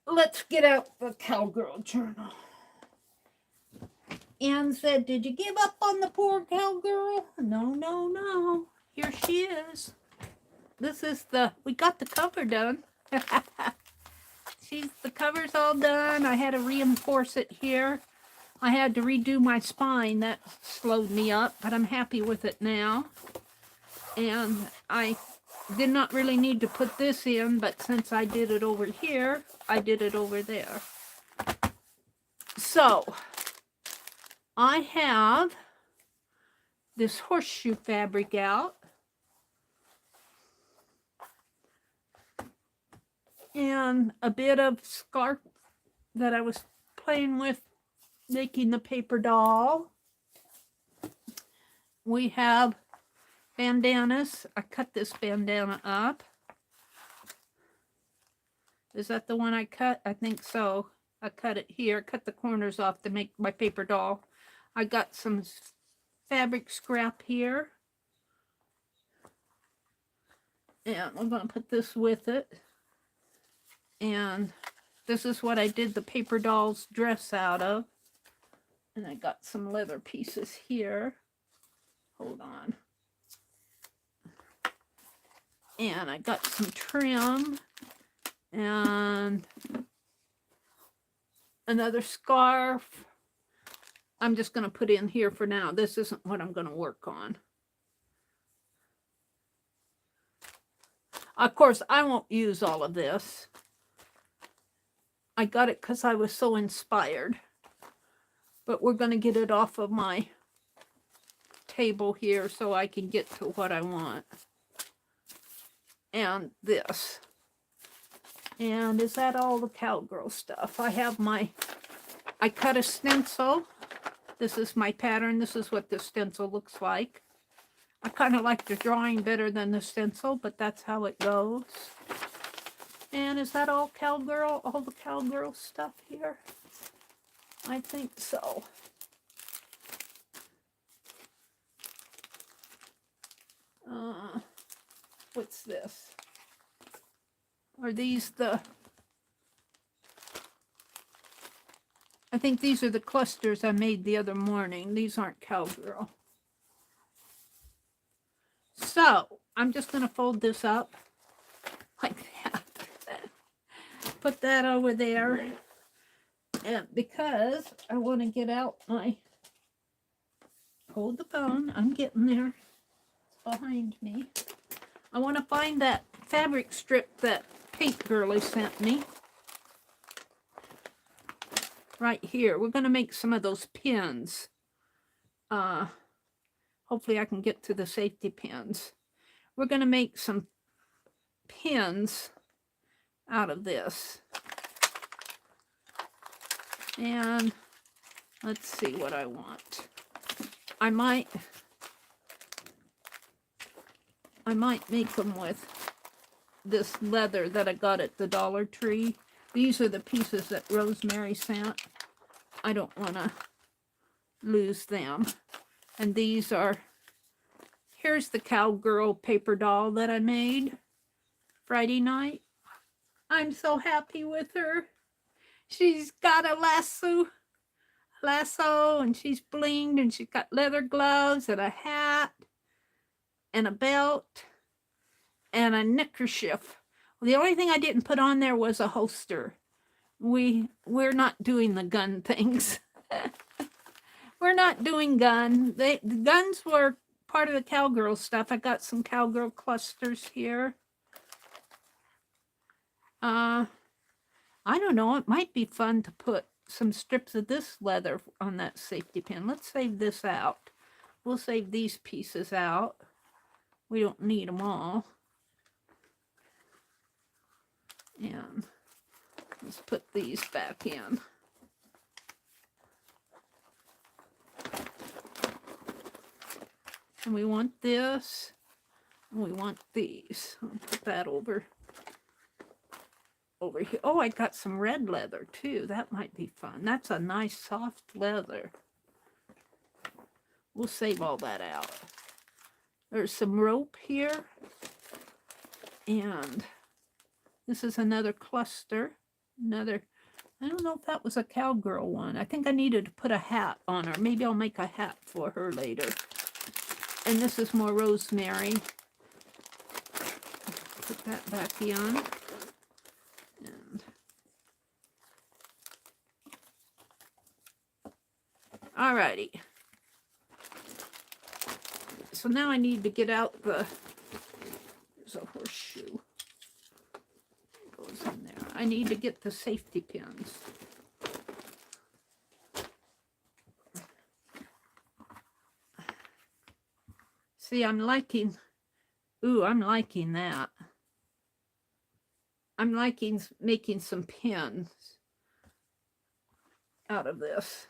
Let's get out the Cowgirl journal. Anne said, did you give up on the poor Cowgirl? No. Here she is. This is we got the cover done. The cover's all done. I had to reinforce it here. I had to redo my spine. That slowed me up, but I'm happy with it now. And I did not really need to put this in, but since I did it over here, I did it over there. So, I have this horseshoe fabric out. And a bit of scarf that I was playing with making the paper doll. We have bandanas. I cut this bandana up. Is that the one I cut? I think so. I cut it here, cut the corners off to make my paper doll. I got some fabric scrap here. And I'm going to put this with it. And this is what I did the paper doll's dress out of. And I got some leather pieces here. Hold on. And I got some trim. And another scarf I'm just going to put in here for now. This isn't what I'm going to work on. Of course, I won't use all of this. I got it because I was so inspired. But we're going to get it off of my table here so I can get to what I want. And this. And is that all the Cowgirl stuff? I have I cut a stencil. This is my pattern. This is what the stencil looks like. I kind of like the drawing better than the stencil, but that's how it goes. And is that all Cowgirl? All the Cowgirl stuff here? I think so. What's this? Are these I think these are the clusters I made the other morning. These aren't Cowgirl. So, I'm just going to fold this up like that. Put that over there. And because I want to get out hold the phone. I'm getting there. It's behind me. I want to find that fabric strip that Paint Girlie sent me. Right here. We're going to make some of those pins. Hopefully I can get to the safety pins. We're going to make some pins out of this. And let's see what I want. I might make them with this leather that I got at the Dollar Tree. These are the pieces that Rosemary sent. I don't want to lose them. And these are, here's the Cowgirl paper doll that I made Friday night. I'm so happy with her. She's got a lasso, and she's blinged, and she's got leather gloves and a hat and a belt and a neckerchief. The only thing I didn't put on there was a holster. We're not doing the gun things. We're not doing gun. The guns were part of the Cowgirl stuff. I got some Cowgirl clusters here. I don't know. It might be fun to put some strips of this leather on that safety pin. Let's save this out. We'll save these pieces out. We don't need them all. And let's put these back in. And we want this. And we want these. I'll put that over here. Oh, I got some red leather too. That might be fun. That's a nice soft leather. We'll save all that out. There's some rope here. And this is another cluster. I don't know if that was a Cowgirl one. I think I needed to put a hat on her. Maybe I'll make a hat for her later. And this is more Rosemary. Put that back in. And alrighty. So now I need to get out there's a horseshoe. It goes in there. I need to get the safety pins. See, I'm liking that. I'm liking making some pins out of this.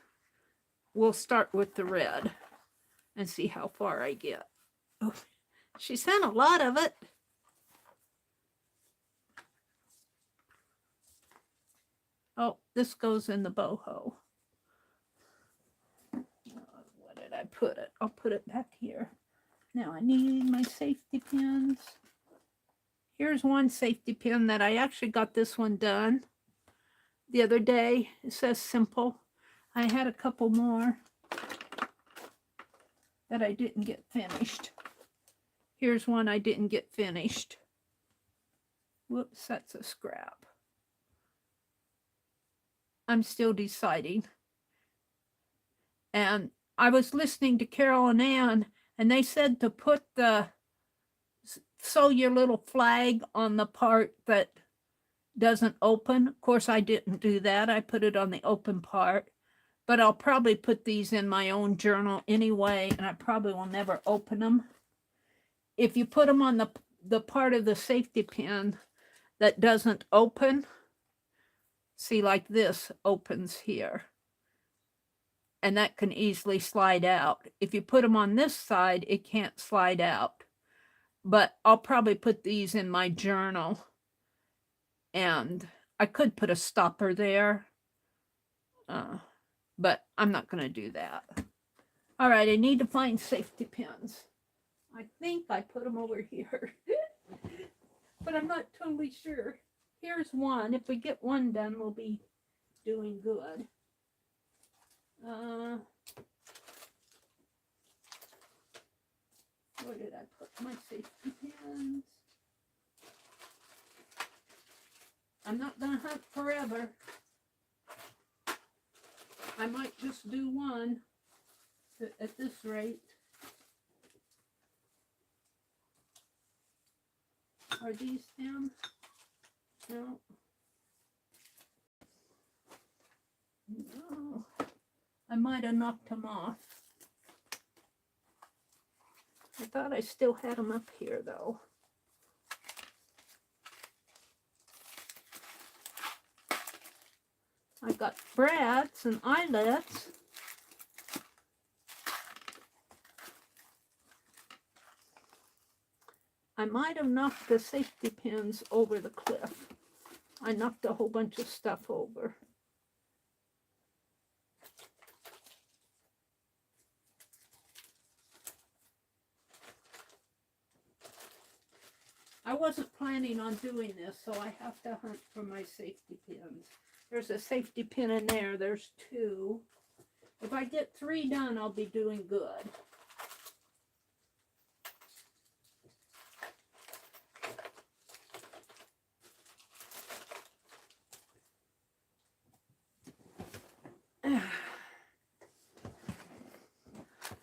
We'll start with the red and see how far I get. Oh, she sent a lot of it. Oh, this goes in the boho. Where did I put it? I'll put it back here. Now I need my safety pins. Here's one safety pin that I actually got this one done the other day. It says simple. I had a couple more that I didn't get finished. Here's one I didn't get finished. Whoops, that's a scrap. I'm still deciding. And I was listening to Carol and Ann, and they said to put sew your little flag on the part that doesn't open. Of course, I didn't do that. I put it on the open part, but I'll probably put these in my own journal anyway, and I probably will never open them. If you put them on the part of the safety pin that doesn't open, see, like this opens here, and that can easily slide out. If you put them on this side, it can't slide out. But I'll probably put these in my journal, and I could put a stopper there, but I'm not going to do that. All right, I need to find safety pins. I think I put them over here, but I'm not totally sure. Here's one. If we get one done, we'll be doing good. Where did I put my safety pins? I'm not going to hunt forever. I might just do one at this rate. Are these them? No. No. I might have knocked them off. I thought I still had them up here, though. I've got brads and eyelets. I might have knocked the safety pins over the cliff. I knocked a whole bunch of stuff over. I wasn't planning on doing this, so I have to hunt for my safety pins. There's a safety pin in there. There's two. If I get 3 done, I'll be doing good.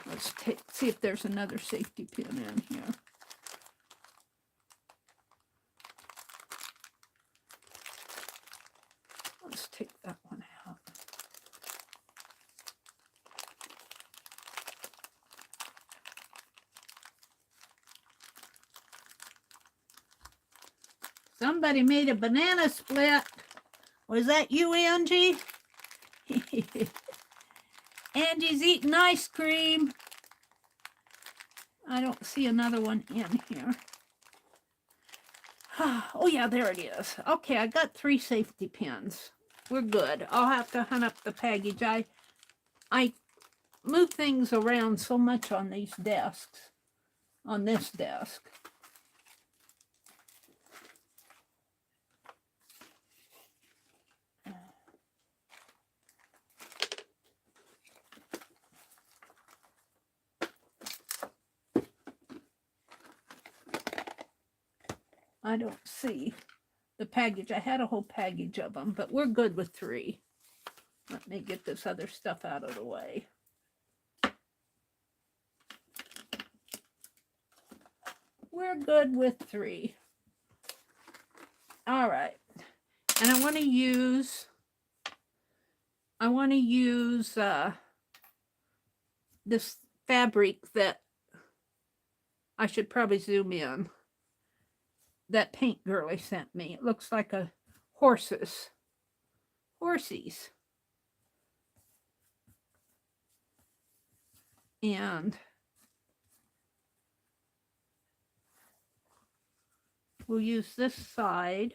Let's see if there's another safety pin in here. Let's take that one out. Somebody made a banana split. Was that you, Angie? Angie's eating ice cream. I don't see another one in here. Oh yeah, there it is. Okay, I got 3 safety pins. We're good. I'll have to hunt up the package. I move things around so much on these desks, on this desk. I don't see the package. I had a whole package of them, but we're good with 3. Let me get this other stuff out of the way. We're good with 3. All right. And I want to use this fabric that I should probably zoom in. That paint girlie sent me. It looks like a horsies. And we'll use this side.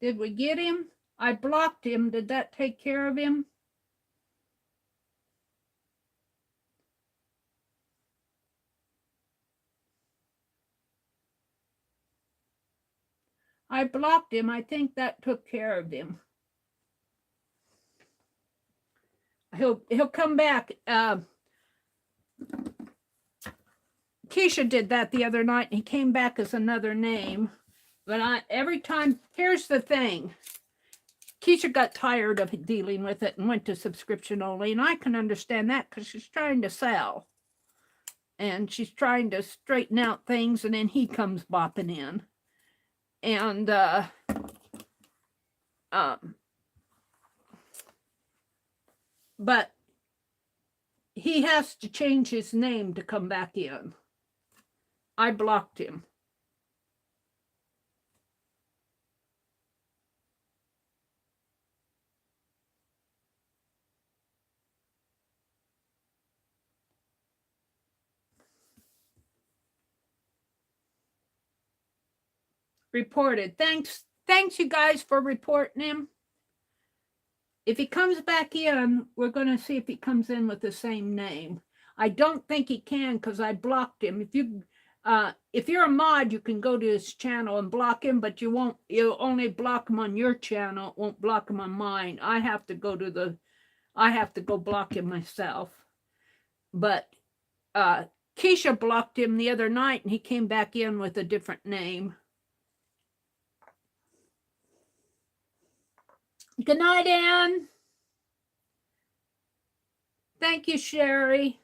Did we get him? I blocked him. Did that take care of him? I blocked him. I think that took care of him. He'll come back. Keisha did that the other night, and he came back as another name. But every time, here's the thing. Keisha got tired of dealing with it and went to subscription only, and I can understand that because she's trying to sell. And she's trying to straighten out things, and then he comes bopping in. And but he has to change his name to come back in. I blocked him. Reported. Thanks you guys for reporting him. If he comes back in, we're going to see if he comes in with the same name. I don't think he can because I blocked him. If you're a mod, you can go to his channel and block him, but you'll only block him on your channel. It won't block him on mine. I have to go block him myself. But Keisha blocked him the other night, and he came back in with a different name. Good night, Ann. Thank you, Sherry.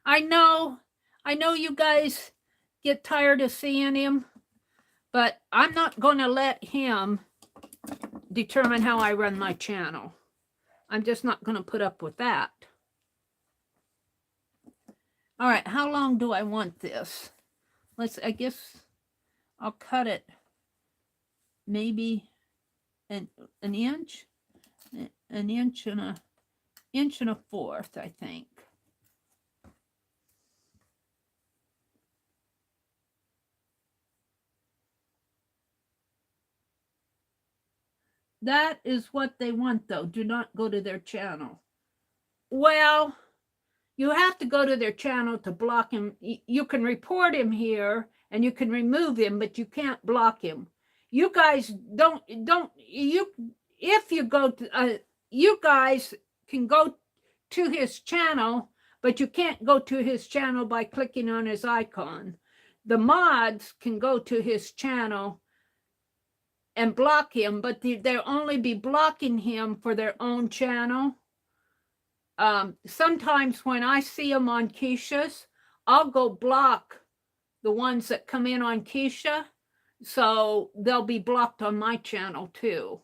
I know you guys get tired of seeing him, but I'm not going to let him determine how I run my channel. I'm just not going to put up with that. All right, how long do I want this? I guess I'll cut it maybe an inch and a fourth, I think. That is what they want, though. Do not go to their channel. Well, you have to go to their channel to block him. You can report him here and you can remove him, but you can't block him. You guys you guys can go to his channel, but you can't go to his channel by clicking on his icon. The mods can go to his channel and block him, but they'll only be blocking him for their own channel. Sometimes when I see them on Keisha's, I'll go block the ones that come in on Keisha, so they'll be blocked on my channel too.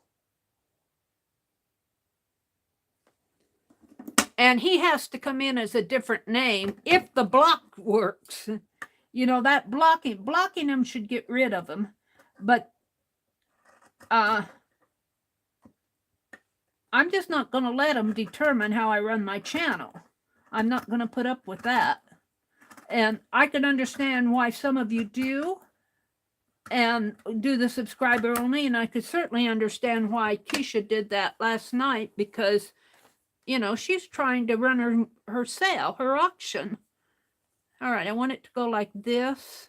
And he has to come in as a different name if the block works. You know, that blocking him should get rid of him. But I'm just not going to let him determine how I run my channel. I'm not going to put up with that. And I can understand why some of you do and do the subscriber only. And I could certainly understand why Keisha did that last night because, you know, she's trying to run her sale, her auction. All right, I want it to go like this.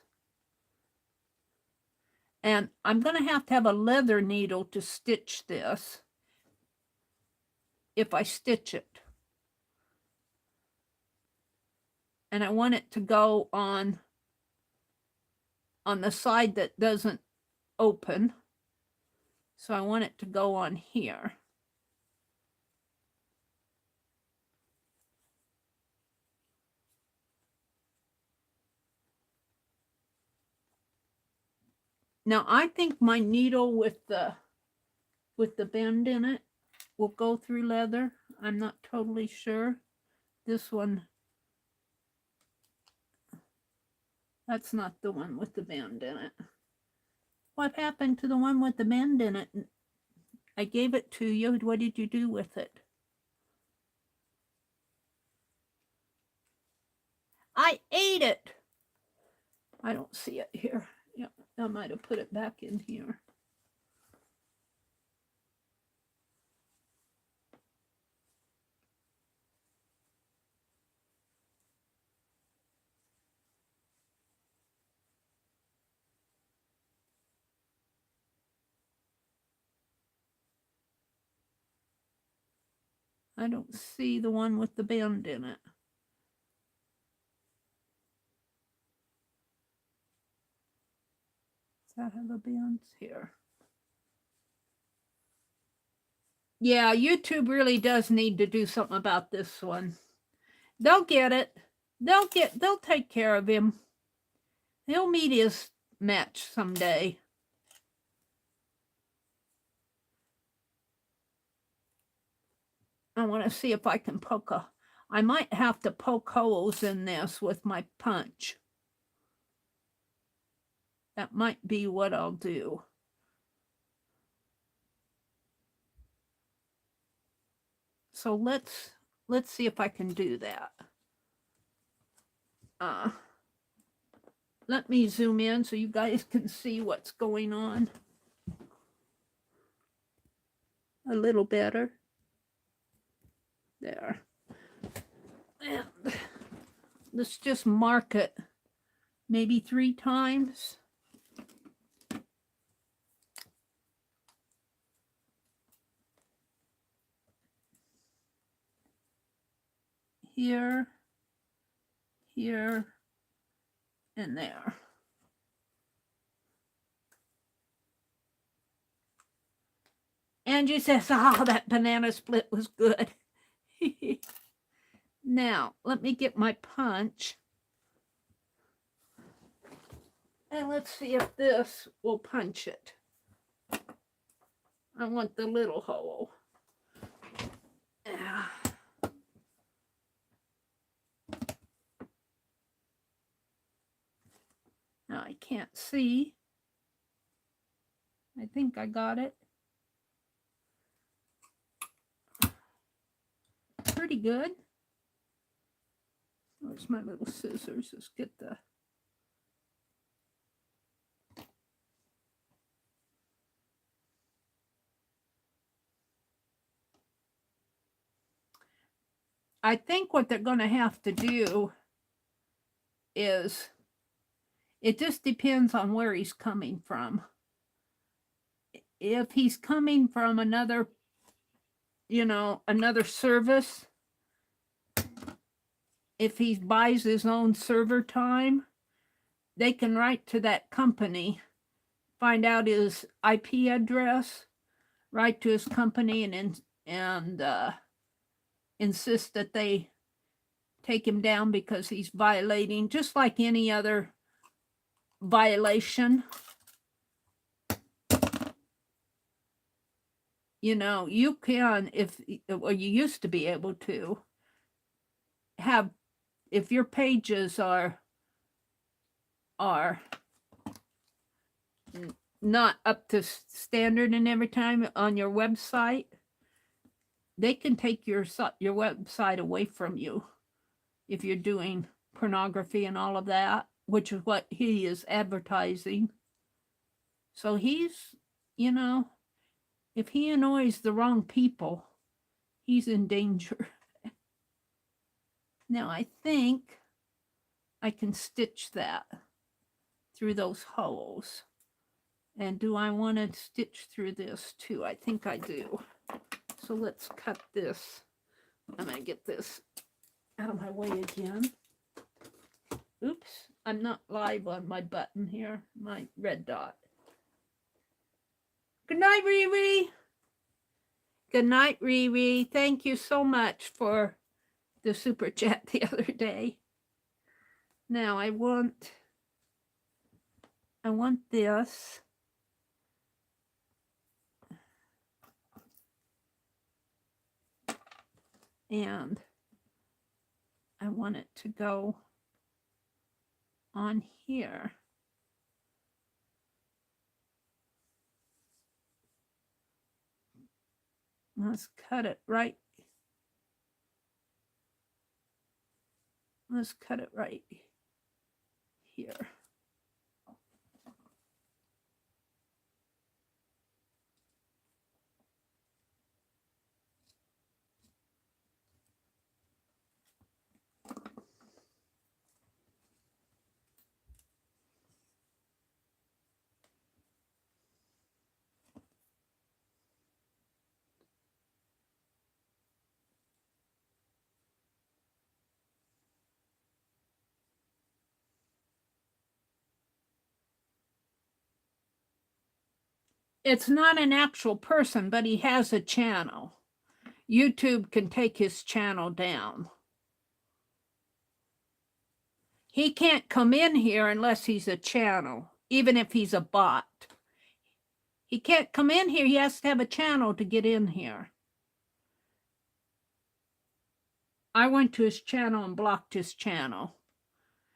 And I'm going to have a leather needle to stitch this if I stitch it. And I want it to go on the side that doesn't open. So I want it to go on here. Now I think my needle with the bend in it will go through leather. I'm not totally sure. This one, that's not the one with the bend in it. What happened to the one with the bend in it? I gave it to you. What did you do with it? I ate it. I don't see it here. Yeah, I might have put it back in here. I don't see the one with the bend in it. Does that have the bends here? Yeah, YouTube really does need to do something about this one. They'll get it. They'll take care of him. He'll meet his match someday. I want to see if I can poke I might have to poke holes in this with my punch. That might be what I'll do. So let's see if I can do that. Let me zoom in so you guys can see what's going on a little better. There. And let's just mark it maybe 3 times. Here, here, and there. Angie says, oh, that banana split was good. Now, let me get my punch. And let's see if this will punch it. I want the little hole. Yeah. Now I can't see. I think I got it. Pretty good. Where's my little scissors? Let's get the... I think what they're going to have to do is, it just depends on where he's coming from. If he's coming from another, another service, if he buys his own server time, they can write to that company, find out his IP address, write to his company and insist that they take him down because he's violating, just like any other violation. You can, you used to be able to have, if your pages are not up to standard and every time on your website, they can take your website away from you if you're doing pornography and all of that, which is what he is advertising. So he's, if he annoys the wrong people, he's in danger. Now I think I can stitch that through those holes. And do I want to stitch through this too? I think I do. So let's cut this. I'm going to get this out of my way again. Oops, I'm not live on my button here, my red dot. Good night, Riri. Good night, Riri. Thank you so much for the super chat the other day. Now I want this. And I want it to go on here. Let's cut it right. Let's cut it right here. It's not an actual person, but he has a channel. YouTube can take his channel down. He can't come in here unless he's a channel, even if he's a bot. He can't come in here. He has to have a channel to get in here. I went to his channel and blocked his channel.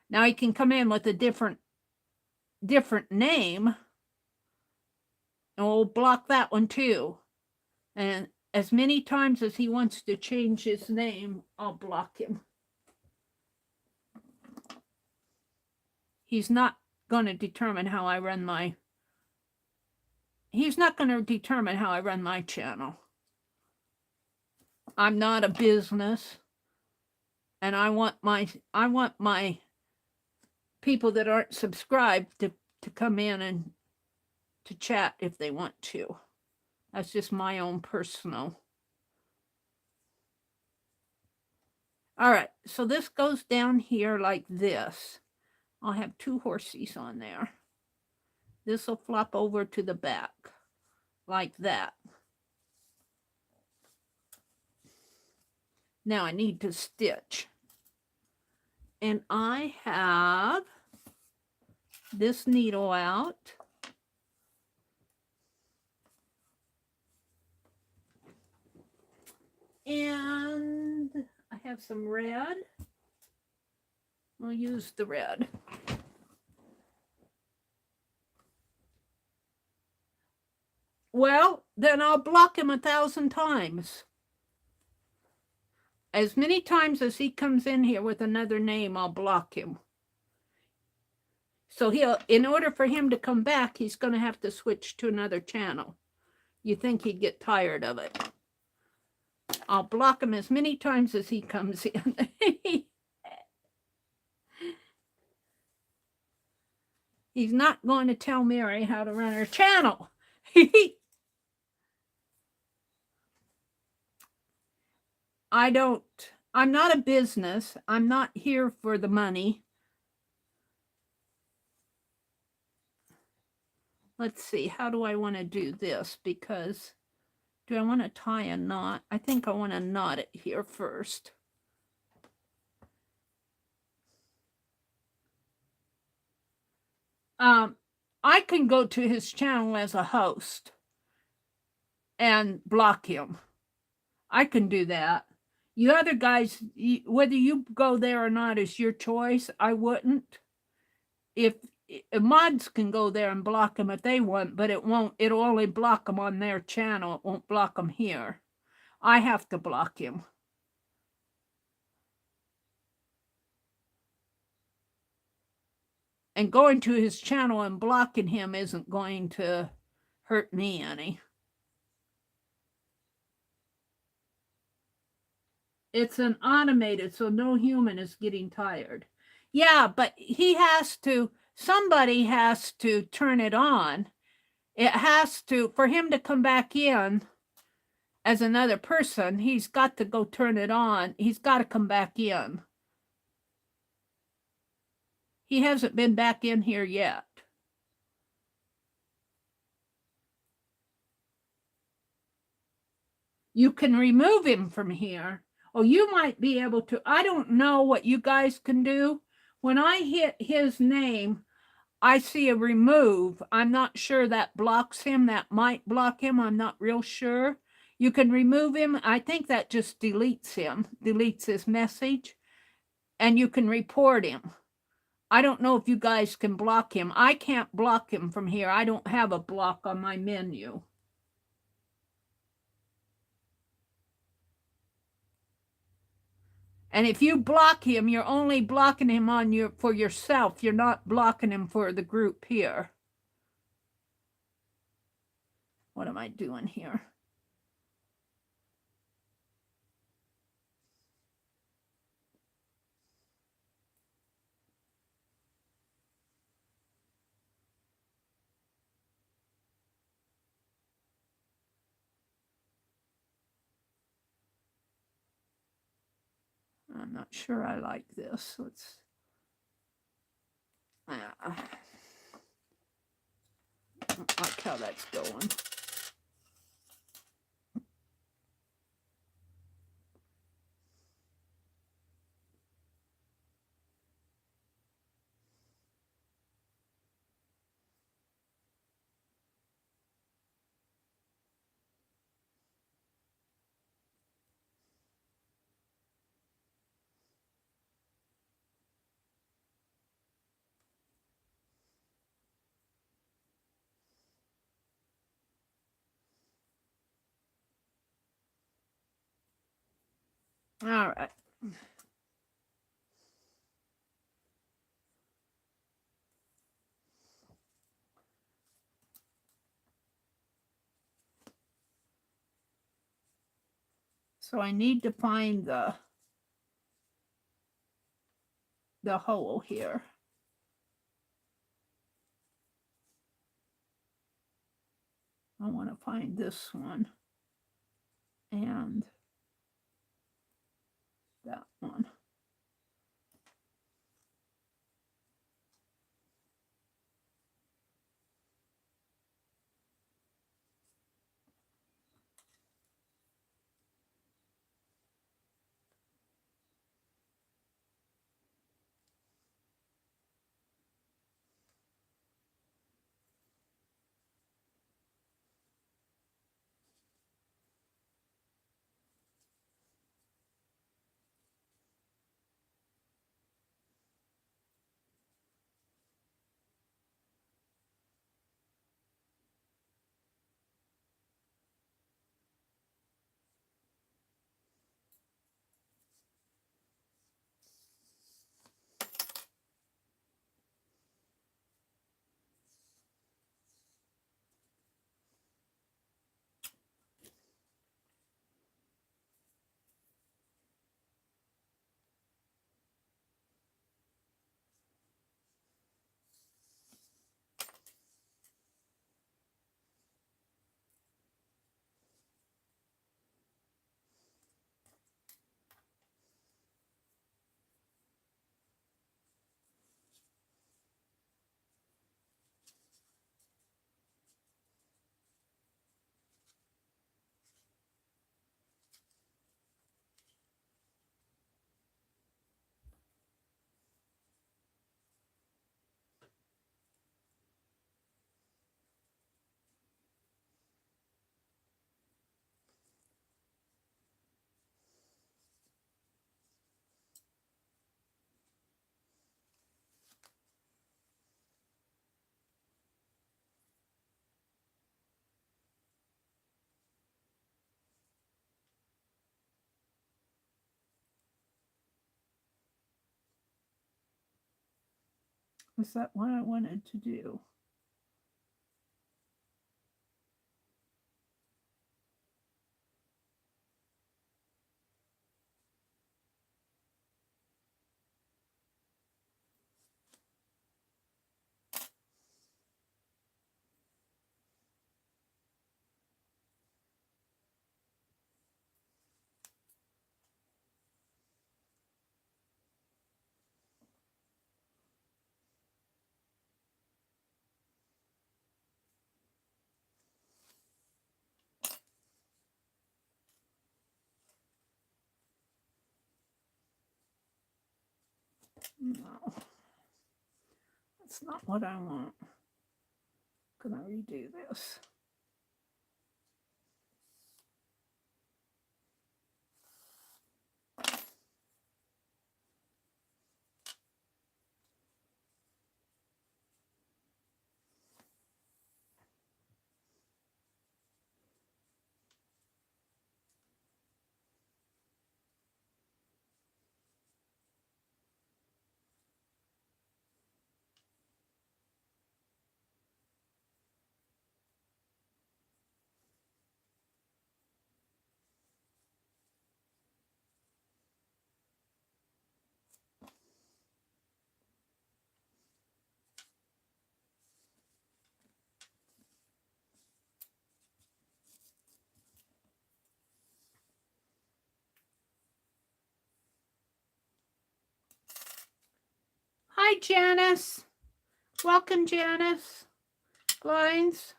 Now he can come in with a different name. And we'll block that one too. And as many times as he wants to change his name, I'll block him. He's not going to determine how I run my... He's not going to determine how I run my channel. I'm not a business. And I want my people that aren't subscribed to come in and to chat if they want to. That's just my own personal. All right, so this goes down here like this. I'll have 2 horsies on there. This will flop over to the back like that. Now I need to stitch. And I have this needle out. And I have some red. I'll use the red. Well, then I'll block him 1,000 times. As many times as he comes in here with another name, I'll block him. So in order for him to come back, he's going to have to switch to another channel. You think he'd get tired of it. I'll block him as many times as he comes in. He's not going to tell Meri how to run her channel. I'm not a business. I'm not here for the money. Let's see, how do I want to do this? Because do I want to tie a knot? I think I want to knot it here first. I can go to his channel as a host and block him. I can do that. You other guys, whether you go there or not is your choice. I wouldn't. If mods can go there and block them if they want, but it won't. It'll only block them on their channel. It won't block them here. I have to block him. And going to his channel and blocking him isn't going to hurt me any. It's an automated, so no human is getting tired. Yeah, but he has to, somebody has to turn it on. It has to, for him to come back in as another person, he's got to go turn it on. He's got to come back in. He hasn't been back in here yet. You can remove him from here. Oh, you might be able to. I don't know what you guys can do. When I hit his name, I see a remove. I'm not sure that blocks him. That might block him. I'm not real sure. You can remove him. I think that just deletes him, deletes his message. And you can report him. I don't know if you guys can block him. I can't block him from here. I don't have a block on my menu. And if you block him, you're only blocking him on for yourself. You're not blocking him for the group here. What am I doing here? I'm not sure I like this. Let's... don't like how that's going. All right. So I need to find the hole here. I want to find this one and that one. Is that what I wanted to do? No, that's not what I want. I'm gonna redo this. Hi, Janice. Welcome, Janice. lines.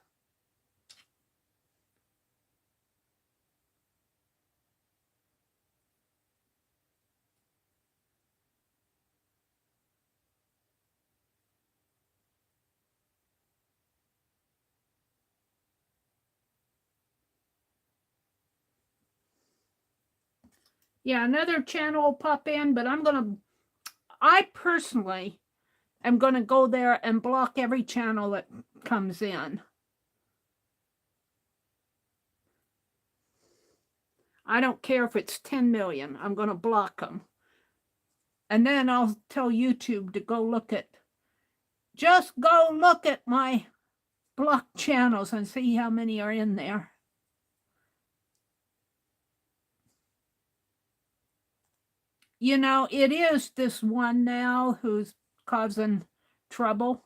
Yeah, another channel will pop in, but I personally am going to go there and block every channel that comes in. I don't care if it's 10 million. I'm going to block them. And then I'll tell YouTube to go look at, just go look at my blocked channels and see how many are in there. You know, it is this one now who's causing trouble.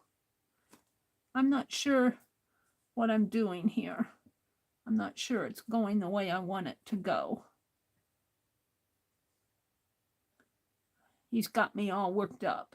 I'm not sure what I'm doing here. I'm not sure it's going the way I want it to go. He's got me all worked up.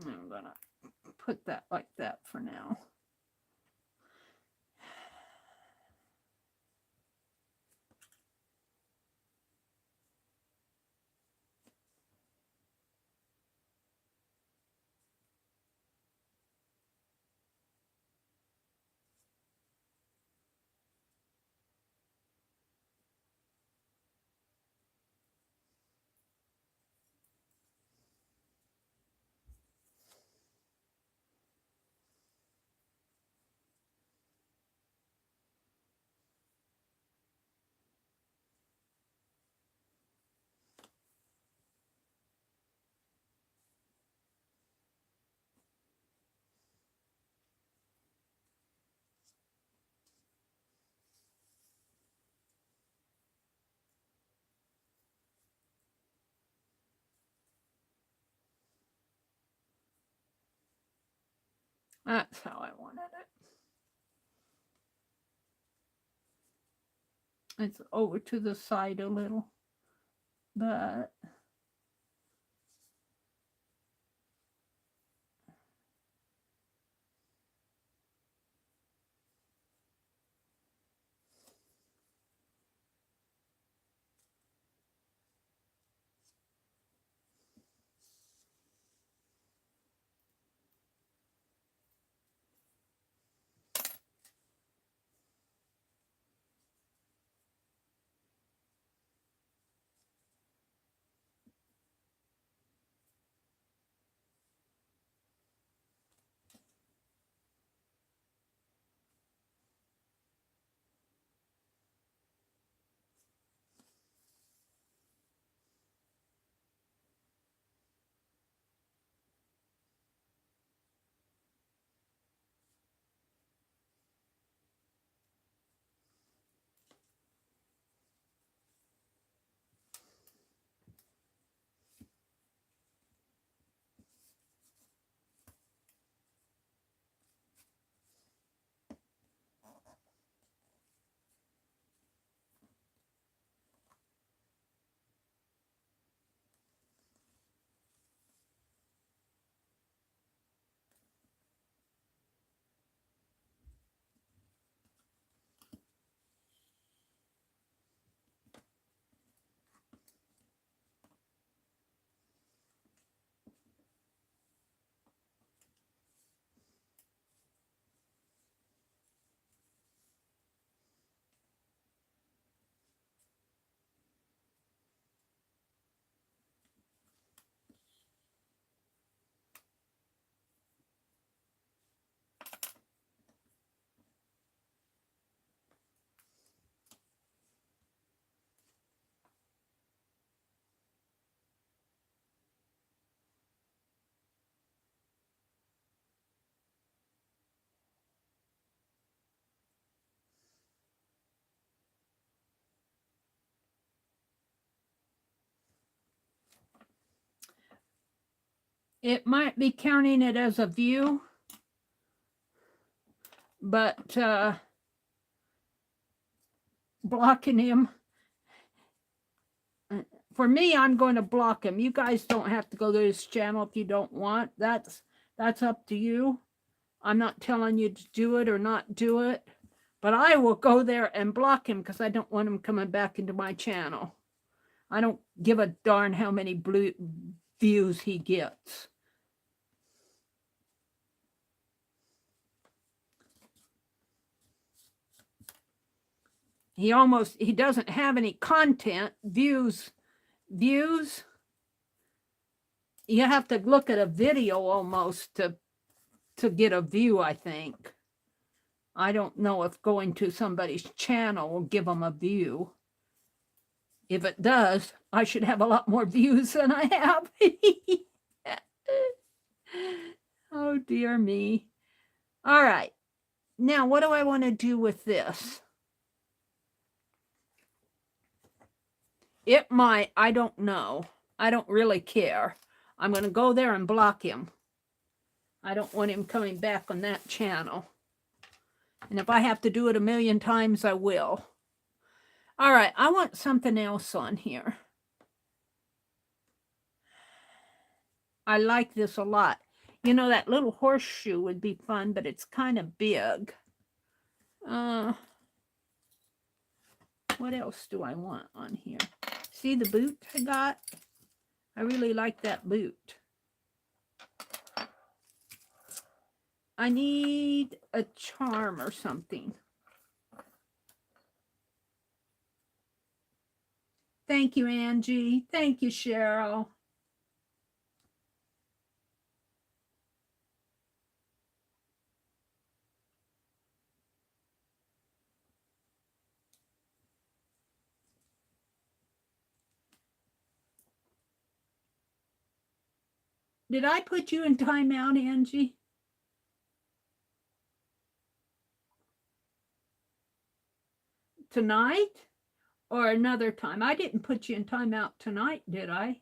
I'm gonna put that like that for now. That's how I wanted it. It's over to the side a little, but It might be counting it as a view, but blocking him, for me, I'm going to block him. You guys don't have to go to his channel if you don't want. That's up to you. I'm not telling you to do it or not do it, but I will go there and block him because I don't want him coming back into my channel. I don't give a darn how many blue views he gets. He doesn't have any content. Views. You have to look at a video almost to get a view, I think. I don't know if going to somebody's channel will give them a view. If it does, I should have a lot more views than I have. Oh, dear me. All right. Now, what do I want to do with this? It might, I don't know. I don't really care. I'm going to go there and block him. I don't want him coming back on that channel. And if I have to do it a million times, I will. All right, I want something else on here. I like this a lot. You know, that little horseshoe would be fun, but it's kind of big. What else do I want on here? See the boot I got? I really like that boot. I need a charm or something. Thank you, Angie. Thank you, Cheryl. Did I put you in timeout, Angie? Tonight or another time? I didn't put you in timeout tonight, did I?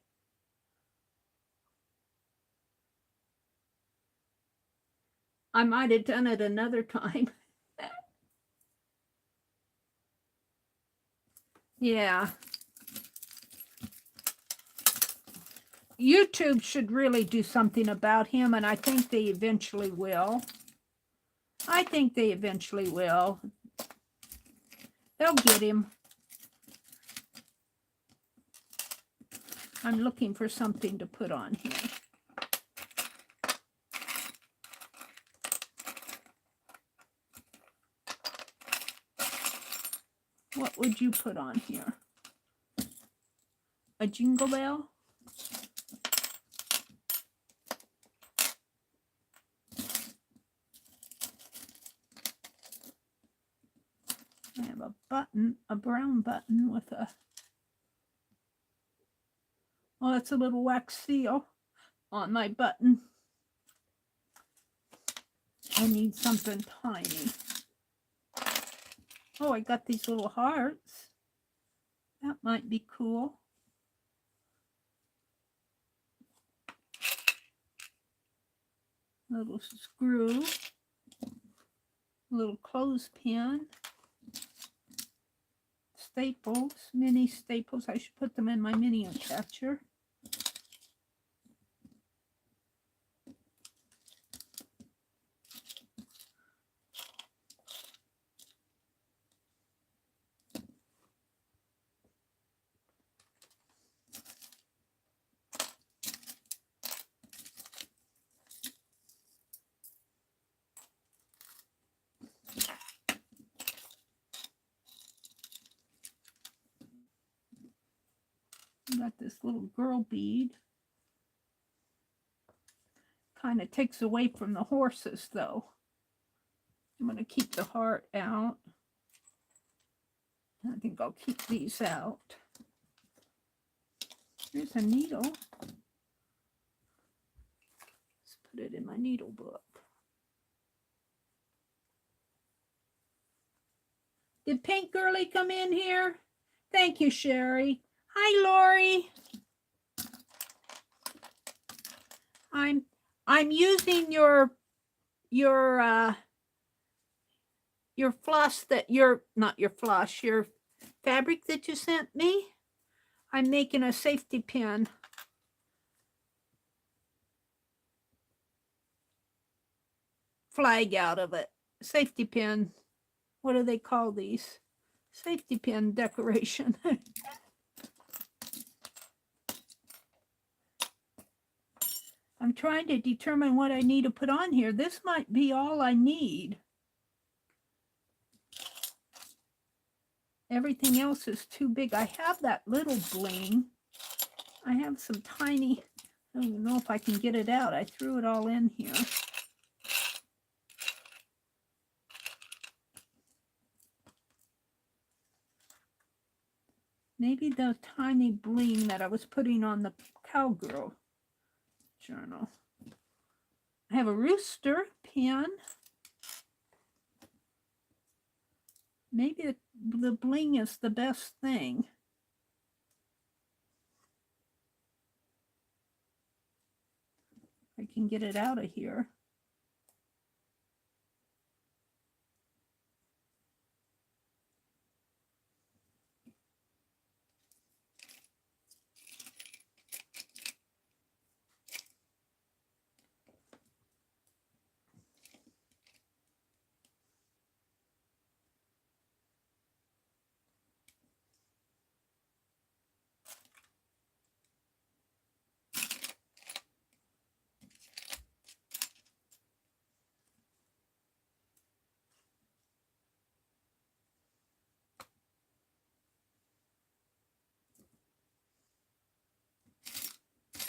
I might have done it another time. Yeah. YouTube should really do something about him, and I think they eventually will. I think they eventually will. They'll get him. I'm looking for something to put on here. What would you put on here? A jingle bell? I have a button, a brown button with a... Oh, that's a little wax seal on my button. I need something tiny. Oh, I got these little hearts. That might be cool. A little screw. A little clothespin. Staples, mini staples. I should put them in my mini attacher. Got this little girl bead. Kind of takes away from the horses, though. I'm going to keep the heart out. I think I'll keep these out. Here's a needle. Let's put it in my needle book. Did Pink Girly come in here? Thank you, Sherry. Hi, Lori. I'm using your floss that not your floss, your fabric that you sent me. I'm making a safety pin. Flag out of it. Safety pin. What do they call these? Safety pin decoration. I'm trying to determine what I need to put on here. This might be all I need. Everything else is too big. I have that little bling. I have some tiny, I don't even know if I can get it out. I threw it all in here. Maybe the tiny bling that I was putting on the Cowgirl journal. I have a rooster pin. Maybe the bling is the best thing. I can get it out of here.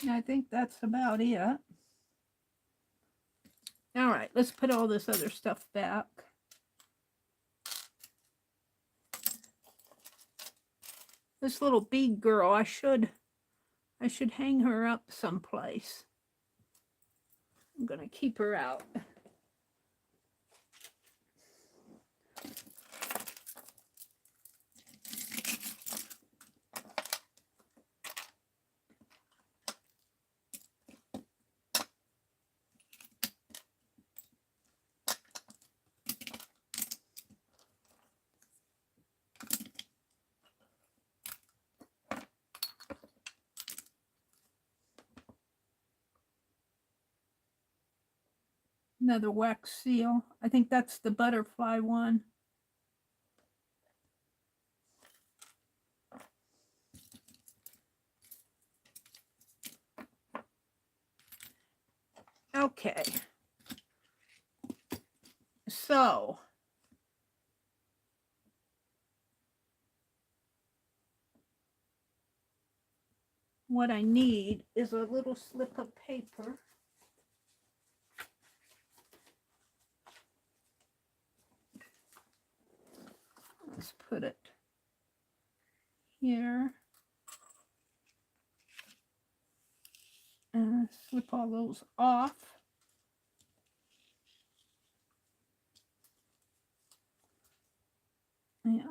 I think that's about it. All right, let's put all this other stuff back. This little bead girl, I should hang her up someplace. I'm gonna keep her out. Another wax seal. I think that's the butterfly one. Okay. So what I need is a little slip of paper. Let's put it here. And slip all those off. And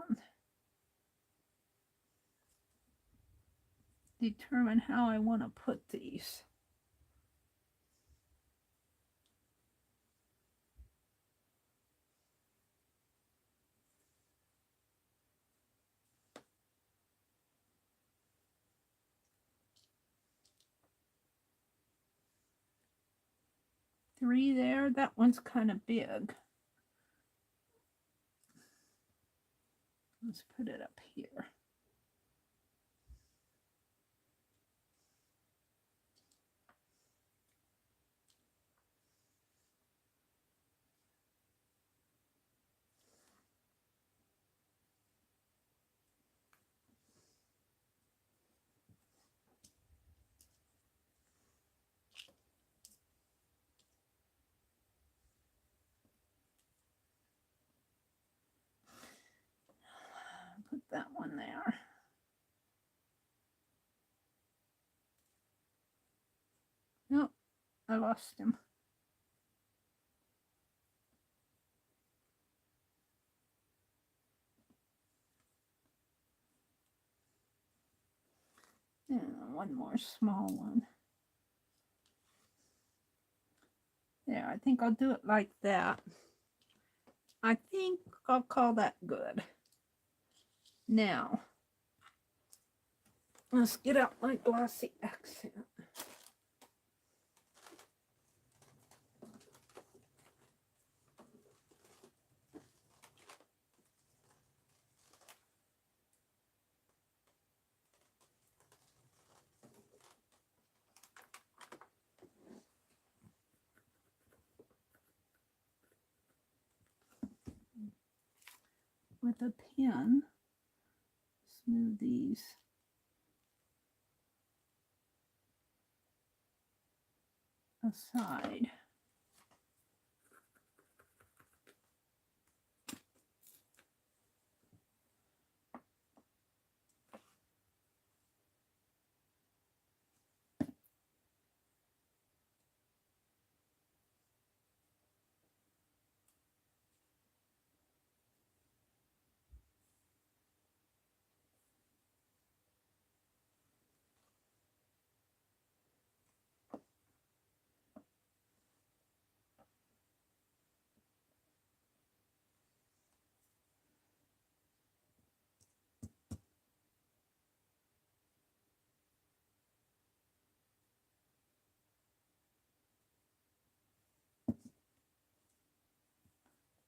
determine how I want to put these. Three there. That one's kind of big. Let's put it up here. Put that one there. Nope, I lost him. And one more small one. I think I'll do it like that. I think I'll call that good. Now, let's get out my glossy accent. With a pen, smooth these aside.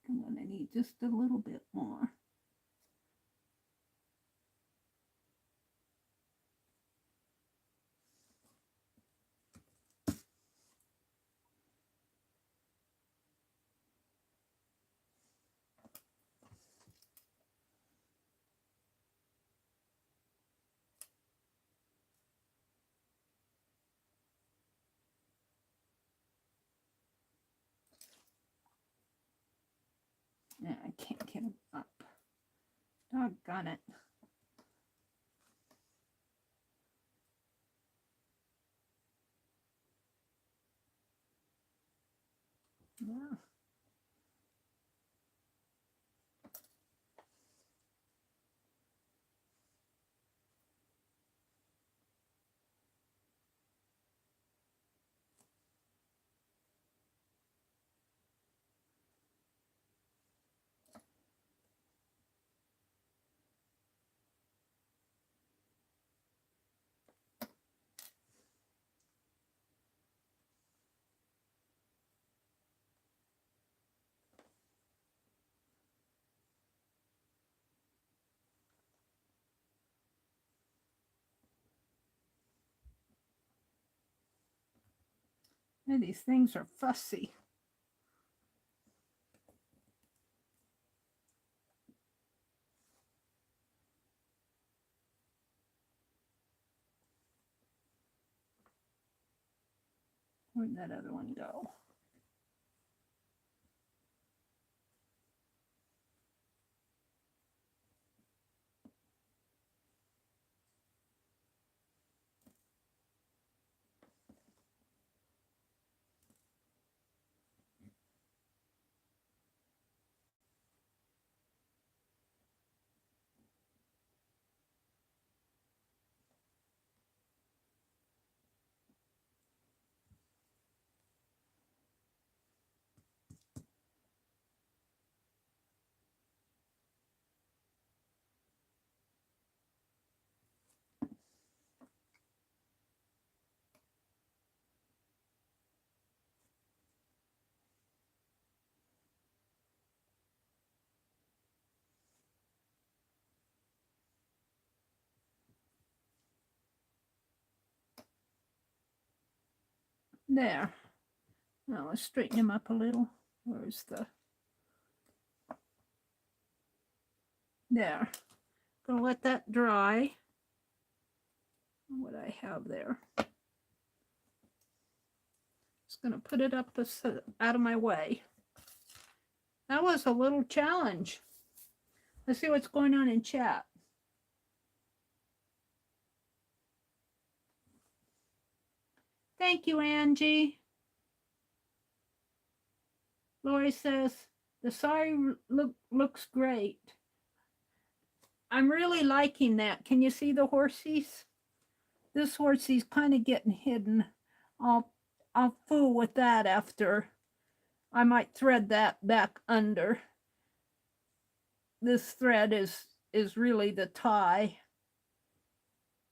I'm going to need just a little bit more. Yeah, I can't get them up. Doggone it. Yeah. And these things are fussy. Where'd that other one go? There. Now let's straighten him up a little. Where's the... There. Gonna let that dry. What I have there. Just gonna put it up this, out of my way. That was a little challenge. Let's see what's going on in chat. Thank you, Angie. Lori says, the sari looks great. I'm really liking that. Can you see the horsies? This horsie's kind of getting hidden. I'll fool with that after I might thread that back under. This thread is really the tie.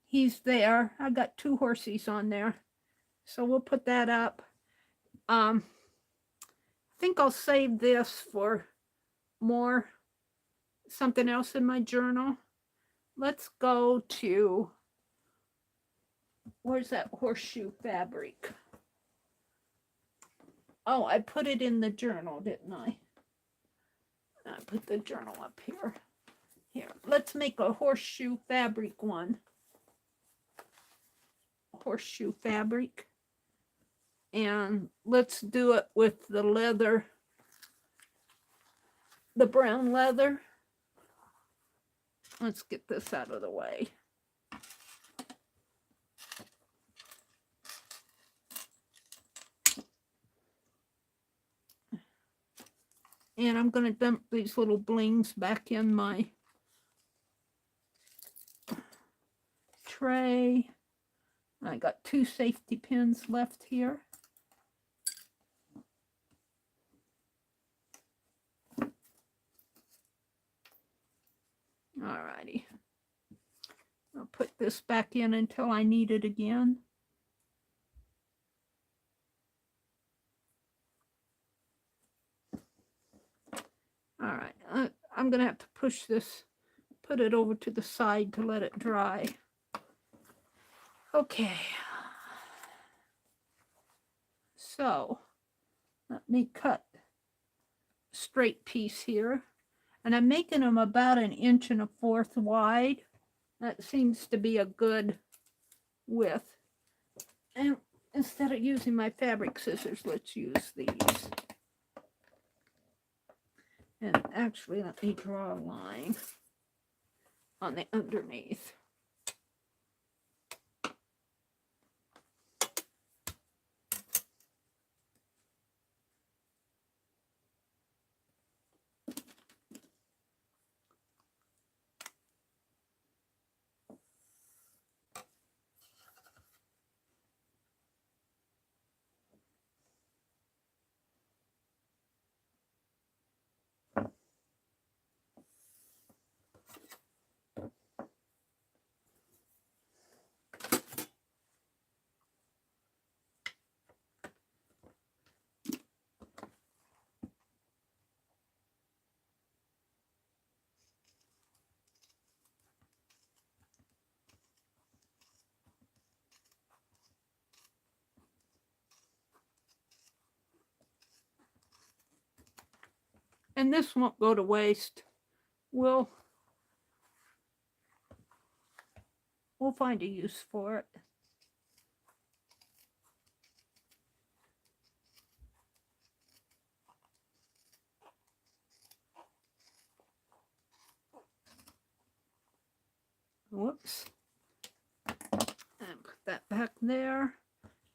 He's there. I got 2 horsies on there. So we'll put that up. I think I'll save this for more something else in my journal. Let's go to, where's that horseshoe fabric? Oh, I put it in the journal, didn't I? I put the journal up here. Here, let's make a horseshoe fabric one. Horseshoe fabric. And let's do it with the leather, the brown leather. Let's get this out of the way. And I'm going to dump these little blings back in my tray. I got 2 safety pins left here. Alrighty. I'll put this back in until I need it again. All right, I'm gonna have to push this, put it over to the side to let it dry. Okay. So let me cut a straight piece here. And I'm making them about 1 1/4 inches wide. That seems to be a good width. And instead of using my fabric scissors, let's use these. And actually, let me draw a line on the underneath. And this won't go to waste. We'll find a use for it. Whoops. And put that back there.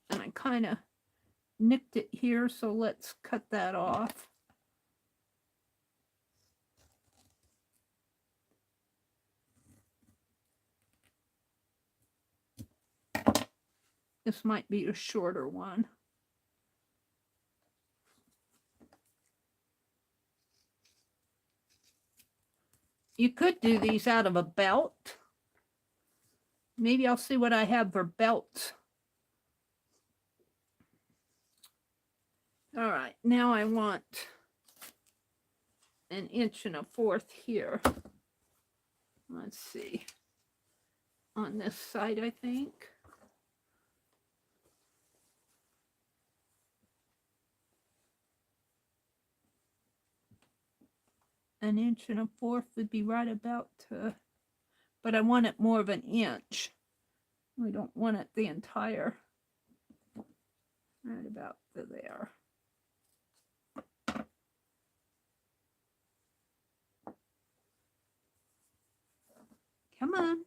And I kind of nicked it here, so let's cut that off. This might be a shorter one. You could do these out of a belt. Maybe I'll see what I have for belts. All right, now I want 1 1/4 inches here. Let's see. On this side, I think. An 1 1/4 inches would be right about, but I want it more of 1 inch. We don't want it the entire, right about there. Come on.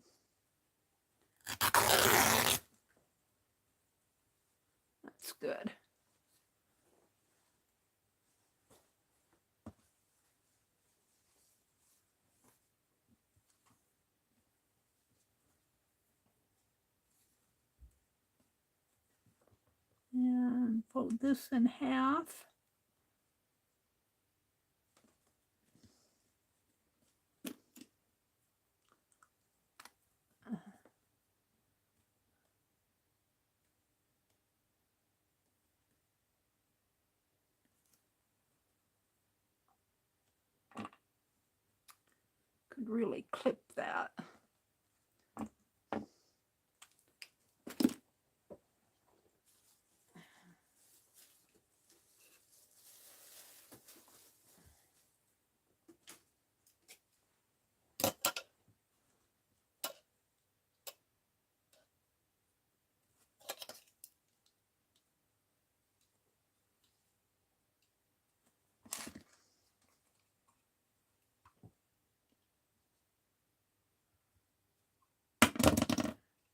That's good. And fold this in half. could really clip that.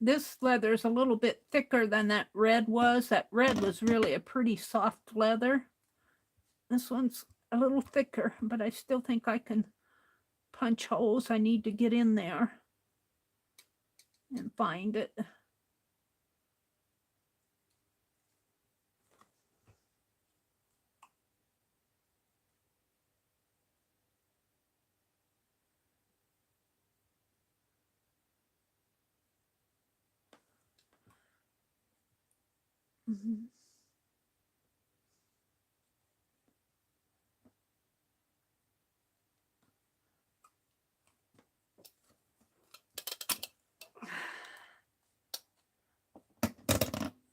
This leather is a little bit thicker than that red was. That red was really a pretty soft leather. This one's a little thicker, but I still think I can punch holes. I need to get in there and find it. Mm-hmm.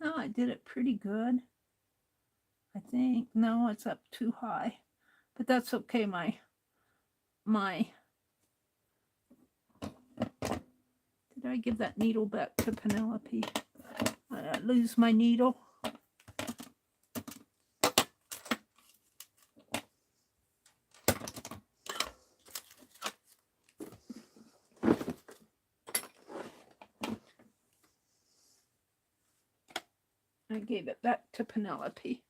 Oh, I did it pretty good. I think. No, it's up too high. But that's okay. Did I give that needle back to Penelope? I lose my needle. I gave it back to Penelope.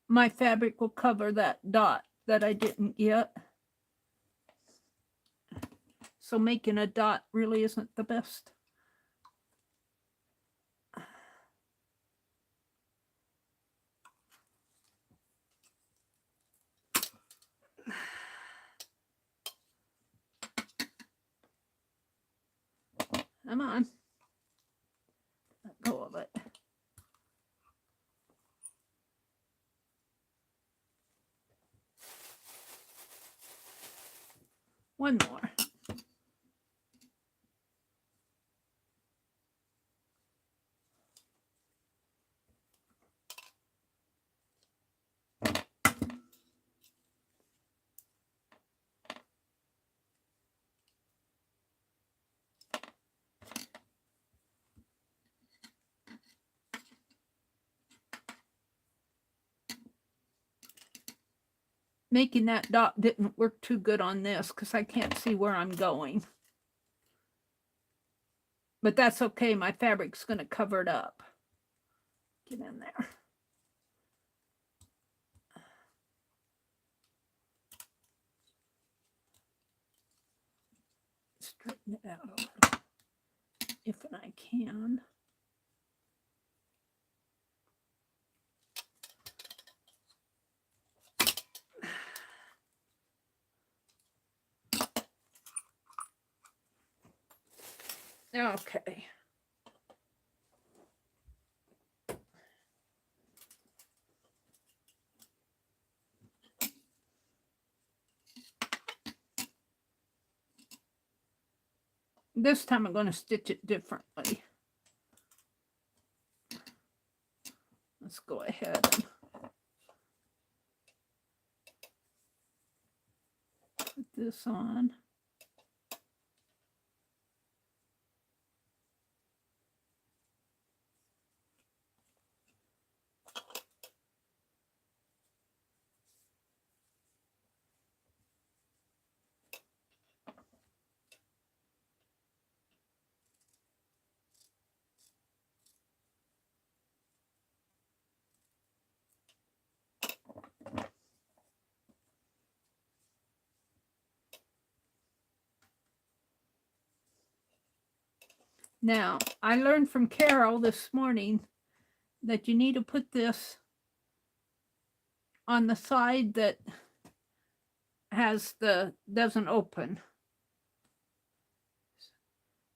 My fabric will cover that dot that I didn't get. So making a dot really isn't the best. Come on. Let go of it. One more. Making that dot didn't work too good on this because I can't see where I'm going. But that's okay. My fabric's going to cover it up. Get in there. Straighten it out a little, if I can. Okay. This time I'm going to stitch it differently. Let's go ahead and put this on. Now, I learned from Carol this morning that you need to put this on the side that doesn't open.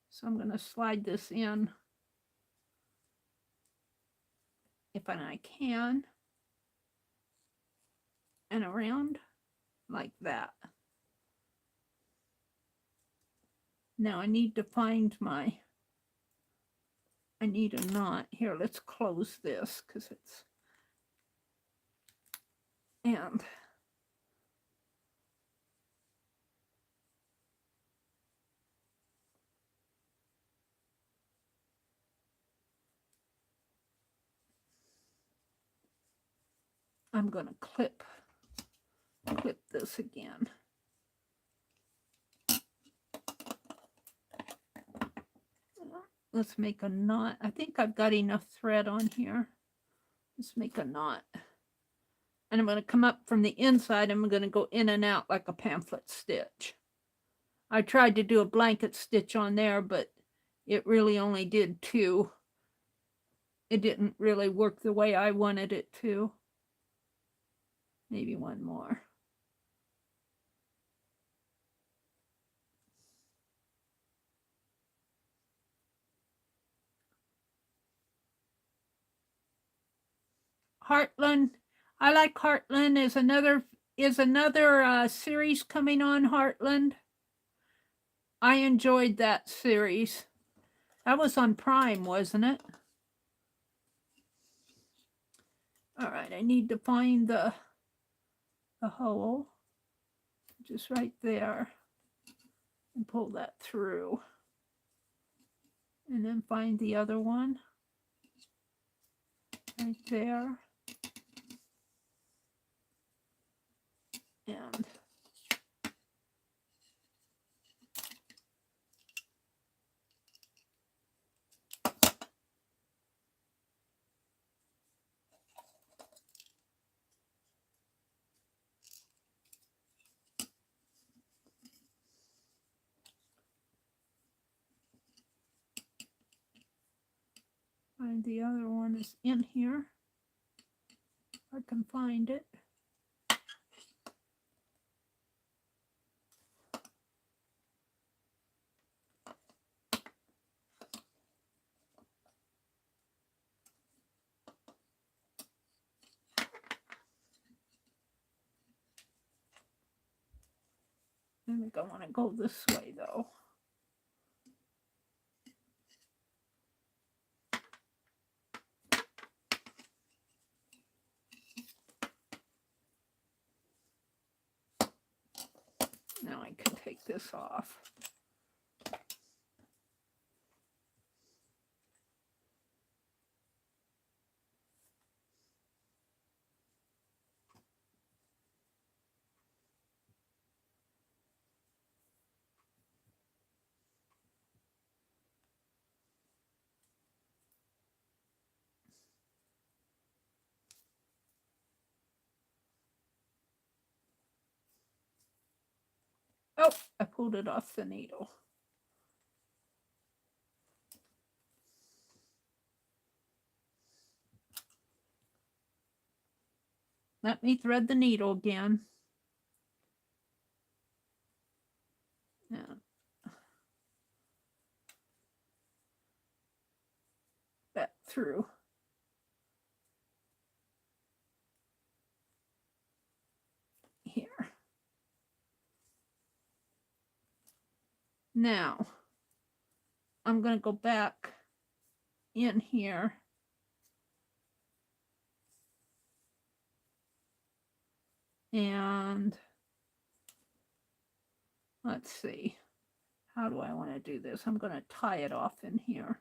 So I'm going to slide this in if I can. and around like that. Now I need to find my, I need a knot. Here, let's close this because it's, and I'm going to clip this again. Let's make a knot. I think I've got enough thread on here. Let's make a knot. And I'm going to come up from the inside. I'm going to go in and out like a pamphlet stitch. I tried to do a blanket stitch on there, but it really only did 2. It didn't really work the way I wanted it to. Maybe one more. Heartland. I like Heartland. Is another series coming on Heartland. I enjoyed that series. That was on Prime, wasn't it? All right, I need to find the hole, just right there, and pull that through. And then find the other one right there. And find the other one is in here. If I can find it. I think I want to go this way though. Now I can take this off. Oh, I pulled it off the needle. Let me thread the needle again. Yeah. That through. Here. Now, I'm going to go back in here. And let's see. How do I want to do this? I'm going to tie it off in here.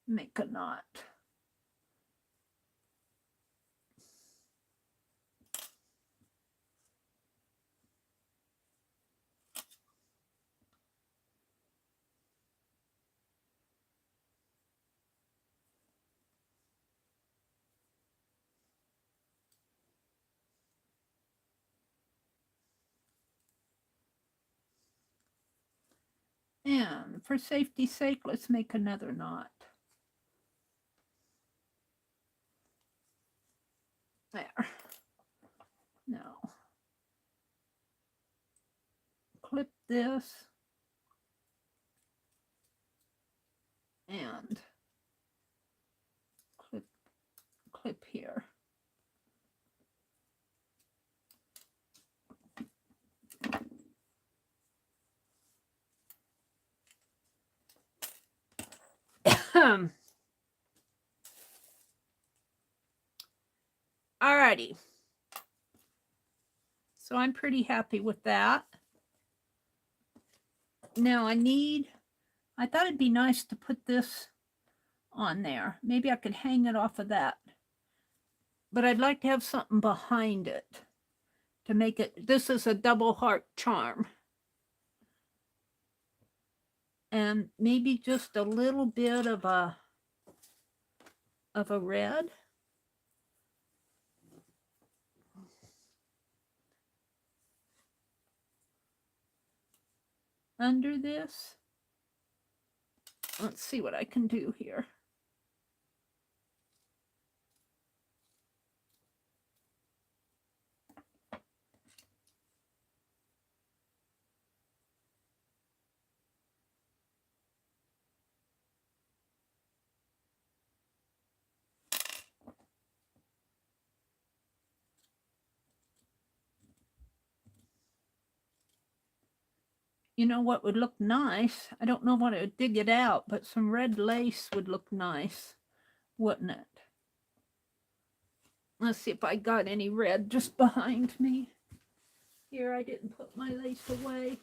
Make a knot. And for safety's sake, let's make another knot. There. Now, clip this and clip here. Alrighty. So I'm pretty happy with that. Now I thought it'd be nice to put this on there. Maybe I could hang it off of that. But I'd like to have something behind it to make it, this is a double heart charm. And maybe just a little bit of a red. Under this. Let's see what I can do here. You know what would look nice? I don't know what to dig it out, but some red lace would look nice, wouldn't it? Let's see if I got any red just behind me. Here, I didn't put my lace away.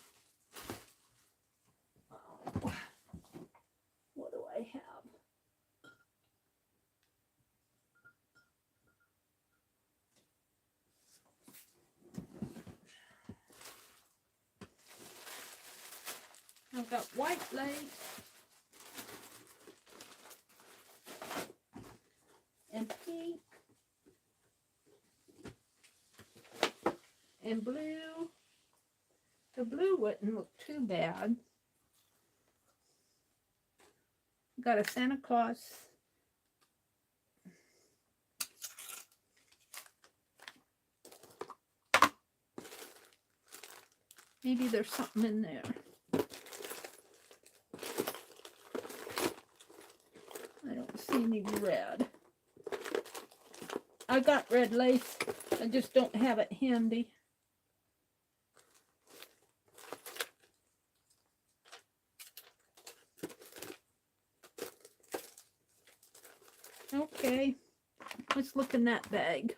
Oh, what do I have? I've got white lace and pink and blue. The blue wouldn't look too bad. Got a Santa Claus. Maybe there's something in there. I don't see any red. I got red lace. I just don't have it handy. Okay, let's look in that bag.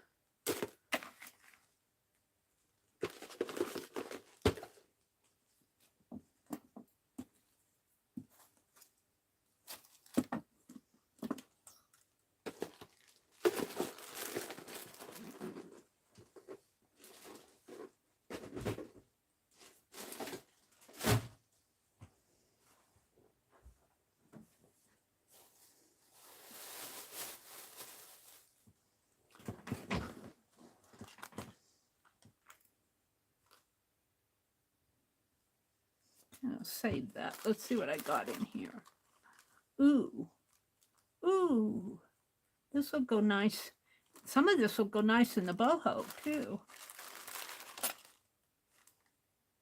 I'll save that. Let's see what I got in here. Ooh. Ooh. This will go nice. Some of this will go nice in the boho, too.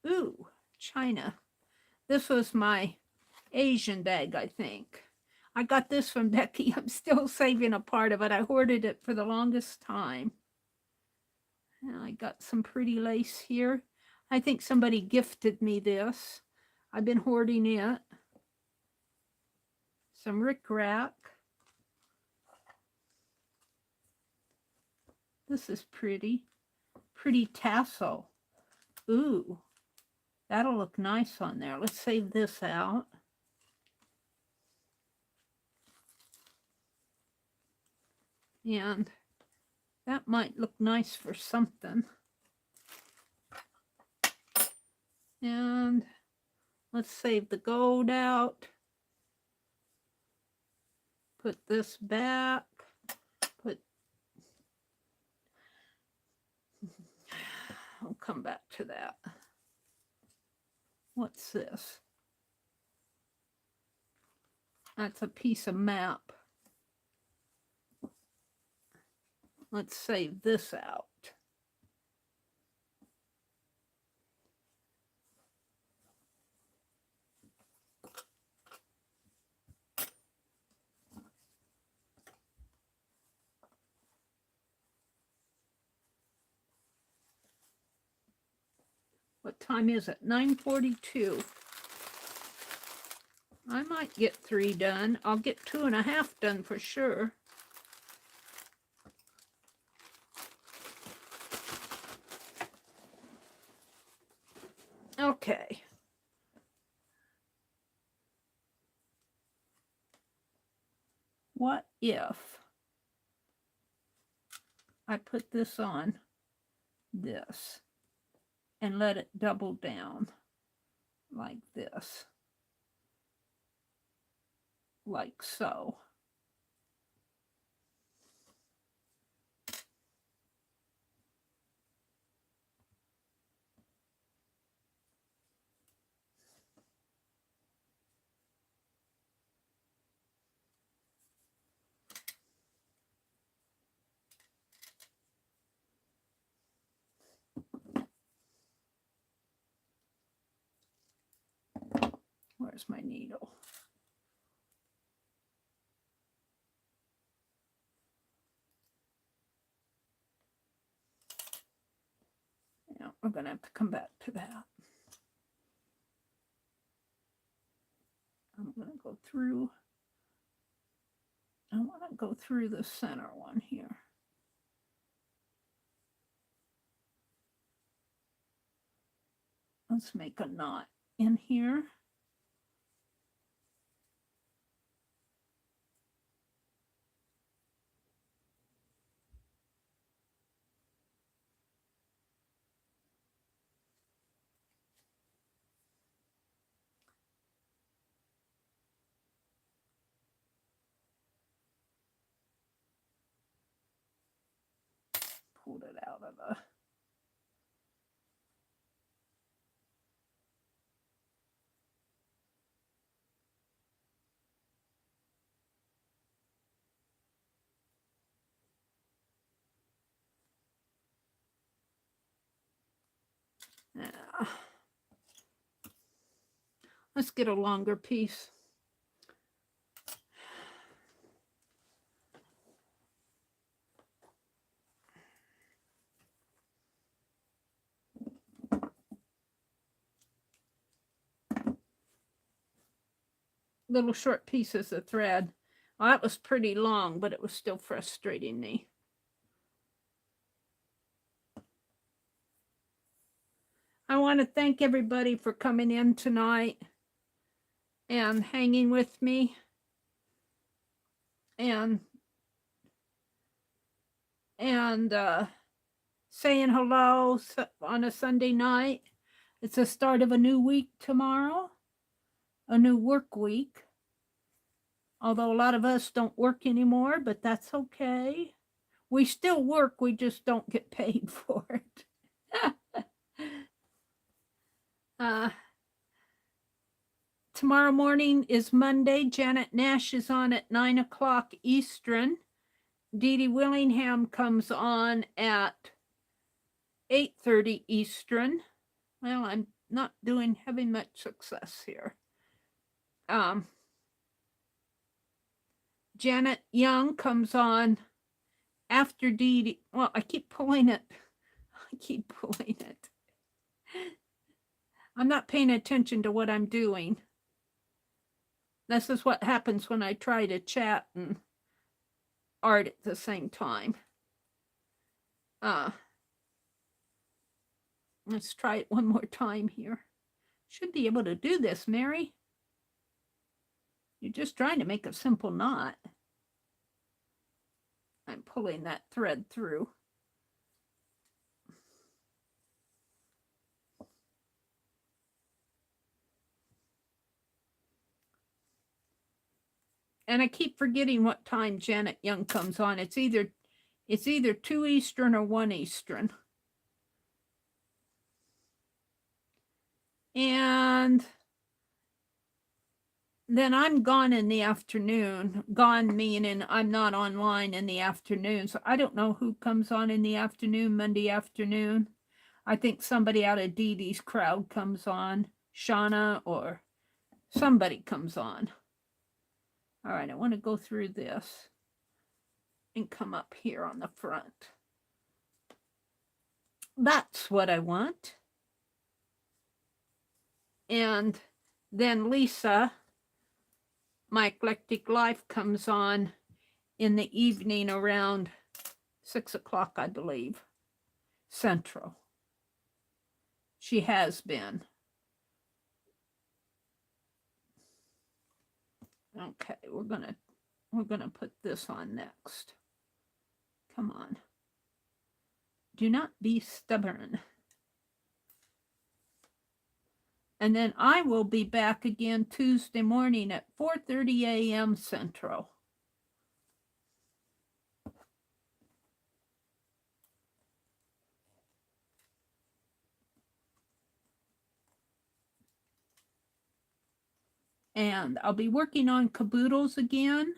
Ooh, China. This was my Asian bag, I think. I got this from Becky. I'm still saving a part of it. I hoarded it for the longest time. And I got some pretty lace here. I think somebody gifted me this. I've been hoarding it. Some rickrack. This is pretty. Pretty tassel. Ooh, that'll look nice on there. Let's save this out. And that might look nice for something. And let's save the gold out. Put this back. I'll come back to that. What's this? That's a piece of map. Let's save this out. What time is it? 9:42. I might get 3 done. I'll get 2.5 done for sure. Okay. What if I put this on this and let it double down like this, like so? Where's my needle? Yeah, we're going to have to come back to that. I'm going to go through. I want to go through the center one here. Let's make a knot in here. Pulled it out of the... Yeah. Let's get a longer piece. Little short pieces of thread. Well, that was pretty long, but it was still frustrating me. I want to thank everybody for coming in tonight and hanging with me and saying hello on a Sunday night. It's the start of a new week tomorrow, a new work week. Although a lot of us don't work anymore, but that's okay. We still work, we just don't get paid for it. Tomorrow morning is Monday. Janet Nash is on at 9 o'clock Eastern. Dee Dee Willingham comes on at 8:30 Eastern. Well, I'm not having much success here. Janet Young comes on after Dee Dee. Well, I keep pulling it. I'm not paying attention to what I'm doing. This is what happens when I try to chat and art at the same time. Let's try it one more time here. Should be able to do this, Meri. You're just trying to make a simple knot. I'm pulling that thread through. And I keep forgetting what time Janet Young comes on. It's either 2 Eastern or 1 Eastern. And then I'm gone in the afternoon. Gone meaning I'm not online in the afternoon. So I don't know who comes on in the afternoon, Monday afternoon. I think somebody out of Dee Dee's crowd comes on. Shauna or somebody comes on. All right, I want to go through this and come up here on the front. That's what I want. And then Lisa, my eclectic life, comes on in the evening around 6 o'clock, I believe, Central. She has been. Okay, we're gonna put this on next. Come on. Do not be stubborn. And then I will be back again Tuesday morning at 4:30 a.m. Central. And I'll be working on Kaboodles again.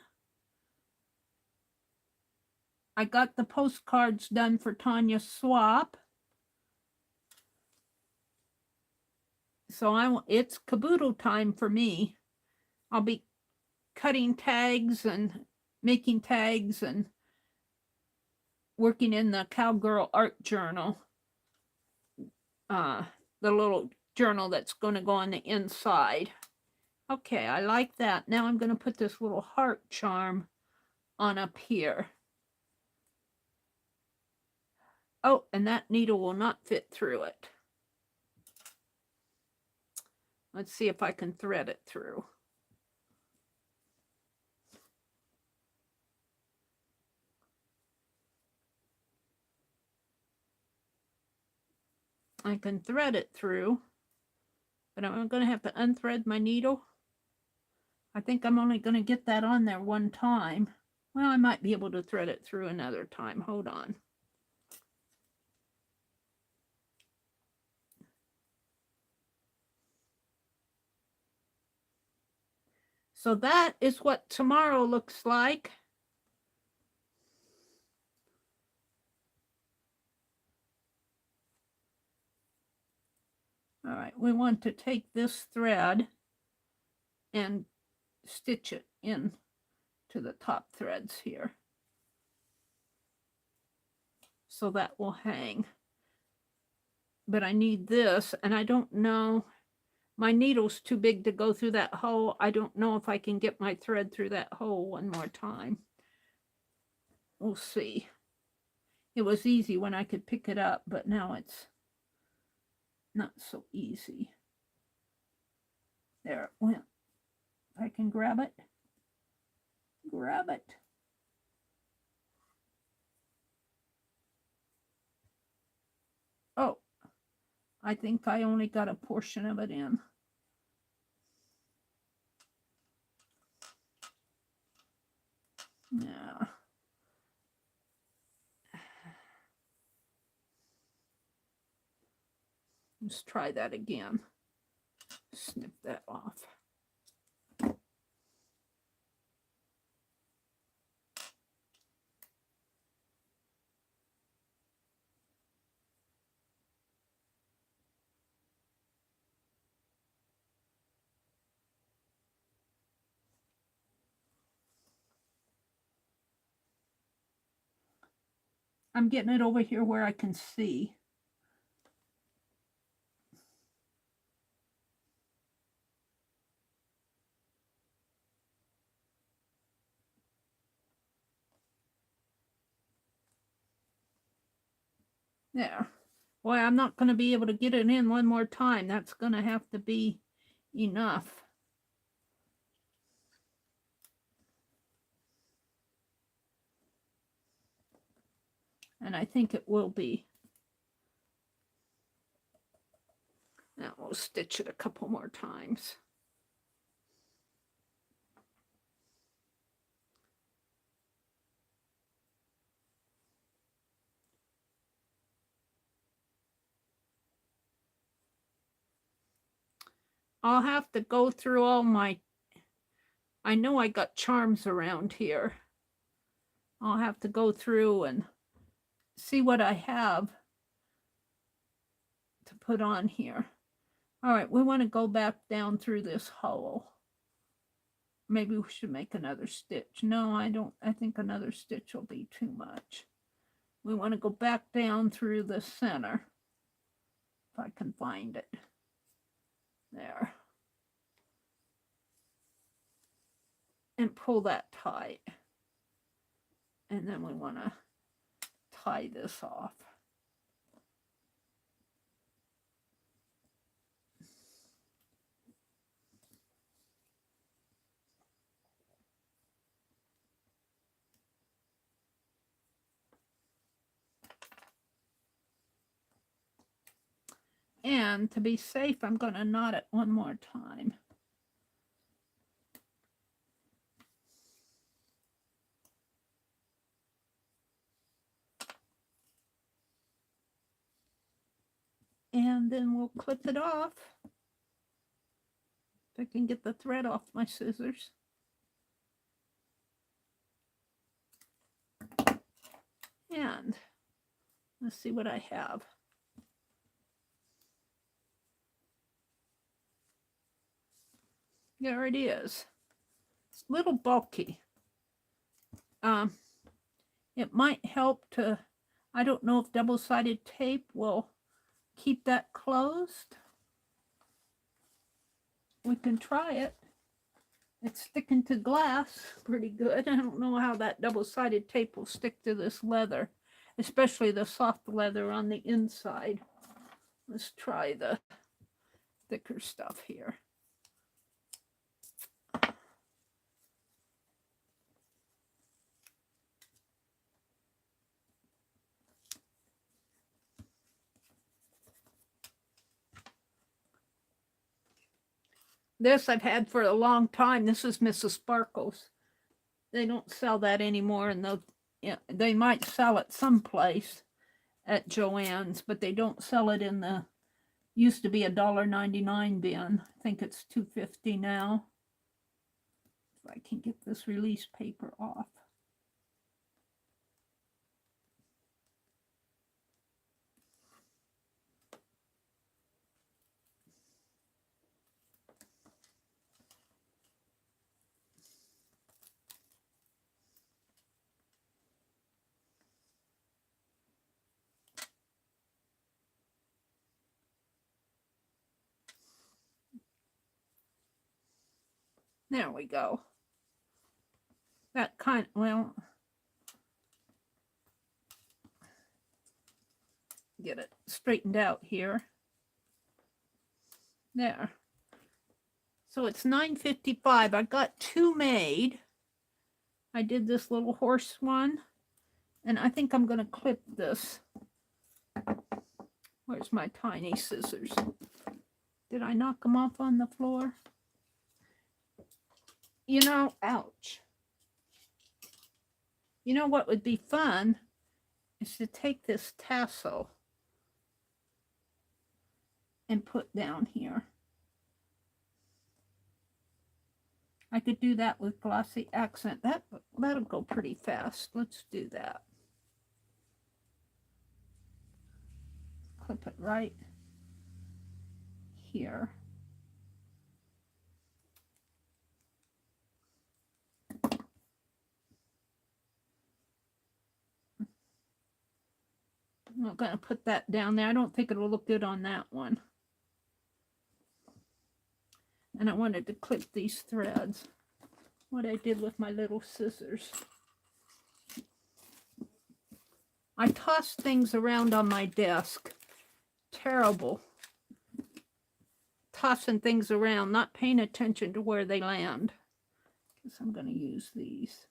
I got the postcards done for Tanya Swap. So it's Kaboodle time for me. I'll be cutting tags and making tags and working in the Cowgirl art journal. The little journal that's going to go on the inside. Okay, I like that. Now I'm going to put this little heart charm on up here. Oh, and that needle will not fit through it. Let's see if I can thread it through. I can thread it through, but I'm going to have to unthread my needle. I think I'm only going to get that on there one time. Well, I might be able to thread it through another time. Hold on. So that is what tomorrow looks like. All right, we want to take this thread and stitch it in to the top threads here. So that will hang. But I need this, and I don't know. My needle's too big to go through that hole. I don't know if I can get my thread through that hole one more time. We'll see. It was easy when I could pick it up, but now it's not so easy. There it went. If I can grab it. Grab it. Oh, I think I only got a portion of it in. Yeah. Let's try that again. Snip that off. I'm getting it over here where I can see. There. Boy, I'm not going to be able to get it in one more time. That's going to have to be enough. And I think it will be. Now we'll stitch it a couple more times. I'll have to go through all my I know I got charms around here. I'll have to go through and see what I have to put on here. All right, we want to go back down through this hole. Maybe we should make another stitch. No, I don't. I think another stitch will be too much. We want to go back down through the center, if I can find it. There. And pull that tight. And then we want to tie this off. And to be safe, I'm going to knot it one more time. And then we'll clip it off. If I can get the thread off my scissors. And let's see what I have. There it is. It's a little bulky. It might help to, I don't know if double-sided tape will keep that closed. We can try it. It's sticking to glass pretty good. I don't know how that double-sided tape will stick to this leather, especially the soft leather on the inside. Let's try the thicker stuff here. This I've had for a long time. This is Mrs. Sparkles. They don't sell that anymore, and they might sell it someplace at Joann's, but they don't sell it in the, used to be $1.99 bin. I think it's $2.50 now. If I can get this release paper off. There we go. That kind, well, get it straightened out here. There. So it's $9.55. I got two made. I did this little horse one, and I think I'm going to clip this. Where's my tiny scissors? Did I knock them off on the floor? You know, ouch. You know what would be fun is to take this tassel and put down here. I could do that with glossy accent. That'll go pretty fast. Let's do that. Clip it right here. I'm going to put that down there. I don't think it'll look good on that one. And I wanted to clip these threads. What I did with my little scissors. I toss things around on my desk. Terrible. Tossing things around, not paying attention to where they land. Guess I'm going to use these.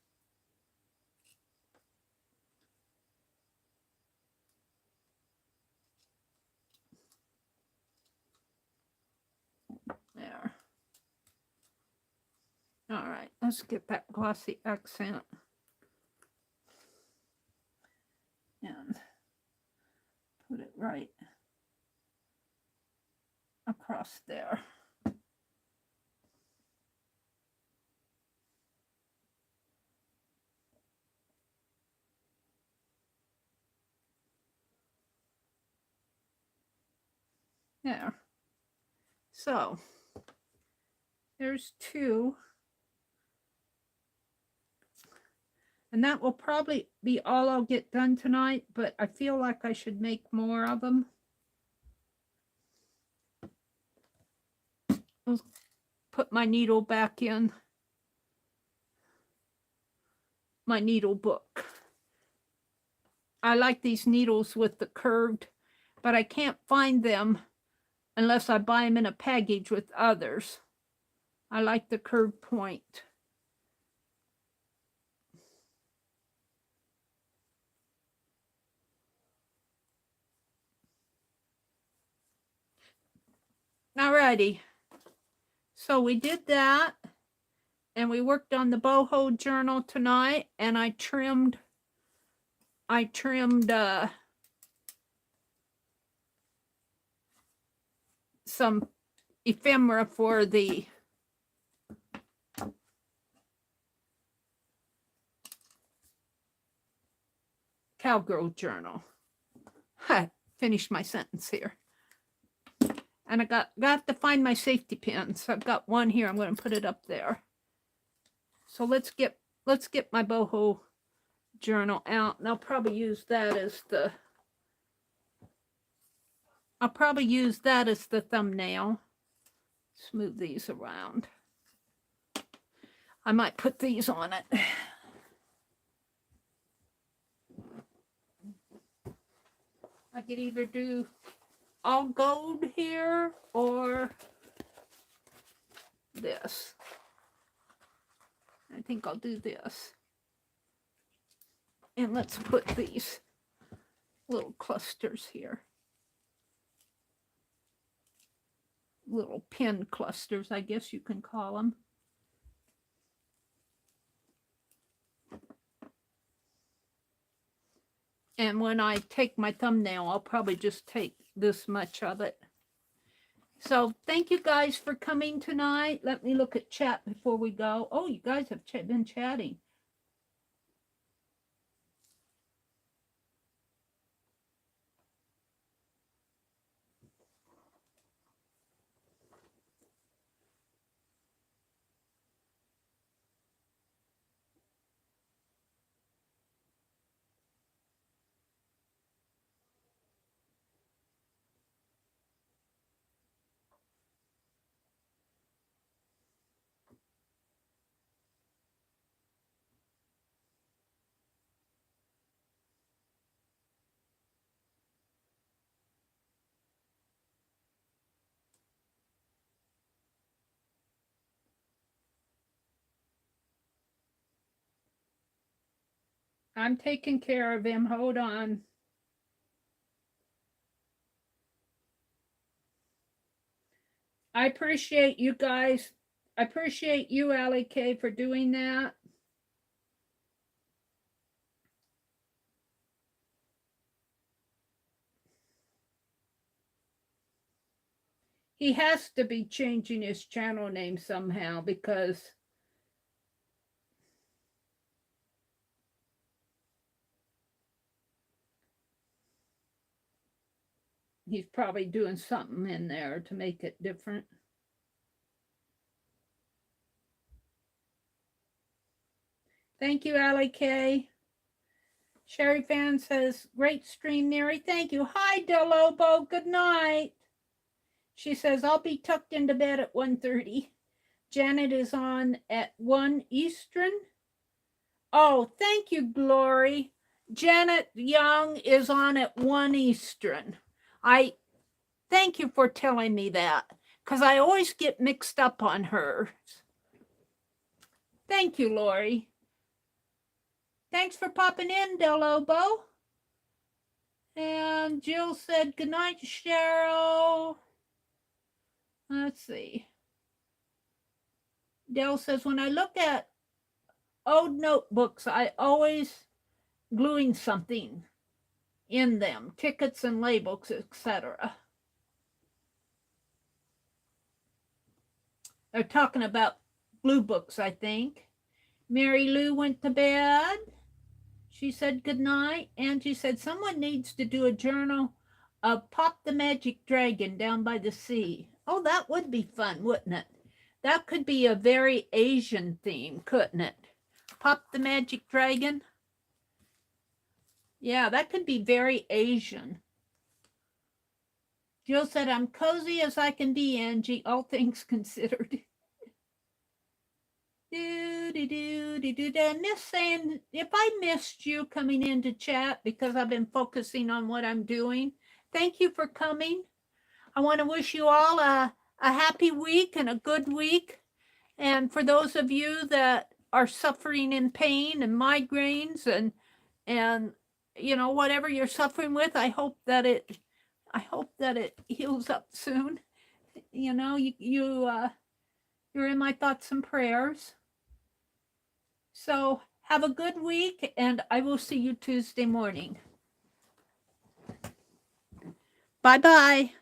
There. All right, let's get that glossy accent. And put it right across there. There. So, there's 2. And that will probably be all I'll get done tonight, but I feel like I should make more of them. I'll put my needle back in my needle book. I like these needles with the curved, but I can't find them unless I buy them in a package with others. I like the curved point. Alrighty. So we did that, and we worked on the boho journal tonight, and I trimmed some ephemera for the Cowgirl journal. I finished my sentence here. And I got to find my safety pins. I've got one here. I'm going to put it up there. So let's get my boho journal out, and I'll probably use that as the thumbnail. Smooth these around. I might put these on it. I could either do all gold here or this. I think I'll do this. And let's put these little clusters here. Little pin clusters, I guess you can call them. And when I take my thumbnail, I'll probably just take this much of it. So thank you guys for coming tonight. Let me look at chat before we go. Oh, you guys have been chatting. I'm taking care of him. Hold on. I appreciate you guys. I appreciate you, Allie K, for doing that. He has to be changing his channel name somehow because he's probably doing something in there to make it different. Thank you, Allie K. Sherry Fan says, great stream, Meri. Thank you. Hi, Del Lobo. Good night. She says, I'll be tucked into bed at 1:30. Janet is on at 1 Eastern. Oh, thank you, Glory. Janet Young is on at 1 Eastern. I thank you for telling me that, because I always get mixed up on hers. Thank you, Lori. Thanks for popping in, Del Lobo. And Jill said, good night, Cheryl. Let's see. Del says, when I look at old notebooks, I always gluing something in them, tickets and labels, etc. They're talking about blue books, I think. Mary Lou went to bed. She said good night. Angie said, someone needs to do a journal Pop the Magic Dragon down by the sea. Oh, that would be fun, wouldn't it? That could be a very Asian theme, couldn't it? Pop the Magic Dragon. Yeah, that could be very Asian. Jill said, I'm cozy as I can be, Angie, all things considered. Miss saying, if I missed you coming into chat because I've been focusing on what I'm doing, thank you for coming. I want to wish you all a happy week and a good week. And for those of you that are suffering in pain and migraines and you know, whatever you're suffering with, I hope that it heals up soon. You know, you're in my thoughts and prayers. So have a good week, and I will see you Tuesday morning. Bye-bye.